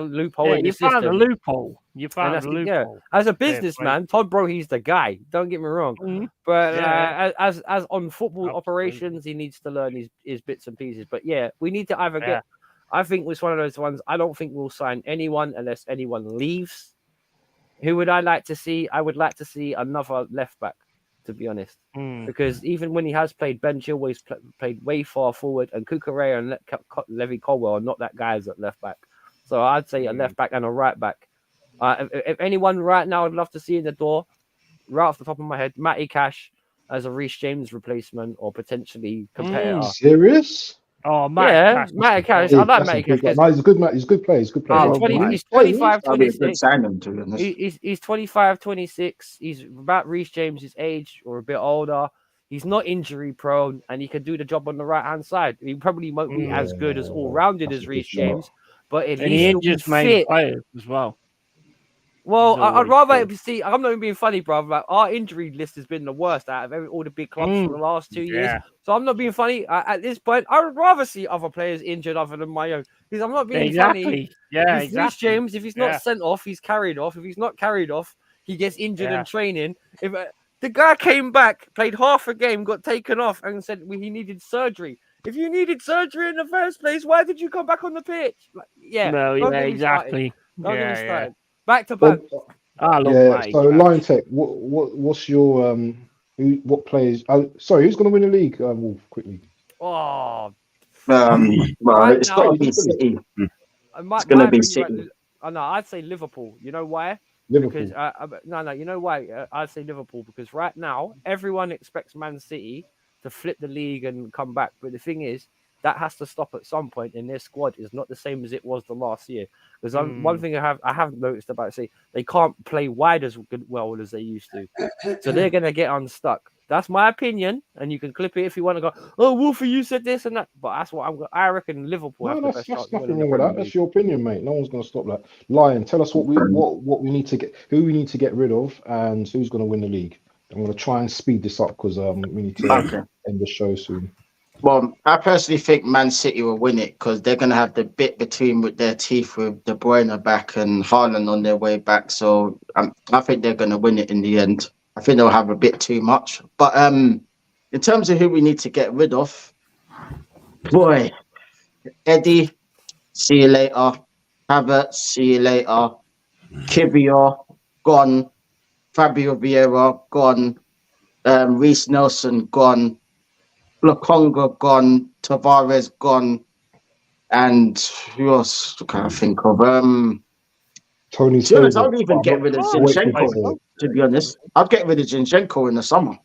Speaker 2: loophole in the system."
Speaker 6: You found a loophole. You found a loophole.
Speaker 2: Yeah. As a businessman, Todd Bro, he's the guy. Don't get me wrong. Mm-hmm. But as on football operations, he needs to learn his bits and pieces. But yeah, we need to either get. I think it's one of those ones. I don't think we'll sign anyone unless anyone leaves. Who would I like to see? I would like to see another left back, to be honest. Because even when he has played, Ben Chilwell's played way far forward, and Cucurella and Levy Colwell are not that guys at left back. So I'd say a left back and a right back. If anyone right now I'd love to see in the door, right off the top of my head, Matty Cash as a Reece James replacement or potentially competitor.
Speaker 1: Serious?
Speaker 6: Oh, Matty
Speaker 2: Cash. I like Matty Cash.
Speaker 1: No, he's a good man. He's a good player. He's
Speaker 2: 25, 26. He's 25, 26. He's about Reece James' age or a bit older. He's not injury prone and he can do the job on the right hand side. He probably won't be as good as all rounded as Reece James, but at least he'll fit
Speaker 6: players as well.
Speaker 2: Well, I'd rather see. I'm not even being funny, brother. Like, our injury list has been the worst out of all the big clubs for the last 2 years. So I'm not being funny. At this point, I would rather see other players injured other than my own. Because I'm not being funny.
Speaker 6: Yeah,
Speaker 2: Reece James, if he's not sent off, he's carried off. If he's not carried off, he gets injured in training. The guy came back, played half a game, got taken off, and said he needed surgery. If you needed surgery in the first place, why did you come back on the pitch? Like,
Speaker 6: No, yeah, exactly.
Speaker 2: Don't get me
Speaker 6: Yeah.
Speaker 2: started. Back to back.
Speaker 6: I love
Speaker 1: Yeah.
Speaker 6: Mike.
Speaker 1: So Lion Tech, what's your what players? Sorry, who's going to win the league? Wolf, quickly.
Speaker 2: Oh,
Speaker 3: Well,
Speaker 2: Right
Speaker 3: it's
Speaker 2: now-
Speaker 3: got to be City.
Speaker 2: my
Speaker 3: It's gonna be
Speaker 2: opinion,
Speaker 3: City.
Speaker 2: Oh, no, I'd say Liverpool. You know why?
Speaker 1: Liverpool.
Speaker 2: Because no, you know why? I'd say Liverpool because right now everyone expects Man City to flip the league and come back. But the thing is, that has to stop at some point, and their squad is not the same as it was the last year. Because one thing I have noticed about City, they can't play wide as well as they used to, so they're gonna get unstuck. That's my opinion, and you can clip it if you want to go. Oh, Wolfie, you said this and that, but that's what I reckon. Liverpool have the best chance.
Speaker 1: That's nothing wrong with that. That's your opinion, mate. No one's going to stop that. Lion, tell us what we need to get, who we need to get rid of, and who's going to win the league. I'm going to try and speed this up because we need to end the show soon.
Speaker 3: Well, I personally think Man City will win it because they're going to have the bit between with their teeth with De Bruyne back and Haaland on their way back. So I think they're going to win it in the end. I think they'll have a bit too much. But in terms of who we need to get rid of, boy, Eddie, see you later. Havertz, see you later. Kivior, gone. Fabio Vieira, gone. Reece Nelson, gone. Lokonga, gone. Tavares, gone. And who else can I think of?
Speaker 1: Tony.
Speaker 3: To be honest, I'd even get rid of Zinchenko. To be honest, I'd get rid of Zinchenko in the summer.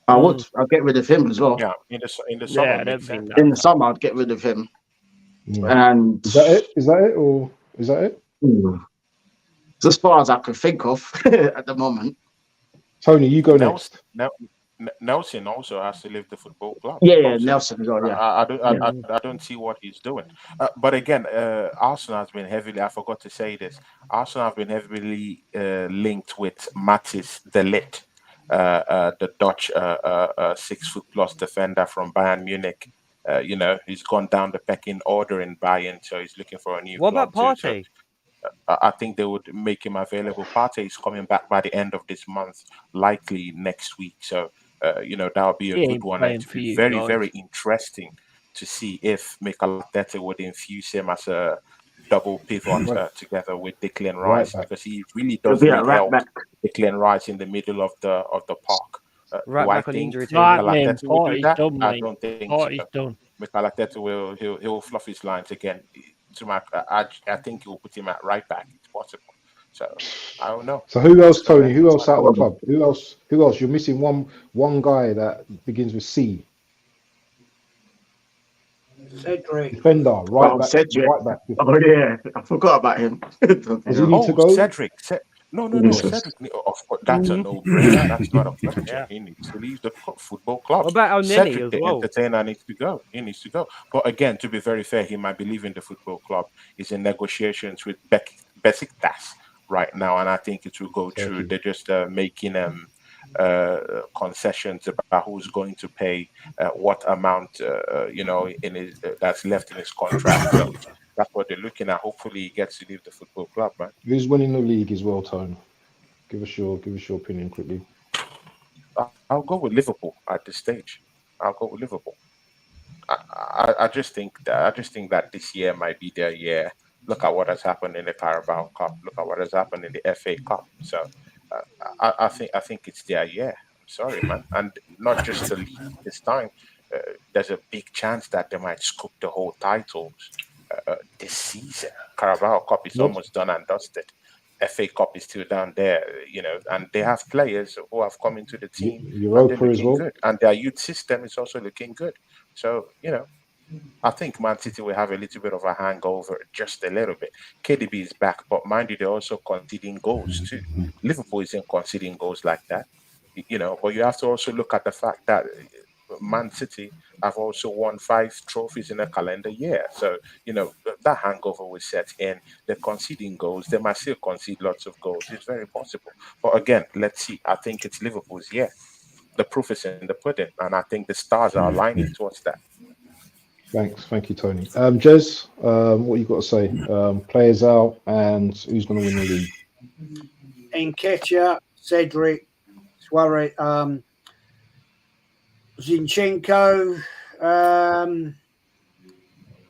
Speaker 3: I would. I'd get rid of him as well.
Speaker 5: Yeah, in the summer.
Speaker 3: In the summer, I'd get rid of him.
Speaker 1: Yeah.
Speaker 3: And
Speaker 1: is that it? Is that it, or is that it?
Speaker 3: It's as far as I could think of at the moment.
Speaker 1: Tony, you go next.
Speaker 5: Nelson also has to leave the football club.
Speaker 3: Yeah, Nelson. Yeah.
Speaker 5: I don't see what he's doing. But again, Arsenal has been heavily. I forgot to say this. Arsenal have been heavily linked with Matthijs de Ligt, the Dutch 6-foot+ defender from Bayern Munich. He's gone down the pecking order in Bayern, so he's looking for a new.
Speaker 2: What about Partey?
Speaker 5: I think they would make him available. Partey is coming back by the end of this month, likely next week. So, that would be a good one. It would be very, very interesting to see if Mikel Arteta would infuse him as a double pivot together with Declan Rice, because he really does need help Declan Rice in the middle of the park.
Speaker 2: Right back on injury
Speaker 5: time. I don't think so. Mikel Arteta he'll fluff his lines again. I think he'll put him at right back. It's possible. So I don't know.
Speaker 1: So who else, Tony? Who else out of the club? Who else? You're missing one guy that begins with C.
Speaker 4: Cedric.
Speaker 1: Defender, right back.
Speaker 3: Cedric.
Speaker 1: Right back.
Speaker 3: Oh yeah, I forgot about him.
Speaker 1: Does he need to go?
Speaker 5: Cedric. No. Cedric, of course, that's a no-brainer. That's not a question. Yeah. He needs to leave the football club.
Speaker 2: What about
Speaker 5: Cedric,
Speaker 2: as
Speaker 5: the
Speaker 2: well?
Speaker 5: entertainer, needs to go. He needs to go. But again, to be very fair, he might be leaving the football club. He's in negotiations with Besiktas right now, and I think it will go through. They're just making concessions about who's going to pay what amount, in his that's left in his contract. So that's what they're looking at. Hopefully, he gets to leave the football club, man.
Speaker 1: Who's winning the league as well, Tone? Give us your opinion quickly.
Speaker 5: I'll go with Liverpool at this stage. I'll go with Liverpool. I just think that this year might be their year. Look at what has happened in the Carabao Cup. Look at what has happened in the FA Cup. So I think it's their year. I'm sorry, man, and not just the league this time. There's a big chance that they might scoop the whole titles this season. Carabao Cup is almost done and dusted. FA Cup is still down there, and they have players who have come into the team.
Speaker 1: Europa as well.
Speaker 5: Good. And their youth system is also looking good. So, I think Man City will have a little bit of a hangover, just a little bit. KDB is back, but mind you, they're also conceding goals too. Liverpool isn't conceding goals like that, but you have to also look at the fact that Man City have also won 5 trophies in a calendar year. So, that hangover will set in. They're conceding goals. They might still concede lots of goals. It's very possible. But again, let's see. I think it's Liverpool's year. The proof is in the pudding, and I think the stars are aligning towards that.
Speaker 1: Thank you, Tony. Jez, what you got to say? Players out, and who's going to win the league?
Speaker 4: Nketiah, Cedric, Suarez, Zinchenko,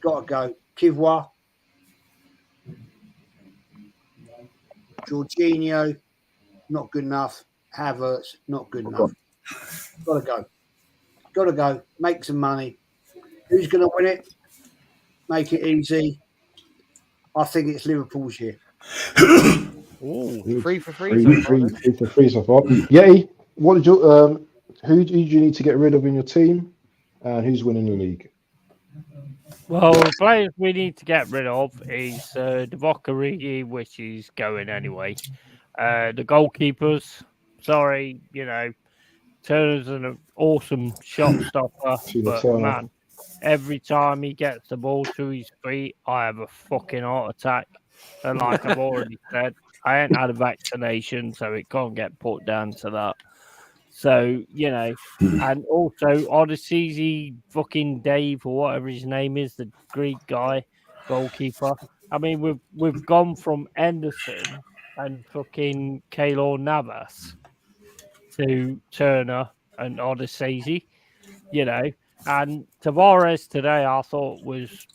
Speaker 4: gotta go. Kivois, Jorginho, not good enough. Havertz, not good enough. Gotta go. Gotta go. Make some money. Who's going to win it? Make it easy. I think it's Liverpool's year.
Speaker 2: Ooh, 3 for 3.
Speaker 1: Three for 3 so far. Yeti, what did you who do you need to get rid of in your team, and who's winning the league?
Speaker 6: Well, the players we need to get rid of is Divock Origi, which is going anyway. The goalkeepers, sorry, Turner's an awesome shot stopper, but man, every time he gets the ball to his feet, I have a fucking heart attack. And like I've already said, I ain't had a vaccination, so it can't get put down to that. So, and also Odyssey, fucking Dave or whatever his name is, the Greek guy, goalkeeper. I mean, we've gone from Anderson and fucking Keylor Navas to Turner and Odyssey, and Tavares today I thought he was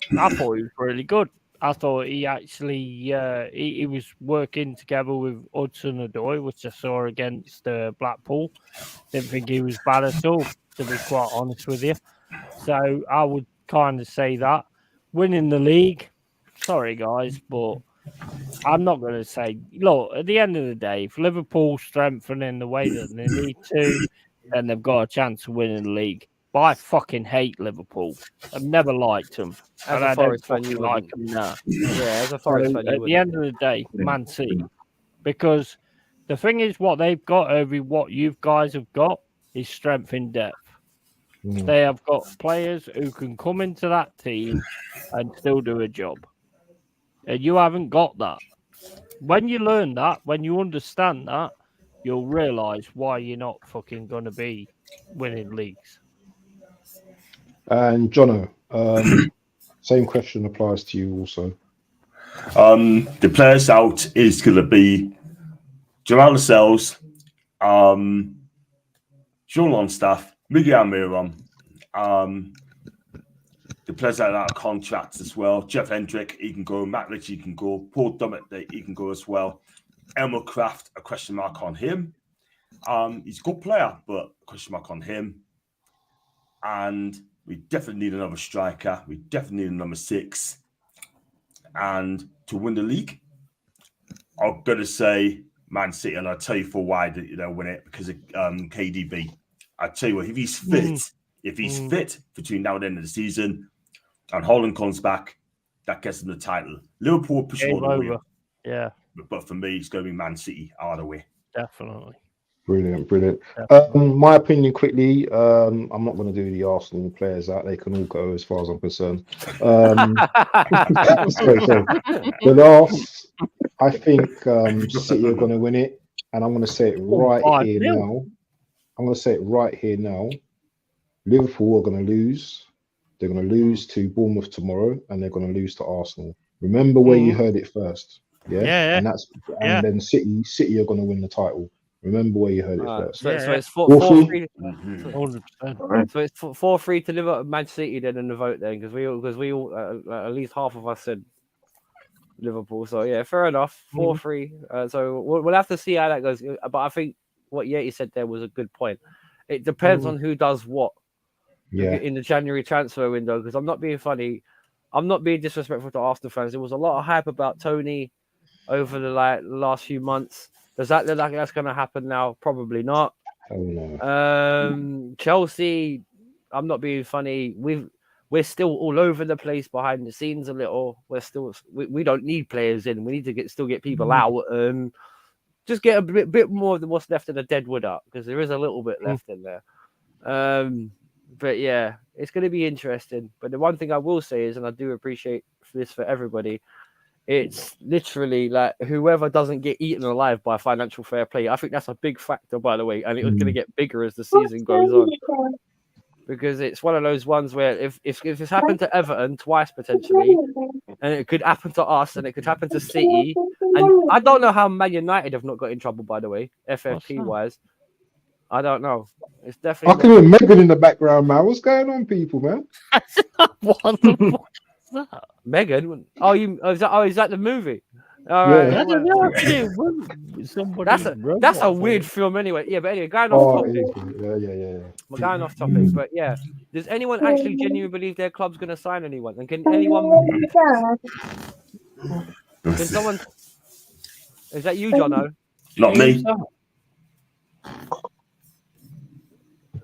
Speaker 6: really good. I thought he actually he was working together with Hudson-Odoi, which I saw against Blackpool. Didn't think he was bad at all, to be quite honest with you. So I would kind of say that. Winning the league, sorry guys, but I'm not going to say, look, at the end of the day, if Liverpool strengthen in the way that they need to, then they've got a chance of winning the league. But I fucking hate Liverpool. I've never liked them.
Speaker 2: As a Forest fan, you like them now. Yeah, as a Forest fan,
Speaker 6: at the end of the day, Man City. Because the thing is, what they've got over what you guys have got is strength in depth. They have got players who can come into that team and still do a job. And you haven't got that. When you learn that, when you understand that, you'll realise why you're not fucking going to be winning leagues.
Speaker 1: And Jono, same question applies to you also.
Speaker 7: The players out is going to be Jamal Lascelles, Sean Longstaff, Miguel Almiron, the players out of contracts as well. Jeff Hendrick, he can go. Matt Ritchie can go. Paul Dummett, he can go as well. Elmer Kraft, a question mark on him. He's a good player, but a question mark on him. And we definitely need another striker. We definitely need a number 6. And to win the league, I'm going to say Man City, and I'll tell you for why they'll win it, because of KDB. I tell you what, if he's fit between now and the end of the season, and Holland comes back, that gets him the title. Liverpool push all the way.
Speaker 6: Yeah.
Speaker 7: But for me, it's going to be Man City all the way.
Speaker 6: Definitely.
Speaker 1: Brilliant. My opinion quickly, I'm not going to do the Arsenal players out. They can all go as far as I'm concerned. The last, I think City are going to win it, and I'm going to say it right here now. I'm going to say it right here now. Liverpool are going to lose. They're going to lose to Bournemouth tomorrow, and they're going to lose to Arsenal. Remember where you heard it first. Yeah. And then City are going to win the title. Remember where you heard it first.
Speaker 2: So it's 4-3. So it's 4-3 to Liverpool, Man City then in the vote then, because we all at least half of us said Liverpool. So yeah, fair enough. 4-3. So we'll have to see how that goes. But I think what Yeti said there was a good point. It depends on who does what in the January transfer window. Because I'm not being funny. I'm not being disrespectful to Arsenal fans. There was a lot of hype about Tony over the last few months. Does that look like that's going to happen now? Probably not.
Speaker 1: Oh, no.
Speaker 2: Chelsea, I'm not being funny. We're still all over the place behind the scenes a little. We don't need players in. We need to still get people out. Just get a bit more than what's left of the dead wood up, because there is a little bit left in there. But yeah, it's going to be interesting. But the one thing I will say is, and I do appreciate this for everybody, it's literally like whoever doesn't get eaten alive by financial fair play. I think that's a big factor, by the way, and it was going to get bigger as the season goes on, because it's one of those ones where if it's happened to Everton twice potentially, and it could happen to us, and it could happen to City, and I don't know how Man United have not got in trouble, by the way, FFP wise. I don't know. It's
Speaker 1: I
Speaker 2: definitely.
Speaker 1: can hear Megan in the background, man. What's going on, people, man?
Speaker 6: What the fuck is that?
Speaker 2: Megan? Oh, is that the movie? All
Speaker 1: Yeah.
Speaker 2: right.
Speaker 6: I don't know.
Speaker 2: That's a weird film anyway. Yeah, but anyway, going off
Speaker 1: Oh,
Speaker 2: topic.
Speaker 1: yeah.
Speaker 2: We're going off topic, but yeah. Does anyone actually genuinely believe their club's going to sign anyone? And can anyone? Can someone? Is that you, Jono?
Speaker 7: Not me.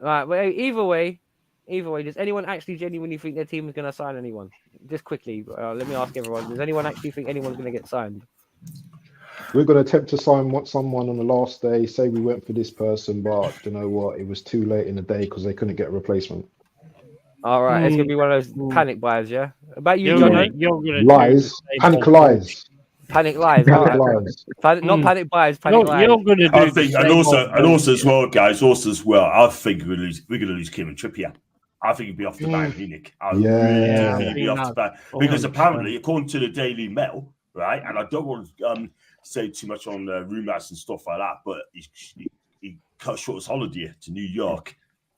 Speaker 2: Right. Well, either way, does anyone actually genuinely think their team is going to sign anyone? Just quickly, let me ask everyone: does anyone actually think anyone's going to get signed?
Speaker 1: We're going to attempt to sign someone on the last day. Say we went for this person, but you know what? It was too late in the day because they couldn't get a replacement.
Speaker 2: All right, it's going to be one of those panic buys, yeah. About you, Jono?
Speaker 1: Lies, panic lies.
Speaker 2: Panic lies.
Speaker 1: Panic lies.
Speaker 2: Not panic buys. Panic lies.
Speaker 6: You're going to do.
Speaker 7: I think, and also as well, guys. Also as well, I think we're going to lose Kieran Trippier. I think he'd be off to Bayern Munich.
Speaker 1: Yeah.
Speaker 7: He'd be off to Bayern because apparently, according to the Daily Mail, right, and I don't want to say too much on rumors and stuff like that, but he cut short his holiday to New York,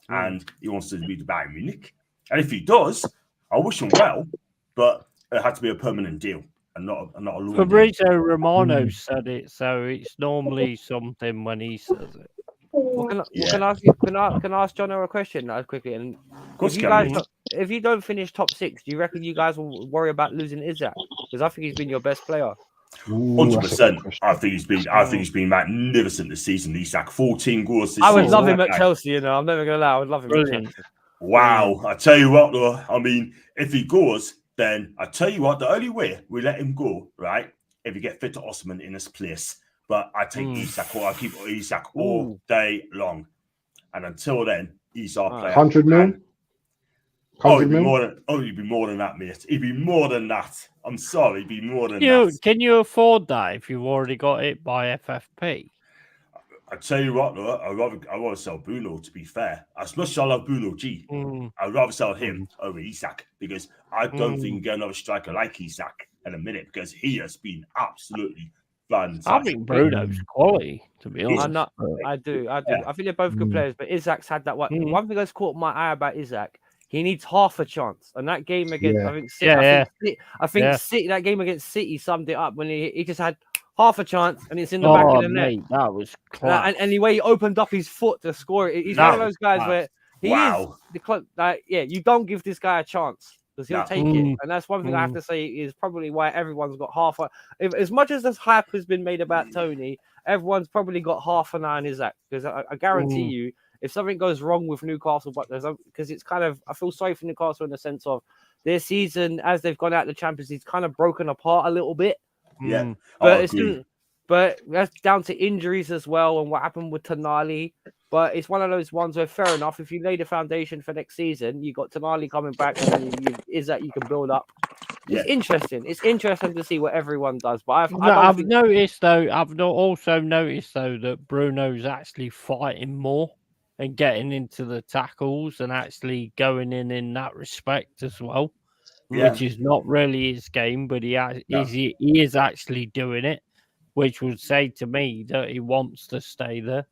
Speaker 7: and he wants to be to Bayern Munich. And if he does, I wish him well, but it had to be a permanent deal. And not a loan.
Speaker 6: Fabrizio Romano said it, so it's normally something when he says it.
Speaker 2: Can I ask John a question quickly? And if you don't finish top 6, do you reckon you guys will worry about losing Isaac? Because I think he's been your best player.
Speaker 7: 100%. I think he's been magnificent this season. Isaac, 14 goals this season.
Speaker 2: I would love him at Chelsea. You know, I'm never gonna lie. I would love him at Chelsea.
Speaker 7: Wow, I tell you what, though. I mean, if he goes, then I tell you what, the only way we let him go, right? If you get fit to Osman in his place. But I take Isak, or I keep Isak all day long. And until then, he's our player.
Speaker 1: 100 mil?
Speaker 7: He'd be more than that, mate. He'd be more than that. I'm sorry, he'd be more than that.
Speaker 6: Can you afford that if you've already got it by FFP?
Speaker 7: I tell you what, though, I'd rather sell Bruno, to be fair. As much as I love Bruno G, I'd rather sell him over Isak because I don't think you can get another striker like Isak in a minute because he has been absolutely fantastic.
Speaker 6: I think Bruno's quality, to be honest.
Speaker 2: I do. I think they're both good players, but Isak's had that one. One thing that's caught my eye about Isak, he needs half a chance. And that game against, I think City, that game against City summed it up when he just had half a chance, and it's in the back of the net.
Speaker 6: That was class.
Speaker 2: And the way he opened up his foot to score it, he's one of those guys where he is the club. You don't give this guy a chance because he'll take it, and that's one thing I have to say is probably why everyone's got half. As much as this hype has been made about Tony, everyone's probably got half an eye on Isaac because I guarantee you, if something goes wrong with Newcastle, because it's kind of, I feel sorry for Newcastle in the sense of their season as they've gone out the Champions League, kind of broken apart a little bit.
Speaker 7: Yeah,
Speaker 2: but that's down to injuries as well and what happened with Tonali. But it's one of those ones where, fair enough, if you lay the foundation for next season, you got Tonali coming back, and then you can build up. It's interesting. It's interesting to see what everyone does. But I've
Speaker 6: noticed though. I've also noticed though that Bruno's actually fighting more and getting into the tackles and actually going in that respect as well. Which is not really his game, but he is actually doing it, which would say to me that he wants to stay there.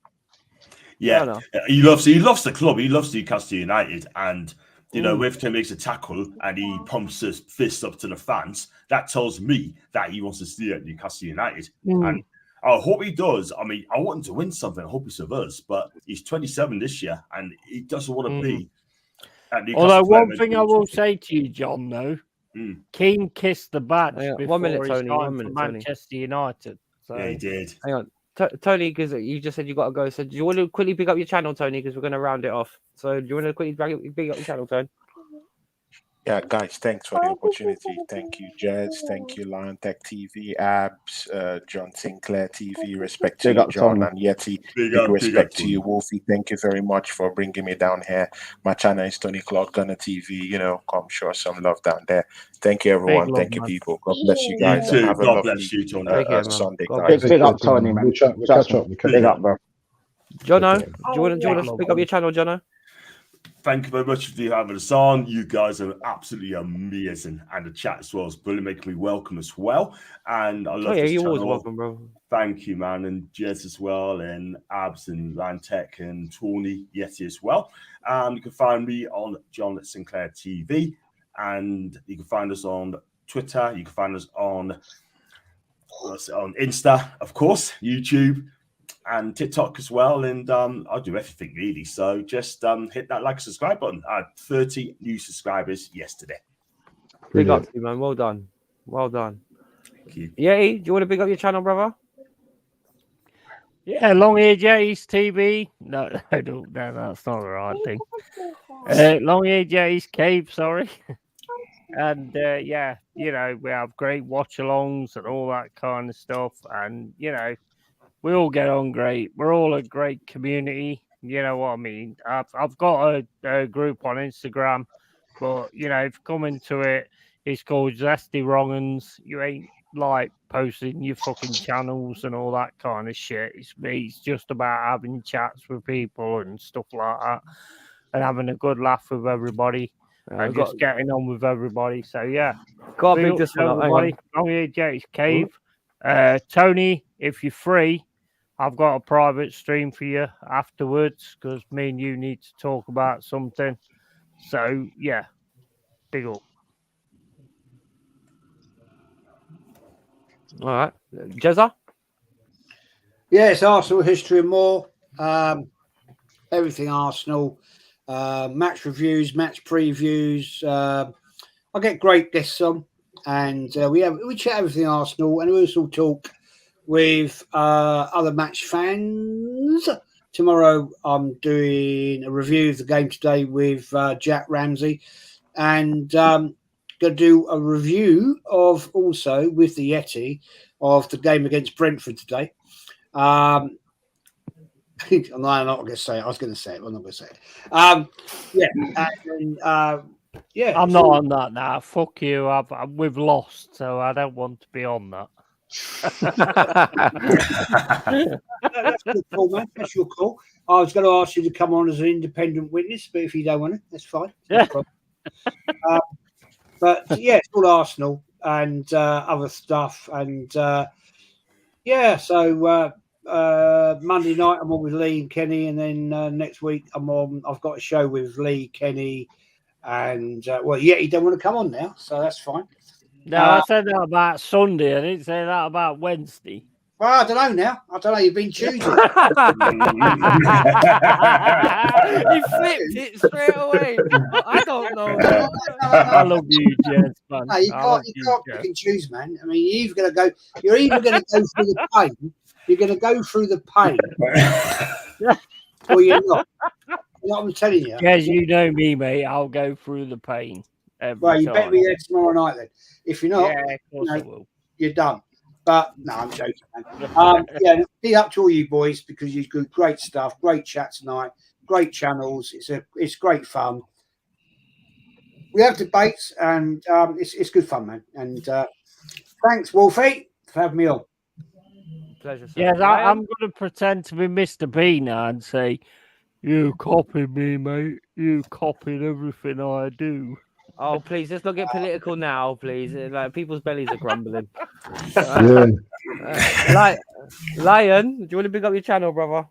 Speaker 7: Yeah, he loves the club. He loves Newcastle United, and if he makes a tackle and he pumps his fist up to the fans, that tells me that he wants to stay at Newcastle United. And I hope he does. I mean, I want him to win something. I hope he survives, but he's 27 this year, and he doesn't want to be.
Speaker 6: Although one thing I will say to you, John, though, Keane kissed the badge before
Speaker 2: 1 minute, Tony.
Speaker 6: he
Speaker 2: 1 minute,
Speaker 6: Manchester United. So.
Speaker 7: Yeah, he did.
Speaker 2: Hang on, Tony, because you just said you got to go. So do you want to quickly pick up your channel, Tony? Because we're going to round it off. So do you want to quickly pick up your channel, Tony?
Speaker 5: Yeah, guys, thanks for the opportunity. Thank you, Jez. Thank you, Lion Tech TV, Abs, John Sinclair TV. Respect to you, John and Yeti. Big respect to you, Wolfie. Thank you very much for bringing me down here. My channel is Tony Clark Gunner TV. Come show some love down there. Thank you, everyone. Thank you, people. God bless you guys.
Speaker 7: You too.
Speaker 5: Have a
Speaker 7: God
Speaker 5: lovely
Speaker 7: bless you, Tony.
Speaker 5: Sunday, guys.
Speaker 3: Big up, Tony, man.
Speaker 1: We'll catch up.
Speaker 3: Big up, bro.
Speaker 2: Jono, do you want to pick up your channel, Jono?
Speaker 7: thank you very much for having us on. You guys are absolutely amazing, and the chat as well is brilliant, making me welcome as well. And I love this
Speaker 2: you're
Speaker 7: channel.
Speaker 2: always welcome, bro.
Speaker 7: Thank you, man, and Jez as well, and Abs and Lantec and Tawny Yeti as well. You can find me on John Sinclair TV, and you can find us on Twitter. You can find us on Insta, of course, YouTube, and TikTok as well. And I'll do everything really. So just hit that like and subscribe button. I had 30 new subscribers yesterday.
Speaker 2: Big up to you, man. Well done. Well done.
Speaker 7: Thank you.
Speaker 2: Yeti, do you want to big up your channel, brother?
Speaker 6: Yeah, long-eared Yetis TV. No, that's not the right thing. Long-eared Yetis Cave, sorry. And yeah, you know, we have great watch-alongs and all that kind of stuff. And, you know, we all get on great. We're all a great community. You know what I mean? I've got a group on Instagram, but, you know, if you come into it, it's called Zesty Wrong'uns. You ain't like posting your fucking channels and all that kind of shit. It's just about having chats with people and stuff like that, and having a good laugh with everybody, and just getting on with everybody. So yeah,
Speaker 2: got big this one,
Speaker 6: everybody. Long-eared Jake's Cave. Tony, if you're free, I've got a private stream for you afterwards because me and you need to talk about something. So yeah, big up.
Speaker 2: All right, Jezza.
Speaker 4: Yeah, it's Arsenal history and more. Everything Arsenal. Match reviews, match previews. I get great guests on, and we chat everything Arsenal, and we also talk with other match fans. Tomorrow, I'm doing a review of the game today with Jack Ramsey, and going to do a review of also with the Yeti of the game against Brentford today. I'm not going to say it. I was going to say it. I'm not going to say it. Yeah.
Speaker 6: I'm not on that now. Fuck you. We've lost, so I don't want to be on that.
Speaker 4: That's your call, man. That's your call. I was going to ask you to come on as an independent witness, but if you don't want it, that's fine.
Speaker 6: Yeah.
Speaker 4: But yeah, it's all Arsenal and other stuff, and so Monday night I'm on with Lee and Kenny, and then next week I've got a show with Lee, Kenny, and he don't want to come on now, so that's fine.
Speaker 6: No, I said that about Sunday. I didn't say that about Wednesday.
Speaker 4: Well, I don't know now. I don't know. You've been choosing.
Speaker 2: He flipped it straight away. I don't know.
Speaker 6: I love you, Jez, man.
Speaker 4: No, you can't pick and choose, man. I mean, you're either going to go through the pain. You're going to go through the pain, or you're not. You know what I'm telling you?
Speaker 6: Jez, you know me, mate. I'll go through the pain.
Speaker 4: Well, you better be there tomorrow night then. If you're not,
Speaker 6: yeah, of course I will.
Speaker 4: You're done. But no, I'm joking, man. Be up to all you boys because you do great stuff, great chat tonight, great channels. It's great fun. We have debates and it's good fun, man. And thanks, Wolfie, for having me on.
Speaker 2: Pleasure. Sir.
Speaker 6: Yes, I'm going to pretend to be Mr. B now and say, "You copied me, mate. You copied everything I do."
Speaker 2: Oh, please, let's not get political now, please. Like people's bellies are grumbling. Lion, do you want to pick up your channel, brother?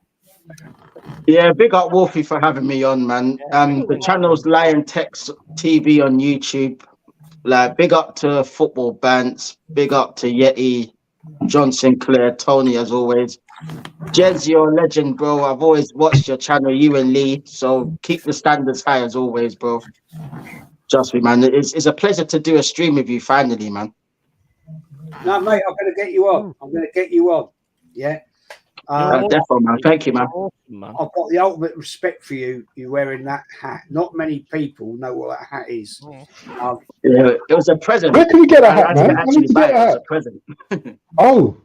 Speaker 3: Yeah, big up Wolfie for having me on, man. The channel's Lion Tech TV on YouTube. Like, big up to Football Bantz, big up to Yeti, John Sinclair, Tony, as always. Jez, you're a legend, bro. I've always watched your channel, you and Lee. So keep the standards high as always, bro. Trust me, man. It's a pleasure to do a stream with you finally, man.
Speaker 4: No, mate, I'm going to get you on. Yeah.
Speaker 3: Definitely, man. Thank you, man.
Speaker 4: I've got the ultimate respect for you. You wearing that hat. Not many people know what that hat is.
Speaker 3: It was a present.
Speaker 1: Where can we get a hat, man?
Speaker 3: I didn't actually buy it as a present.
Speaker 1: Oh.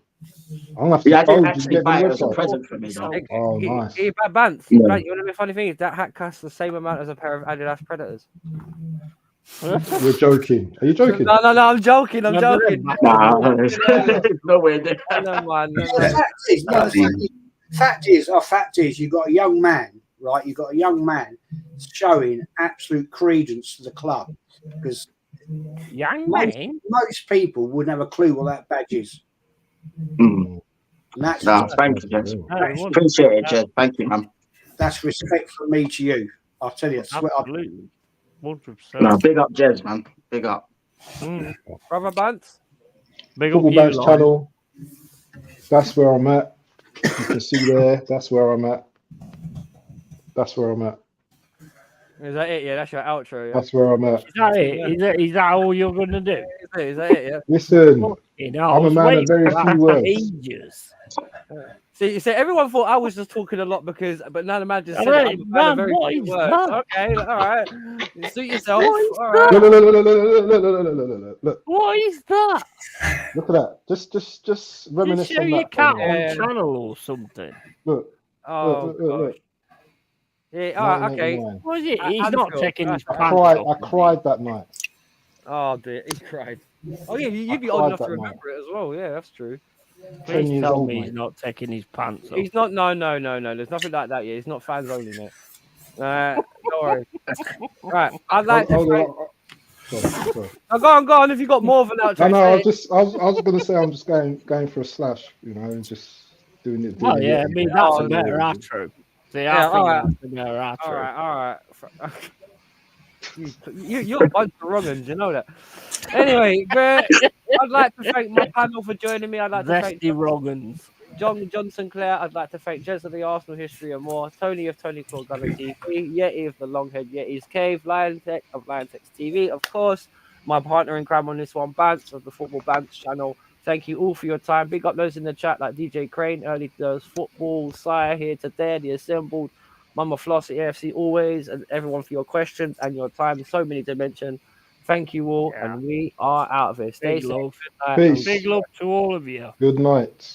Speaker 1: I didn't
Speaker 3: actually buy it as a present for me, though.
Speaker 1: Oh, nice.
Speaker 2: Bantz, you want to know the funny thing is that hat costs the same amount as a pair of Adidas Predators.
Speaker 1: You're joking. Are you joking?
Speaker 2: No, I'm joking. I'm joking.
Speaker 3: No way there.
Speaker 4: Fact is, you've got a young man right? You've got a young man showing absolute credence to the club because most people wouldn't have a clue what that badge is.
Speaker 3: Mm.
Speaker 4: And that's
Speaker 3: Thank you, Jez. Appreciate it, Jez. Thank you, man.
Speaker 4: That's respect from me to you. I'll tell you.
Speaker 6: Absolutely. 100%.
Speaker 3: No, big up, Jez, man. Big up.
Speaker 2: Brother Bantz.
Speaker 6: Big
Speaker 1: Football
Speaker 6: up
Speaker 1: Bantz channel. That's where I'm at. You can see there. That's where I'm at. That's where I'm at.
Speaker 2: Is that it? Yeah, that's your outro. Yeah?
Speaker 1: That's where I'm at.
Speaker 6: Is that it? Is that all you're going to do?
Speaker 2: Is that it? Yeah.
Speaker 1: Listen, I'm a man of very few words.
Speaker 6: Ages.
Speaker 2: See, everyone thought I was just talking a lot but now the man just said
Speaker 6: Right,
Speaker 2: I'm a man of very
Speaker 6: what
Speaker 2: few
Speaker 6: is
Speaker 2: words.
Speaker 6: that?
Speaker 2: Okay, all right. Suit yourself.
Speaker 6: What is
Speaker 2: All right.
Speaker 1: Look.
Speaker 6: What is that?
Speaker 1: Look at that. Just reminisce
Speaker 6: Show
Speaker 1: on
Speaker 6: your
Speaker 1: that.
Speaker 6: cat on channel or something.
Speaker 1: Look. Look.
Speaker 2: Yeah, all right, okay.
Speaker 6: What is it? He's not checking his pants.
Speaker 1: I cried that night.
Speaker 2: Oh dear, he cried. Oh yeah, you'd be old enough to remember it as well. Yeah, that's true.
Speaker 6: Please tell me he's not taking his pants off.
Speaker 2: He's not. No. There's nothing like that. Yeah, he's not fans only, mate. Don't worry. Right, I'd like to.
Speaker 1: Sorry.
Speaker 2: Oh, go on. If you got more of an outro.
Speaker 1: No, I was going to say I'm just going for a slash, and just doing it.
Speaker 6: Well, yeah, I mean that's a better outro. See, I think that's a better outro.
Speaker 2: All right. You're a bunch of wrong-uns, you know that. Anyway, I'd like to thank my panel for joining me. I'd like to thank
Speaker 6: wrong-uns.
Speaker 2: John Sinclair. I'd like to thank Jez of the Arsenal History and More, Tony of Tony Claw Gunner TV, Yeti of the Longhead Yeti's Cave, Lion Tech of Lion Tech's TV, of course, my partner in crime on this one, Bantz of the Football Bantz channel. Thank you all for your time. Big up those in the chat like DJ Crane, Early Does Football, Sire here today, the Assembled, Mama Floss at AFC always, and everyone for your questions and your time. So many to mention. Thank you all, and we are out of here. Stay safe.
Speaker 1: Peace.
Speaker 6: Big love to all of you.
Speaker 1: Good night.